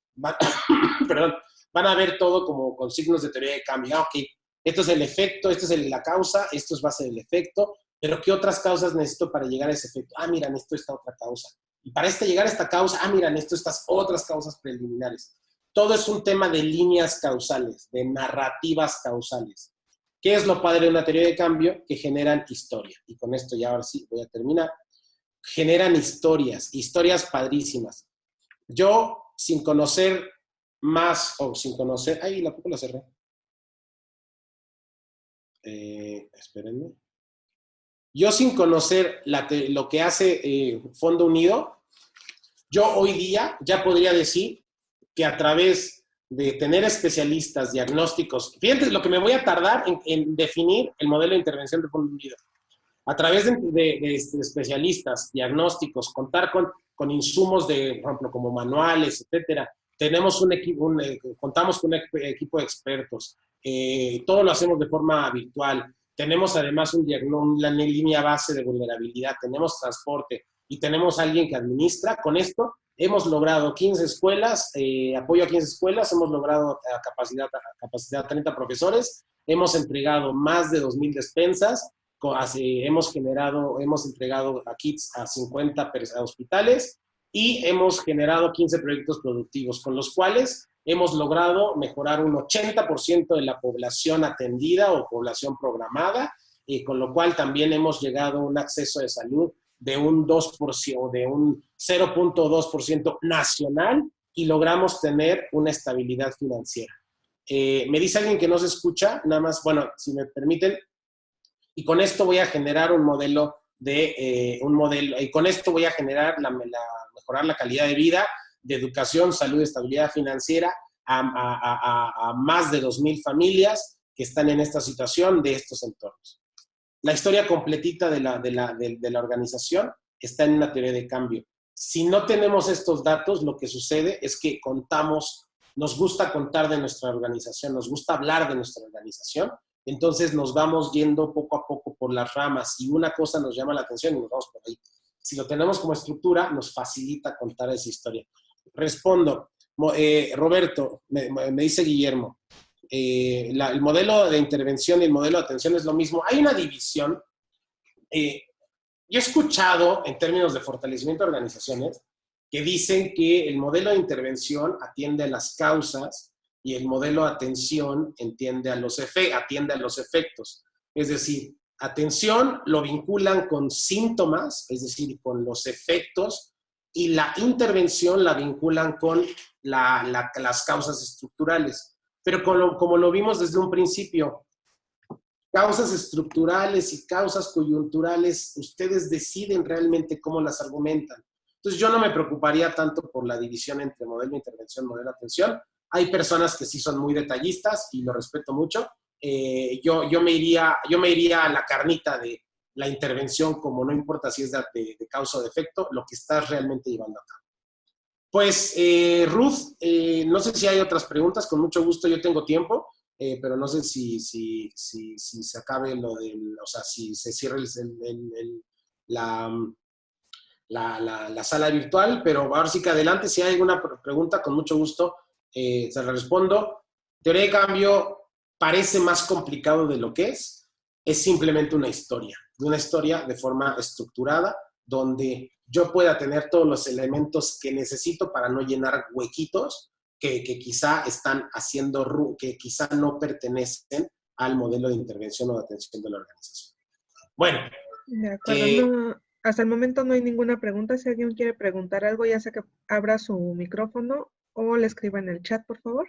Perdón, van a ver todo como con signos de teoría de cambio. Ok, esto es el efecto, esto es la causa, esto es base del efecto, pero ¿qué otras causas necesito para llegar a ese efecto? Ah, mira, necesito esta otra causa. Y para llegar a esta causa, ah, mira, necesito estas otras causas preliminares. Todo es un tema de líneas causales, de narrativas causales. ¿Qué es lo padre de una teoría de cambio? Que generan historia. Y con esto ya ahora sí voy a terminar. Generan historias padrísimas. Yo, sin conocer más o sin conocer... ¡Ay, la poco la cerré! Espérenme. Yo sin conocer lo que hace Fondo Unido, yo hoy día ya podría decir que a través de tener especialistas, diagnósticos, fíjense lo que me voy a tardar en definir el modelo de intervención de Fondo Unido. A través de especialistas, diagnósticos, contar con insumos por ejemplo, como manuales, etcétera. Tenemos contamos con un equipo de expertos. Todo lo hacemos de forma virtual. Tenemos además una línea base de vulnerabilidad. Tenemos transporte y tenemos alguien que administra. Con esto hemos logrado 15 escuelas, apoyo a 15 escuelas, hemos logrado capacidad a 30 profesores, hemos entregado más de 2,000 despensas, hemos entregado a kits a 50 hospitales y hemos generado 15 proyectos productivos, con los cuales hemos logrado mejorar un 80% de la población atendida o población programada, con lo cual también hemos llegado a un acceso de salud de un 2%, de un 0.2% nacional y logramos tener una estabilidad financiera. Me dice alguien que no se escucha, nada más, bueno, si me permiten, y con esto voy a generar un modelo y con esto voy a generar mejorar la calidad de vida, de educación, salud, estabilidad financiera a más de 2,000 familias que están en esta situación de estos entornos. La historia completita de la organización está en una teoría de cambio. Si no tenemos estos datos, lo que sucede es que nos gusta contar de nuestra organización, nos gusta hablar de nuestra organización, entonces nos vamos yendo poco a poco por las ramas y una cosa nos llama la atención y nos vamos por ahí. Si lo tenemos como estructura, nos facilita contar esa historia. Respondo. Roberto, me dice Guillermo, el modelo de intervención y el modelo de atención es lo mismo. Hay una división. Yo he escuchado, en términos de fortalecimiento de organizaciones, que dicen que el modelo de intervención atiende a las causas y el modelo de atención atiende a los efectos. Es decir, atención lo vinculan con síntomas, es decir, con los efectos, y la intervención la vinculan con las causas estructurales. Pero como lo vimos desde un principio, causas estructurales y causas coyunturales, ustedes deciden realmente cómo las argumentan. Entonces yo no me preocuparía tanto por la división entre modelo de intervención y modelo de atención. Hay personas que sí son muy detallistas y lo respeto mucho. Yo me iría a la carnita de la intervención, como no importa si es de causa o de efecto, lo que estás realmente llevando a cabo. Pues, Ruth, no sé si hay otras preguntas, con mucho gusto, yo tengo tiempo, pero no sé si se acabe lo del, o sea, si se cierre la sala virtual, pero ahora sí que adelante, si hay alguna pregunta, con mucho gusto se la respondo. Teoría de cambio parece más complicado de lo que es simplemente una historia de forma estructurada, donde yo pueda tener todos los elementos que necesito para no llenar huequitos que quizá están haciendo, que quizá no pertenecen al modelo de intervención o de atención de la organización. Bueno. De acuerdo, hasta el momento no hay ninguna pregunta. Si alguien quiere preguntar algo, ya sea que abra su micrófono o le escriba en el chat, por favor.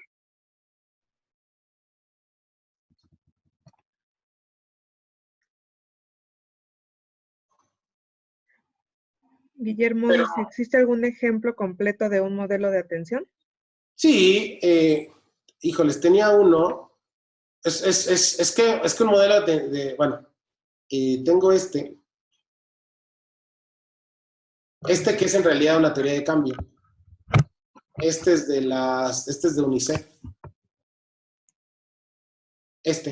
Guillermo dice, ¿existe algún ejemplo completo de un modelo de atención? Sí, híjoles, tenía uno. Es que un modelo bueno, tengo este que es en realidad una teoría de cambio. Este es de UNICEF. Esta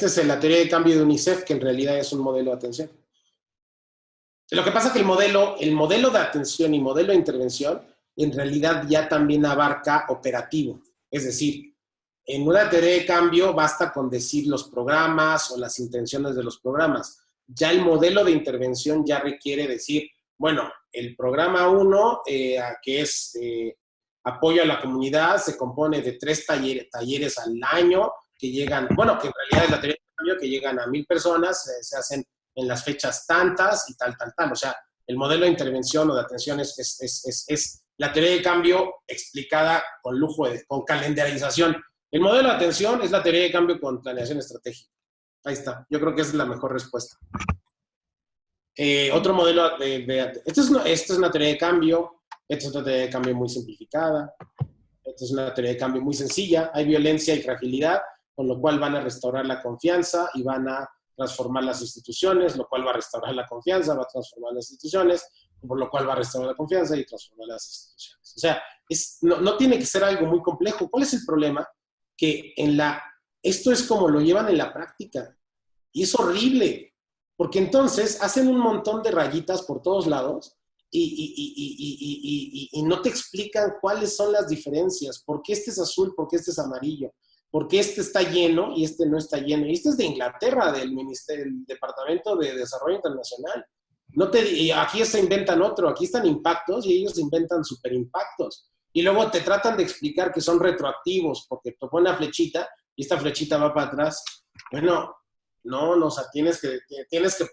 es la teoría de cambio de UNICEF, que en realidad es un modelo de atención. Lo que pasa es que el modelo de atención y modelo de intervención en realidad ya también abarca operativo. Es decir, en una teoría de cambio basta con decir los programas o las intenciones de los programas. Ya el modelo de intervención ya requiere decir, bueno, el programa 1, que es apoyo a la comunidad, se compone de 3 talleres al año que llegan, bueno, que en realidad es la teoría de cambio, que llegan a 1000 personas, se hacen en las fechas tantas y tal. O sea, el modelo de intervención o de atención es la teoría de cambio explicada con lujo, con calendarización. El modelo de atención es la teoría de cambio con planeación estratégica. Ahí está. Yo creo que esa es la mejor respuesta. Otro modelo esta es una teoría de cambio. Esta es otra teoría de cambio muy simplificada. Esta es una teoría de cambio muy sencilla. Hay violencia y fragilidad, con lo cual van a restaurar la confianza y van a transformar las instituciones, lo cual va a restaurar la confianza, va a transformar las instituciones, por lo cual va a restaurar la confianza y transformar las instituciones. O sea, no tiene que ser algo muy complejo. ¿Cuál es el problema? Que esto es como lo llevan en la práctica. Y es horrible, porque entonces hacen un montón de rayitas por todos lados y no te explican cuáles son las diferencias, por qué este es azul, por qué este es amarillo, por qué este está lleno y este no está lleno. Y este es de Inglaterra, del Departamento de Desarrollo Internacional. Aquí se inventan otro, aquí están impactos y ellos inventan superimpactos. Y luego te tratan de explicar que son retroactivos porque te pone una flechita y esta flechita va para atrás. Bueno, no, o sea, tienes que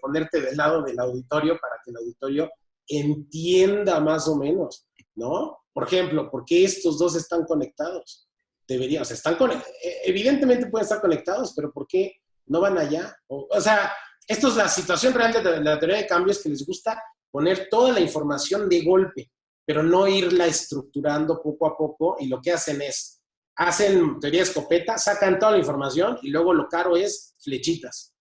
ponerte del lado del auditorio para que el auditorio entienda más o menos, ¿no? Por ejemplo, ¿por qué estos dos están conectados? O sea, evidentemente pueden estar conectados, pero ¿por qué no van allá? O sea, esto es la situación real de la teoría de cambios, que les gusta poner toda la información de golpe, pero no irla estructurando poco a poco, y lo que hacen teoría escopeta, sacan toda la información y luego lo caro es flechitas.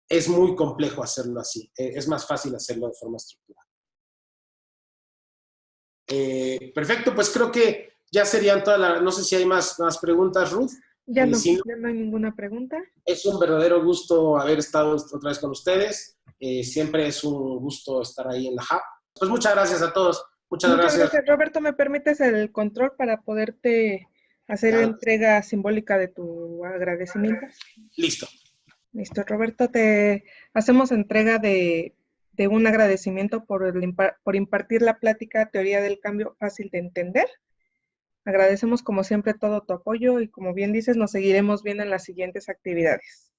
Es muy complejo hacerlo así, es más fácil hacerlo de forma estructurada. Perfecto, pues creo que ya serían todas no sé si hay más preguntas, Ruth. Ya no hay ninguna pregunta. Es un verdadero gusto haber estado otra vez con ustedes. Siempre es un gusto estar ahí en la Hub. Pues muchas gracias a todos. Muchas gracias. Roberto, ¿me permites el control para poderte hacer entrega simbólica de tu agradecimiento? Listo. Listo, Roberto, te hacemos entrega de de un agradecimiento por impartir la plática Teoría del Cambio Fácil de Entender. Agradecemos como siempre todo tu apoyo y como bien dices, nos seguiremos viendo en las siguientes actividades.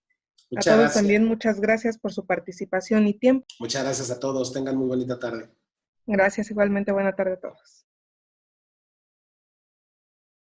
Muchas A todos gracias. también muchas gracias por su participación y tiempo. Muchas gracias a todos. Tengan muy bonita tarde. Gracias igualmente. Buena tarde a todos.